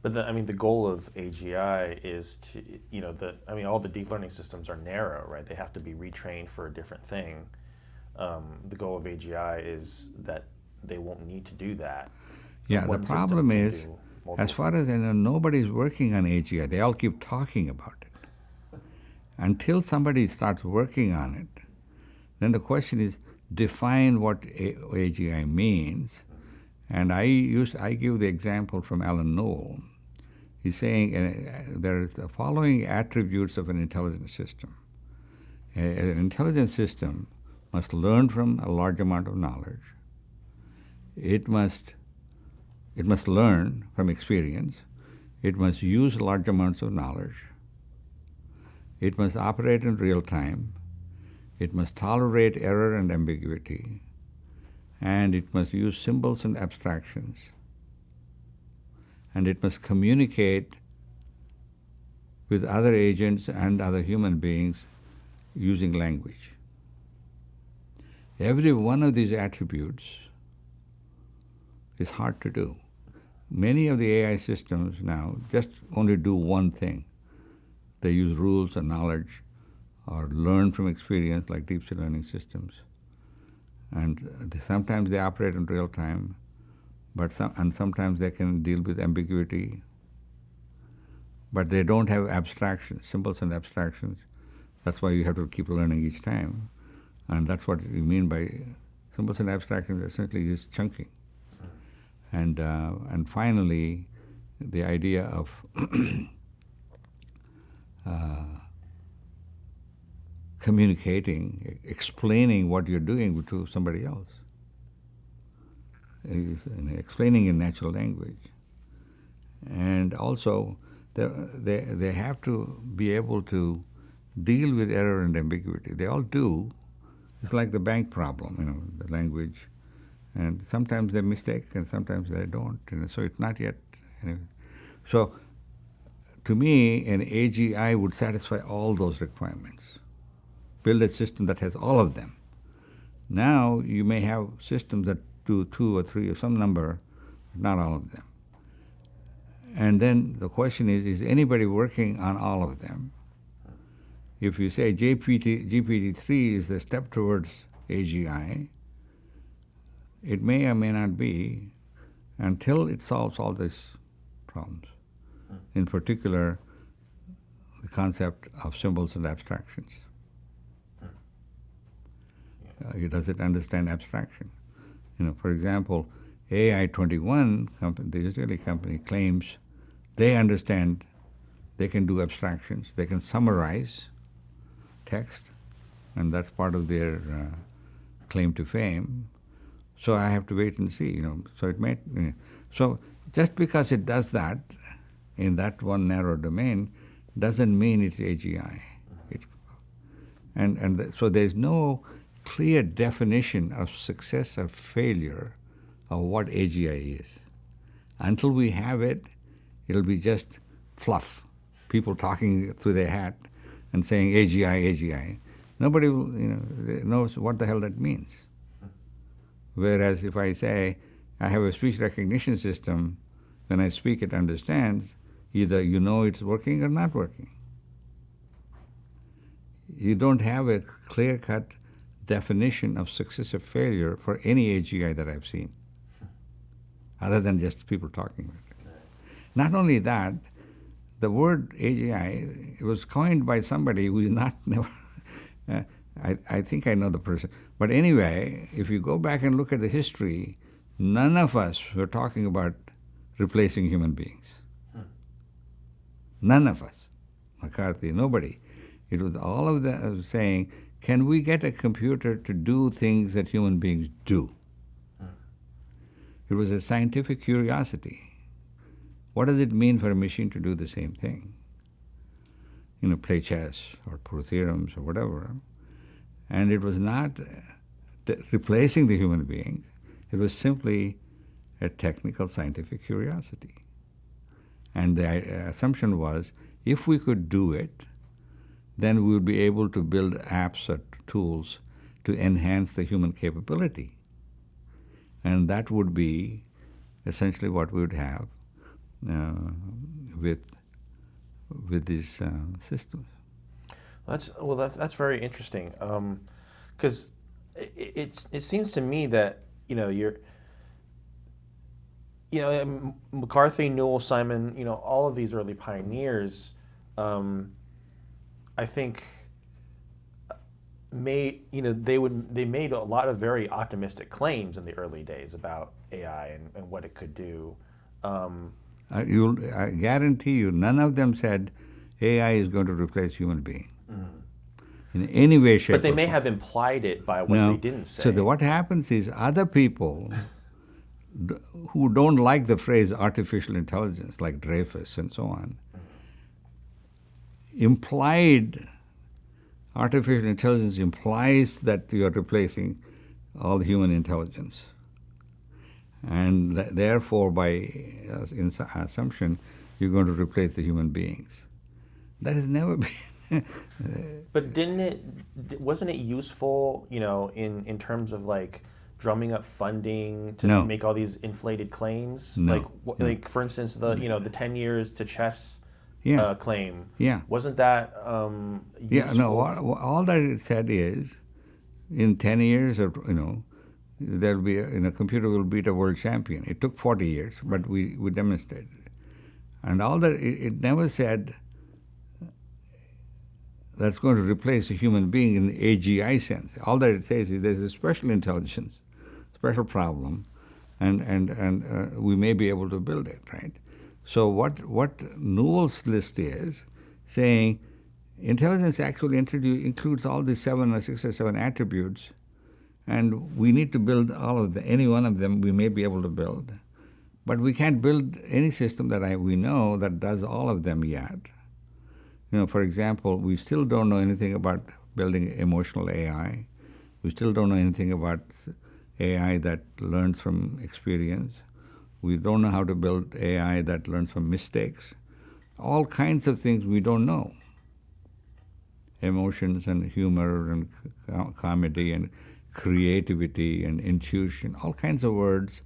But the goal of AGI is to, all the deep learning systems are narrow, right? They have to be retrained for a different thing. The goal of AGI is that they won't need to do that. Yeah, the problem is, as far as I know, nobody's working on AGI. They all keep talking about it. Until somebody starts working on it, then the question is, define what AGI means. And I give the example from Alan Newell. He's saying there is the following attributes of an intelligent system. An intelligent system must learn from a large amount of knowledge. It must learn from experience. It must use large amounts of knowledge. It must operate in real time. It must tolerate error and ambiguity. And it must use symbols and abstractions. And it must communicate with other agents and other human beings using language. Every one of these attributes is hard to do. Many of the AI systems now just only do one thing. They use rules and knowledge or learn from experience like deep sea learning systems. And sometimes they operate in real time, and sometimes they can deal with ambiguity. But they don't have abstractions, symbols and abstractions. That's why you have to keep learning each time. And that's what we mean by symbols and abstractions, essentially is chunking. And finally, the idea of communicating, explaining what you're doing to somebody else, explaining in natural language. And also, they have to be able to deal with error and ambiguity. They all do. It's like the bank problem, the language. And sometimes they mistake, and sometimes they don't. So it's not yet. So to me, an AGI would satisfy all those requirements. Build a system that has all of them. Now you may have systems that do 2 or 3 or some number, but not all of them. And then the question is anybody working on all of them? If you say GPT-3 is the step towards AGI, it may or may not be until it solves all these problems. In particular, the concept of symbols and abstractions. Does it understand abstraction? For example, AI21, the Israeli company, claims they understand, they can do abstractions, they can summarize text, and that's part of their claim to fame. So I have to wait and see, So it may, so just because it does that in that one narrow domain doesn't mean it's AGI. So there's no clear definition of success or failure of what AGI is. Until we have it, it'll be just fluff. People talking through their hat and saying AGI, AGI. Nobody will, knows what the hell that means. Whereas if I say I have a speech recognition system, when I speak it understands, either you know it's working or not working. You don't have a clear-cut definition of success or failure for any AGI that I've seen, other than just people talking about it. Not only that, the word AGI, it was coined by somebody who is not never. I think I know the person. But anyway, if you go back and look at the history, none of us were talking about replacing human beings. None of us. McCarthy, nobody. It was all of them saying, can we get a computer to do things that human beings do? It was a scientific curiosity. What does it mean for a machine to do the same thing? Play chess or prove theorems or whatever. And it was not replacing the human being. It was simply a technical scientific curiosity. And the assumption was, if we could do it, then we would be able to build apps or tools to enhance the human capability. And that would be essentially what we would have with these systems. That's very interesting, because it seems to me that McCarthy, Newell, Simon, all of these early pioneers, I think they made a lot of very optimistic claims in the early days about AI and what it could do. I guarantee you, none of them said AI is going to replace human being in any way, shape, or form. But they may have implied it by what they didn't say. So what happens is other people who don't like the phrase artificial intelligence, like Dreyfus and so on, implied artificial intelligence implies that you are replacing all human intelligence. And therefore, by assumption, you're going to replace the human beings. That has never been. But wasn't it useful, in terms of like drumming up funding to make all these inflated claims? No. Like for instance, the 10 years to chess claim. Yeah. Wasn't that useful? Yeah, no, all that it said is, in 10 years, or there'll be a computer will beat a world champion. It took 40 years, but we demonstrated it. And all that, it never said that's going to replace a human being in the AGI sense. All that it says is there's a special intelligence, special problem, and we may be able to build it, right? So what Newell's list is saying, intelligence actually includes all the 7 or 6 or 7 attributes, and we need to build all of them. Any one of them we may be able to build. But we can't build any system that we know that does all of them yet. For example, we still don't know anything about building emotional AI. We still don't know anything about AI that learns from experience. We don't know how to build AI that learns from mistakes. All kinds of things we don't know. Emotions and humor and comedy and creativity and intuition, all kinds of words,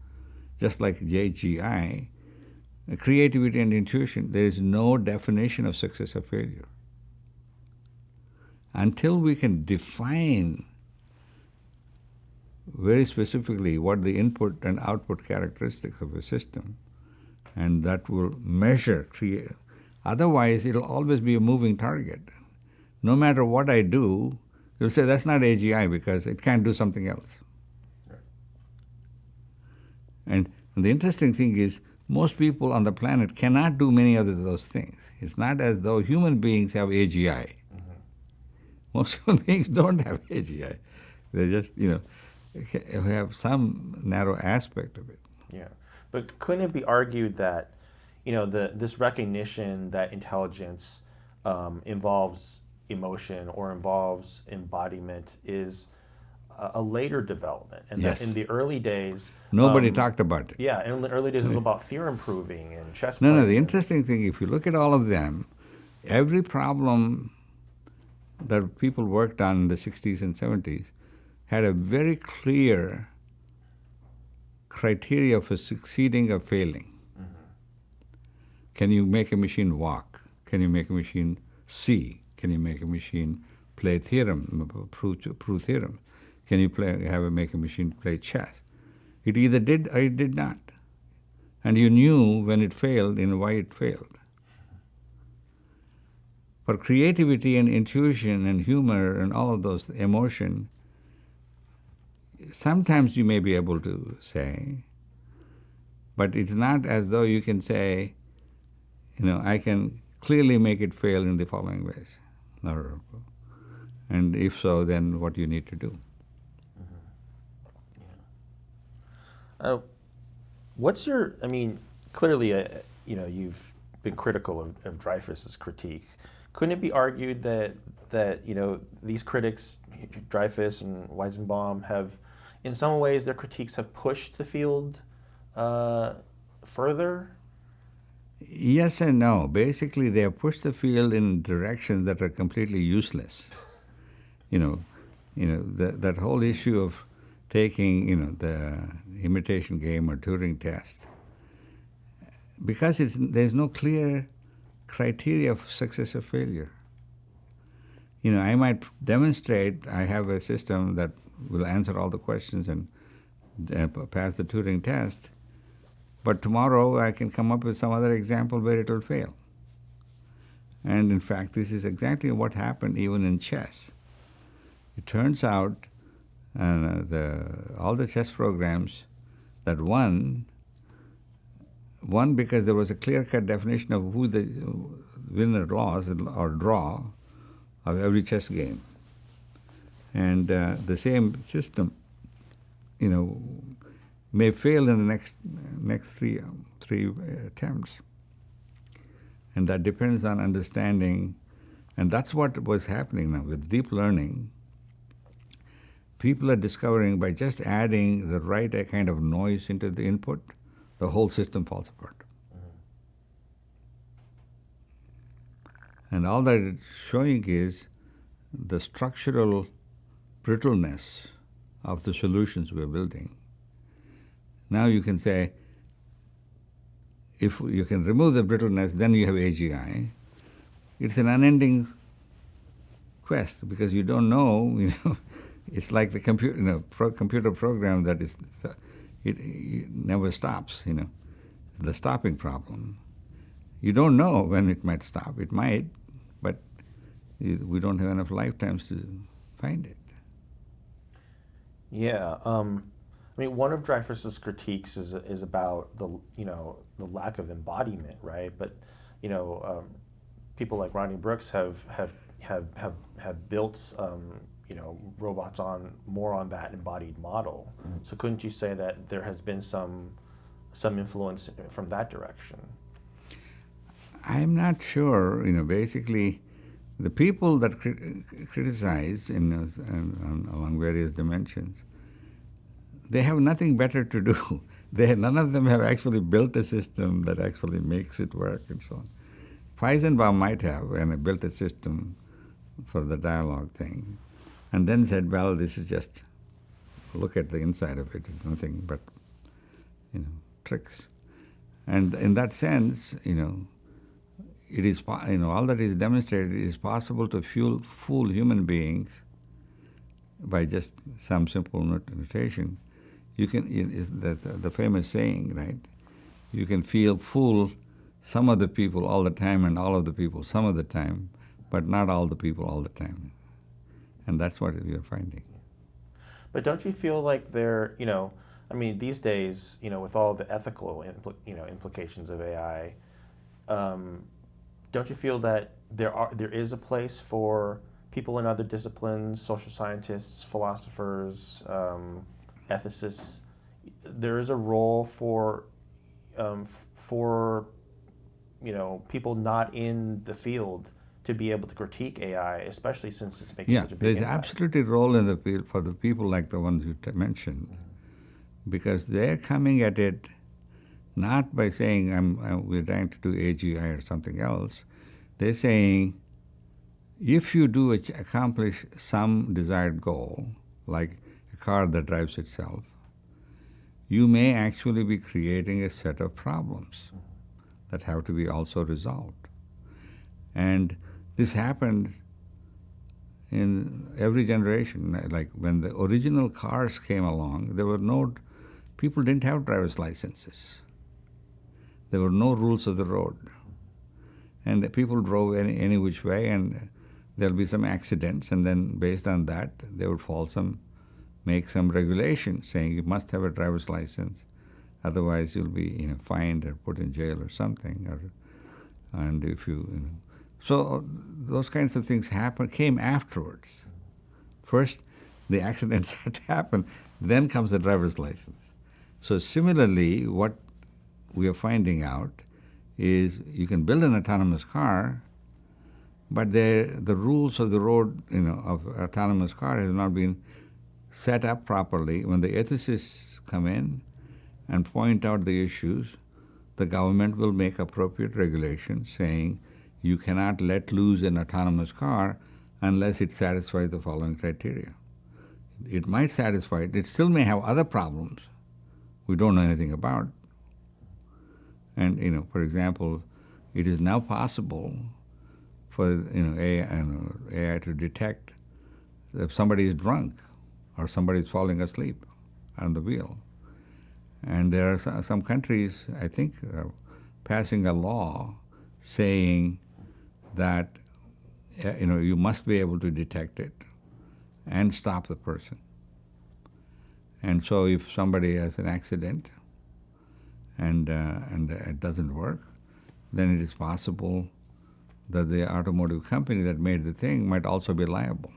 just like JGI. Creativity and intuition, there is no definition of success or failure. Until we can define very specifically what the input and output characteristics of a system, and that will measure, create. Otherwise, it'll always be a moving target. No matter what I do, you'll say that's not AGI because it can't do something else. Right. And the interesting thing is, most people on the planet cannot do many of those things. It's not as though human beings have AGI. Mm-hmm. Most human beings don't have AGI. They're just, have some narrow aspect of it. Yeah, but couldn't it be argued that, this recognition that intelligence involves emotion or involves embodiment is a later development, and Yes. that in the early days, Nobody talked about it. yeah, in the early days it was about theorem proving and chess No, playing. the interesting thing, if you look at all of them, every problem that people worked on in the 60s and 70s had a very clear criteria for succeeding or failing. Can you make a machine walk? Can you make a machine see? Can you make a machine play theorem, prove theorem? Can you make a machine play chess? It either did or it did not. And you knew when it failed and why it failed. For creativity and intuition and humor and all of those, emotion, sometimes you may be able to say, but it's not as though you can say, I can clearly make it fail in the following ways. And if so, then what do you need to do? What's your, clearly, you've been critical of Dreyfus's critique. Couldn't it be argued that these critics, Dreyfus and Weizenbaum, have, in some ways, their critiques have pushed the field further? Yes and no. Basically, they have pushed the field in directions that are completely useless. That whole issue of taking, the imitation game or Turing test, because there's no clear criteria of success or failure. I might demonstrate I have a system that will answer all the questions and pass the Turing test, but tomorrow I can come up with some other example where it will fail. And in fact, this is exactly what happened even in chess. It turns out all the chess programs that won because there was a clear-cut definition of who the winner lost or draw of every chess game. And the same system, may fail in the next three attempts. And that depends on understanding, and that's what was happening now with deep learning. People are discovering by just adding the right kind of noise into the input, the whole system falls apart. And all that it's showing is the structural brittleness of the solutions we're building. Now you can say, if you can remove the brittleness, then you have AGI. It's an unending quest because you don't know, it's like the computer program that is, it never stops, the stopping problem. You don't know when it might stop. It might, but we don't have enough lifetimes to find it. Yeah, one of Dreyfus's critiques is about the lack of embodiment, right? But people like Ronnie Brooks have built robots more on that embodied model. Mm-hmm. So couldn't you say that there has been some influence from that direction? I'm not sure. Basically, the people that criticize along various dimensions, they have nothing better to do. None of them have actually built a system that actually makes it work and so on. Weizenbaum might have and built a system for the dialogue thing, and then said, well, this is just, look at the inside of it. It's nothing but, tricks. And in that sense, it is, all that is demonstrated is possible to fool human beings by just some simple notation. You can, the famous saying, right? You can fool some of the people all the time and all of the people some of the time, but not all the people all the time. And that's what we are finding. But don't you feel like these days, with all the ethical implications of AI, don't you feel that there is a place for people in other disciplines, social scientists, philosophers, ethicists, there is a role for people not in the field to be able to critique AI, especially since it's making such a big there's impact. absolutely a role in the field for the people like the ones you mentioned, because they're coming at it not by saying we're trying to do AGI or something else. They're saying if you do accomplish some desired goal, like a car that drives itself, you may actually be creating a set of problems that have to be also resolved. And this happened in every generation. Like when the original cars came along, people didn't have driver's licenses. There were no rules of the road. And people drove any which way, and there'll be some accidents, and then based on that, they would make some regulations saying you must have a driver's license, otherwise you'll be fined or put in jail or something. And if so those kinds of things came afterwards. First, the accidents had to happen, then comes the driver's license. So similarly, what we are finding out is you can build an autonomous car, but the rules of the road, of autonomous car has not been set up properly. When the ethicists come in and point out the issues, the government will make appropriate regulations saying you cannot let loose an autonomous car unless it satisfies the following criteria. It might satisfy it. It still may have other problems we don't know anything about. And, for example, it is now possible for AI to detect if somebody is drunk or somebody is falling asleep on the wheel. And there are some countries, I think, passing a law saying that you must be able to detect it and stop the person. And so if somebody has an accident and it doesn't work, then it is possible that the automotive company that made the thing might also be liable.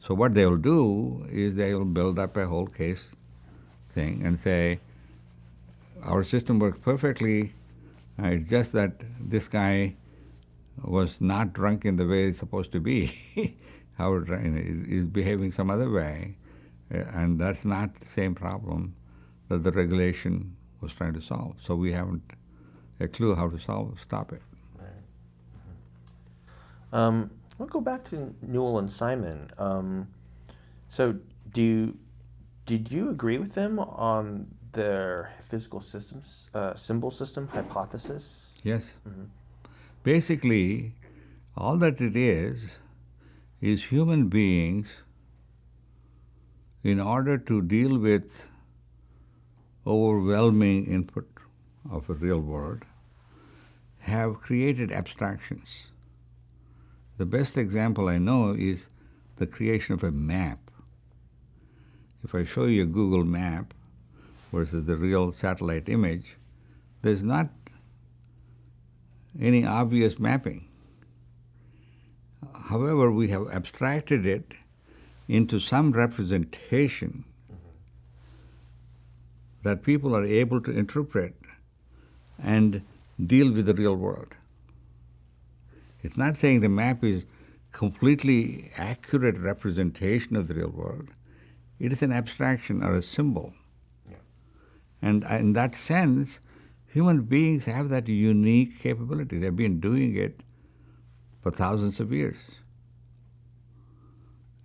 So what they will do is they will build up a whole case thing and say, our system works perfectly, it's just that this guy was not drunk in the way he's supposed to be. Howard is behaving some other way, and that's not the same problem that the regulation was trying to solve. So we haven't a clue how to stop it. Right. We'll go back to Newell and Simon. So did you agree with them on their physical systems, symbol system hypothesis? Yes. Mm-hmm. Basically, all that it is human beings, in order to deal with overwhelming input of a real world, have created abstractions. The best example I know is the creation of a map. If I show you a Google map versus the real satellite image, there's not any obvious mapping. However, we have abstracted it into some representation that people are able to interpret and deal with the real world. It's not saying the map is completely accurate representation of the real world. It is an abstraction or a symbol. Yeah. And in that sense, human beings have that unique capability. They've been doing it for thousands of years.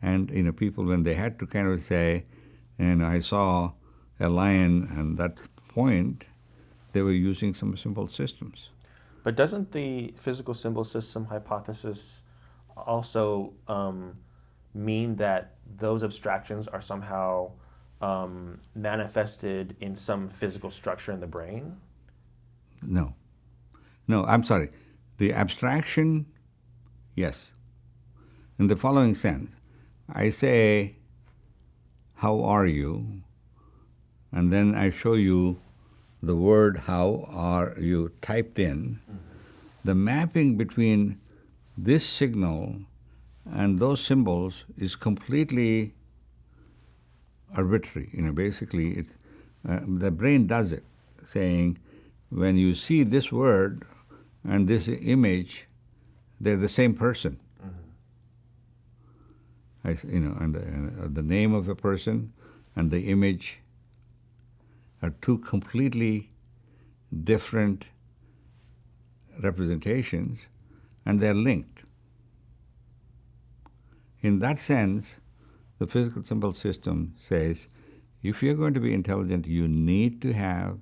And people, when they had to kind of say, I saw a lion, and that point, they were using some simple systems. But doesn't the physical symbol system hypothesis also mean that those abstractions are somehow manifested in some physical structure in the brain? No, I'm sorry. The abstraction, yes. In the following sense, I say, how are you? And then I show you the word how are you typed in. Mm-hmm. The mapping between this signal and those symbols is completely arbitrary. Basically, it's the brain does it, saying when you see this word and this image, they're the same person. And the name of a person and the image are two completely different representations, and they're linked. In that sense, the physical symbol system says, if you're going to be intelligent, you need to have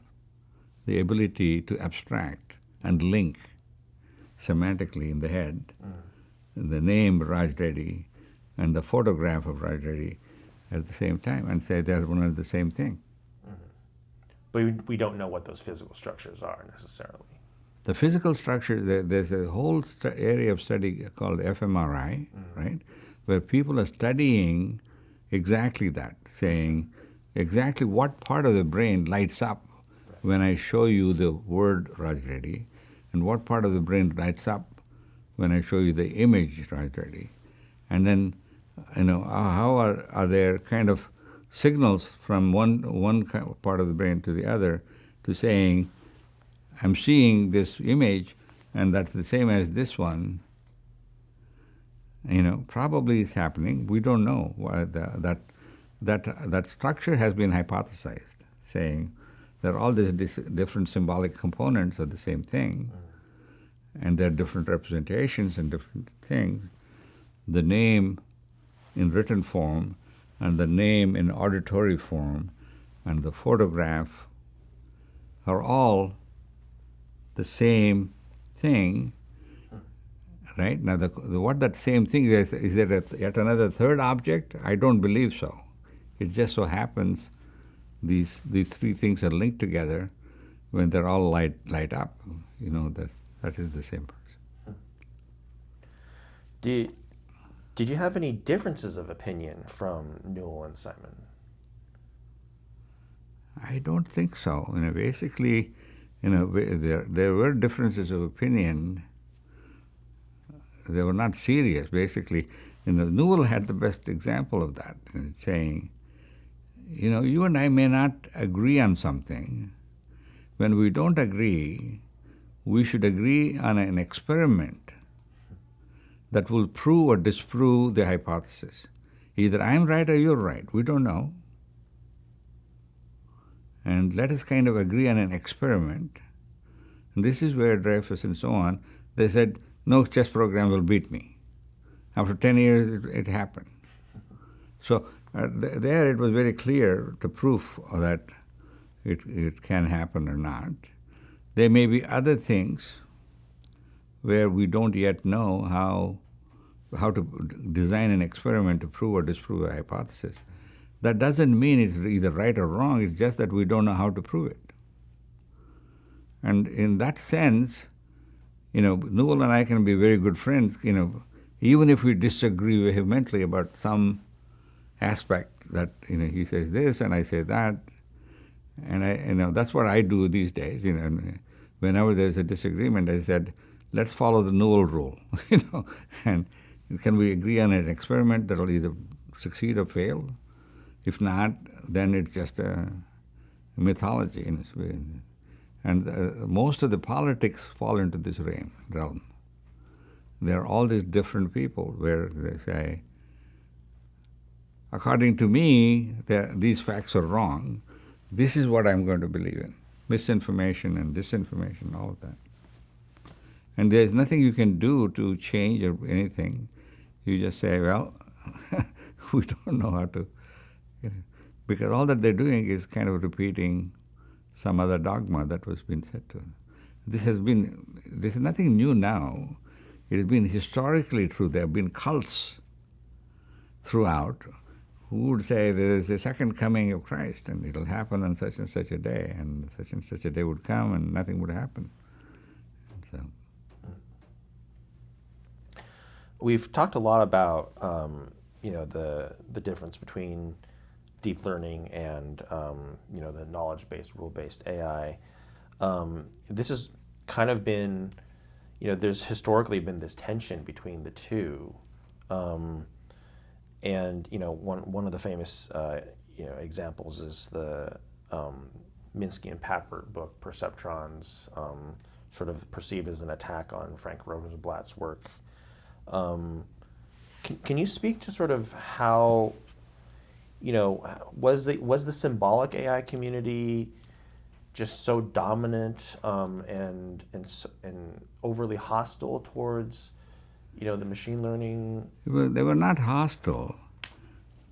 the ability to abstract and link semantically in the head the name Raj Reddy and the photograph of Raj Reddy at the same time and say they're one and the same thing. But we don't know what those physical structures are necessarily. The physical structure, there's a whole area of study called fMRI, right, where people are studying exactly that, saying exactly what part of the brain lights up when I show you the word Raj Reddy, and what part of the brain lights up when I show you the image Raj Reddy. And then, how are there kind of signals from one part of the brain to the other to saying, I'm seeing this image, and that's the same as this one. Probably is happening. We don't know. That structure has been hypothesized, saying there are all these different symbolic components of the same thing, and there are different representations and different things. The name in written form and the name in auditory form and the photograph are all the same thing, right? Now, what that same thing is there yet another third object? I don't believe so. It just so happens these three things are linked together when they're all light up. That is the same person. Did you have any differences of opinion from Newell and Simon? I don't think so. Basically, there were differences of opinion. They were not serious. Basically, Newell had the best example of that, saying, you and I may not agree on something. When we don't agree, we should agree on an experiment that will prove or disprove the hypothesis. Either I'm right or you're right. We don't know. And let us kind of agree on an experiment. And this is where Dreyfus and so on, they said, no chess program will beat me. After 10 years, it happened. So there it was very clear the proof that it can happen or not. There may be other things where we don't yet know how to design an experiment to prove or disprove a hypothesis. That doesn't mean it's either right or wrong. It's just that we don't know how to prove it. And in that sense, Newell and I can be very good friends, even if we disagree vehemently about some aspect that, he says this and I say that. And that's what I do these days. Whenever there's a disagreement, I said, let's follow the Newell rule, and can we agree on an experiment that will either succeed or fail? If not, then it's just a mythology in its way. And most of the politics fall into this realm. There are all these different people where they say, according to me, these facts are wrong. This is what I'm going to believe in. Misinformation and disinformation, all of that. And there's nothing you can do to change or anything. You just say, well, we don't know how to. Because all that they're doing is kind of repeating some other dogma that was being said to them. This is nothing new now. It has been historically true. There have been cults throughout who would say there is a second coming of Christ and it'll happen on such and such a day, and such a day would come and nothing would happen. So. We've talked a lot about the difference between deep learning and the knowledge-based, rule-based AI. This has kind of been, there's historically been this tension between the two. And one of the famous examples is the Minsky and Papert book, Perceptrons, sort of perceived as an attack on Frank Rosenblatt's work. Can you speak to sort of how, was the symbolic AI community just so dominant and overly hostile towards, the machine learning? Well, they were not hostile.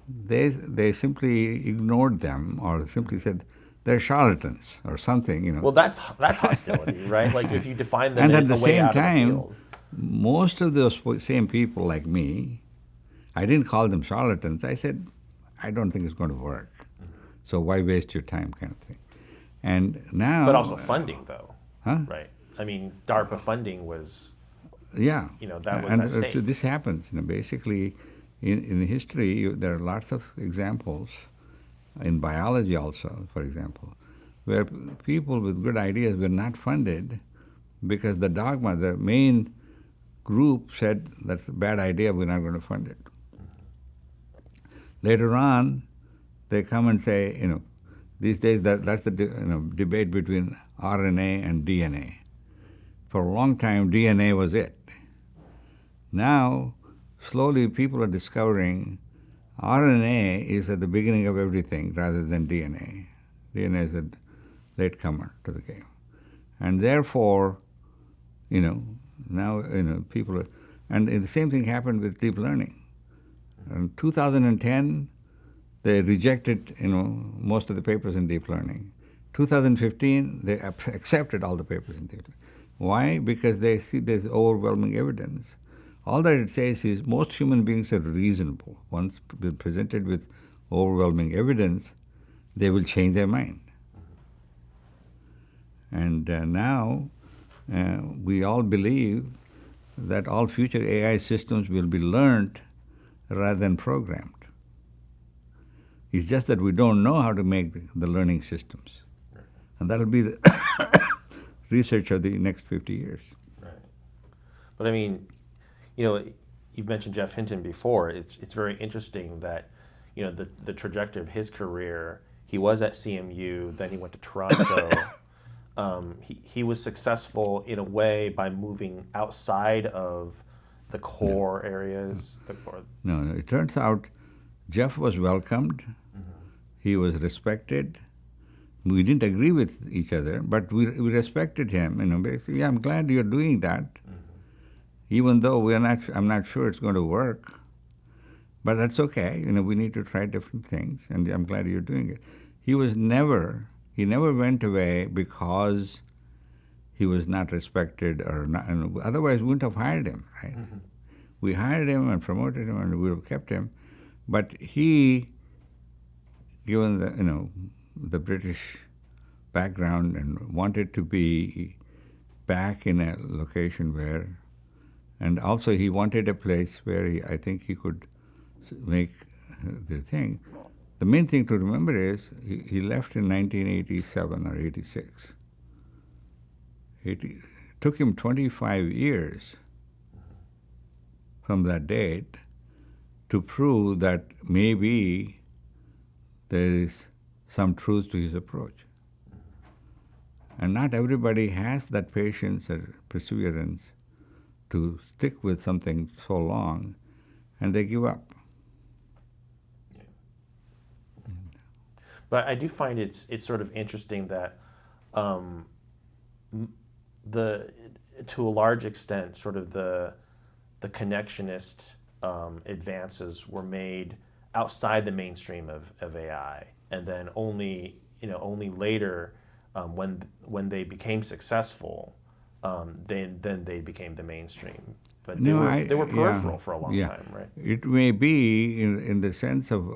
They simply ignored them, or simply said they're charlatans or something. Well, that's hostility, right? Like if you define them And as at the a way same out of the time, field. most of those same people like me, I didn't call them charlatans. I said, I don't think it's going to work. So why waste your time, kind of thing. And now, But also funding, though, huh? right? I mean, DARPA funding was, Yeah. that was and at stake. this happens. Basically, in history, there are lots of examples, in biology also, for example, where people with good ideas were not funded because the dogma, the main group said, that's a bad idea, we're not going to fund it. Later on, they come and say, these days that's the debate between RNA and DNA. For a long time, DNA was it. Now, slowly people are discovering RNA is at the beginning of everything rather than DNA. DNA is a latecomer to the game. And therefore, now, people are, and the same thing happened with deep learning. In 2010, they rejected, most of the papers in deep learning. 2015, they accepted all the papers in deep learning. Why? Because they see there's overwhelming evidence. All that it says is most human beings are reasonable. Once presented with overwhelming evidence, they will change their mind. And now we all believe that all future AI systems will be learned rather than programmed. It's just that we don't know how to make the learning systems. And that'll be the research of the next 50 years. Right. But I mean, you've mentioned Jeff Hinton before. It's very interesting that, the trajectory of his career, he was at CMU, then he went to Toronto. He was successful in a way by moving outside of the core areas. No, it turns out Jeff was welcomed. He was respected. We didn't agree with each other, but we respected him. Basically, yeah, I'm glad you're doing that. Even though I'm not sure it's going to work, but that's okay. We need to try different things, and I'm glad you're doing it. He never went away because he was not respected or not. Otherwise, we wouldn't have hired him, right? Mm-hmm. We hired him and promoted him, and we would have kept him. But he, given the British background, and wanted to be back in a location where, and also he wanted a place where I think he could make the thing. The main thing to remember is he left in 1987 or 86. It took him 25 years from that date to prove that maybe there is some truth to his approach. And not everybody has that patience or perseverance to stick with something so long, and they give up. But I do find it's sort of interesting that to a large extent, sort of the connectionist advances were made outside the mainstream of AI, and then only later when they became successful, then they became the mainstream. But they were peripheral for a long time, right? It may be in the sense of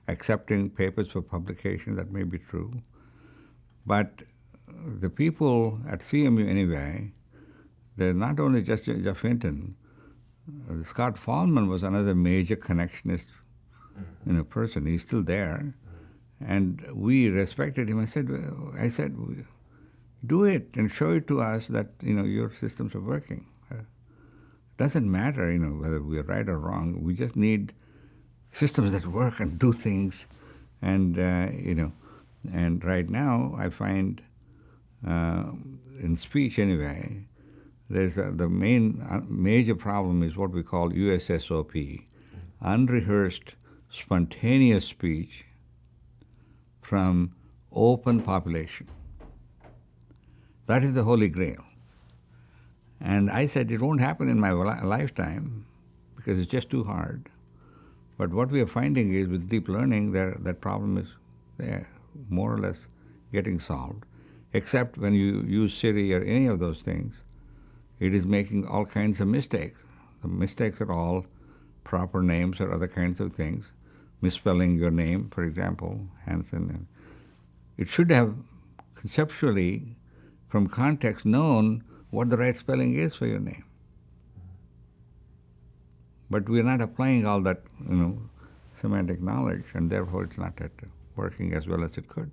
accepting papers for publication, that may be true. But the people at CMU anyway, they're not only just Jeff Hinton. Scott Fallman was another major connectionist person. He's still there. And we respected him. I said, do it and show it to us that your systems are working. It doesn't matter whether we're right or wrong. We just need systems that work and do things, and and right now I find in speech anyway, there's the major problem is what we call USSOP, unrehearsed spontaneous speech from open population. That is the holy grail. And I said it won't happen in my lifetime because it's just too hard. But what we are finding is with deep learning, that problem is there, more or less getting solved, except when you use Siri or any of those things, it is making all kinds of mistakes. The mistakes are all proper names or other kinds of things, misspelling your name, for example, Hansen. It should have conceptually, from context, known what the right spelling is for your name. But we're not applying all that, semantic knowledge, and therefore it's not working as well as it could.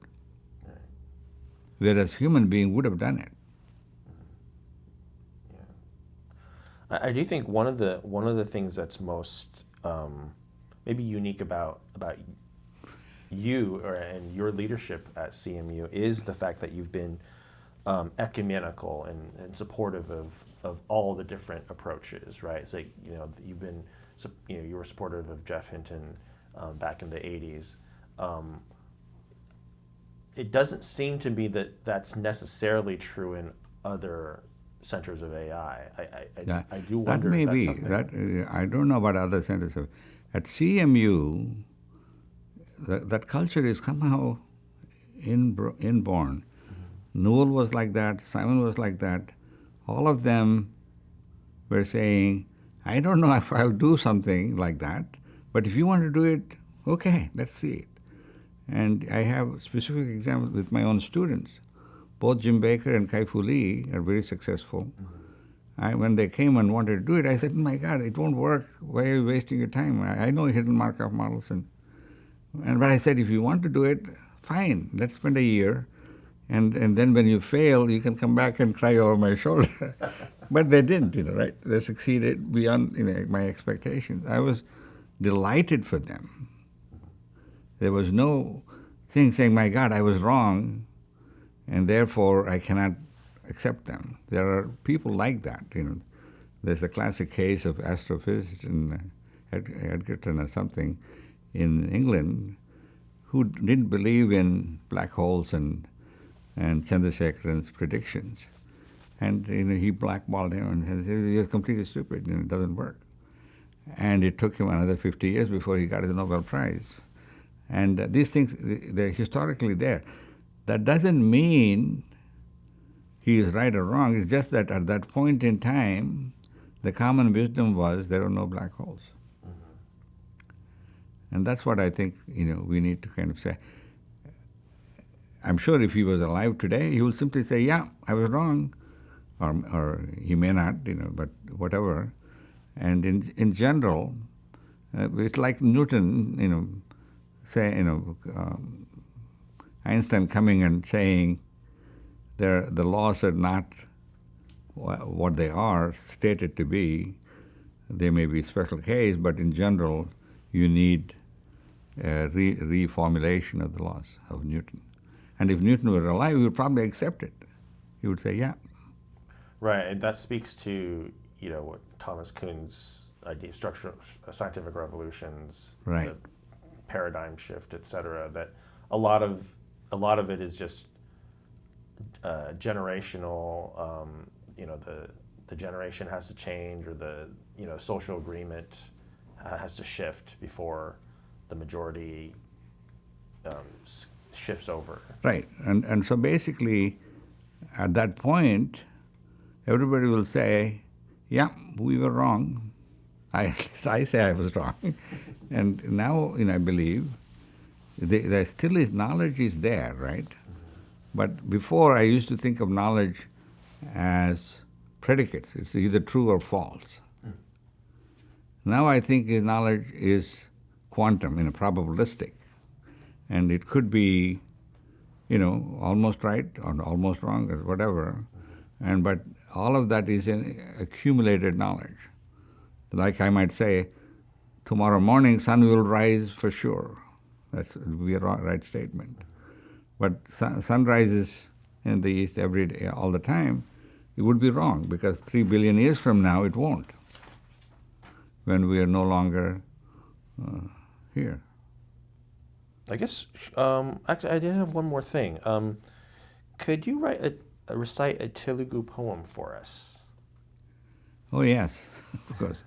Right. Whereas human being would have done it. Yeah. I do think one of the things that's most maybe unique about you and your leadership at CMU is the fact that you've been ecumenical and supportive of all the different approaches, right? It's like, you've been, you were supportive of Jeff Hinton back in the 80s. It doesn't seem to me that that's necessarily true in other centers of AI. I do wonder if that's something. I don't know about other centers. At CMU, that culture is somehow inborn. Newell was like that, Simon was like that. All of them were saying, I don't know if I'll do something like that, but if you want to do it, okay, let's see it. And I have specific examples with my own students. Both Jim Baker and Kai-Fu Lee are very successful. When they came and wanted to do it, I said, my God, it won't work. Why are you wasting your time? I know hidden Markov models. But I said, if you want to do it, fine, let's spend a year. And then when you fail, you can come back and cry over my shoulder. But they didn't, right? They succeeded beyond my expectations. I was delighted for them. There was no thing saying, my God, I was wrong, and therefore I cannot accept them. There are people like that. There's a classic case of astrophysicist in Edgerton or something in England who didn't believe in black holes and Chandrasekharan's predictions. And he blackballed him and said, you're completely stupid, it doesn't work. And it took him another 50 years before he got the Nobel Prize. And these things, they're historically there. That doesn't mean he is right or wrong. It's just that at that point in time, the common wisdom was there are no black holes. And that's what I think, we need to kind of say. I'm sure if he was alive today, he will simply say, yeah, I was wrong. Or he may not, but whatever. And in general, it's like Newton, Einstein coming and saying the laws are not what they are stated to be. They may be a special case, but in general, you need a reformulation of the laws of Newton. And if Newton were alive, he would probably accept it. He would say, yeah. Right, and that speaks to, what Thomas Kuhn's idea, structural scientific revolutions, right, the paradigm shift, et cetera, that a lot of it is just generational, the generation has to change, or the, social agreement has to shift before the majority shifts over. Right, and so basically, at that point, everybody will say, yeah, we were wrong. I say I was wrong. And now, I believe, there still is, knowledge is there, right? But before, I used to think of knowledge as predicates. It's either true or false. Now I think knowledge is quantum, probabilistic. And it could be, almost right or almost wrong or whatever. But all of that is an accumulated knowledge. Like I might say, tomorrow morning sun will rise for sure. That would be a right statement. But sun rises in the east every day, all the time. It would be wrong because 3 billion years from now it won't, when we are no longer here. I guess, actually, I did have one more thing. Could you recite a Telugu poem for us? Oh, yes, of course.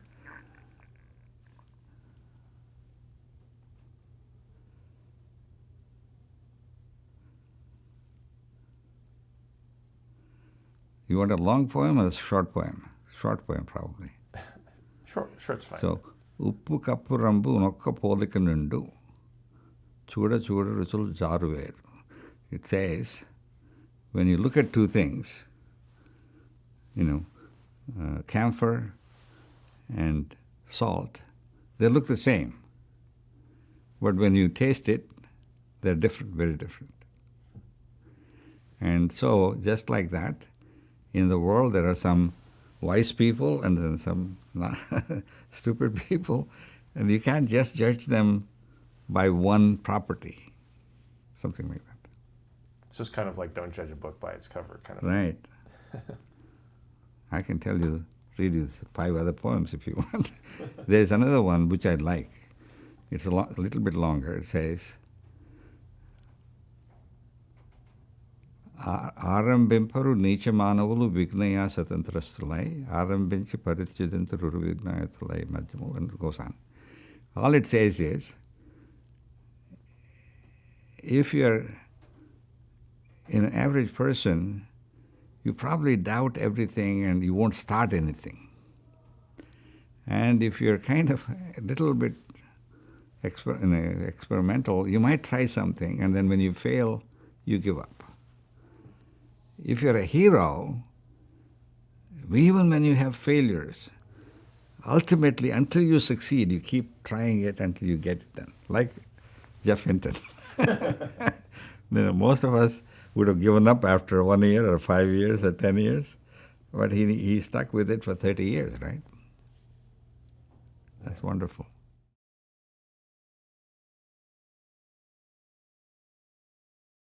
You want a long poem or a short poem? Short poem, probably. Short's fine. So, Uppu kappu rambu nokka polika nundu, chuda chuda ruchul jaruveru. It says, when you look at two things, camphor and salt, they look the same. But when you taste it, they're different, very different. And so, just like that, in the world there are some wise people and then some stupid people, and you can't just judge them by one property, something like that. It's just kind of like don't judge a book by its cover, kind of. Right. I can read you 5 other poems if you want. There's another one which I like. It's a little bit longer. It says, Arambimperu Nicha Manavulu Vignaya Satantrasthalai, Arambinchi Paritchidantaru Vignayathalai Madhyamo, and it goes on. All it says is, if you're an average person, you probably doubt everything and you won't start anything. And if you're kind of a little bit experimental, you might try something, and then when you fail, you give up. If you're a hero, even when you have failures, ultimately, until you succeed, you keep trying it until you get it done. Like Jeff Hinton. Most of us would have given up after 1 year or 5 years or 10 years, but he stuck with it for 30 years, right? That's wonderful.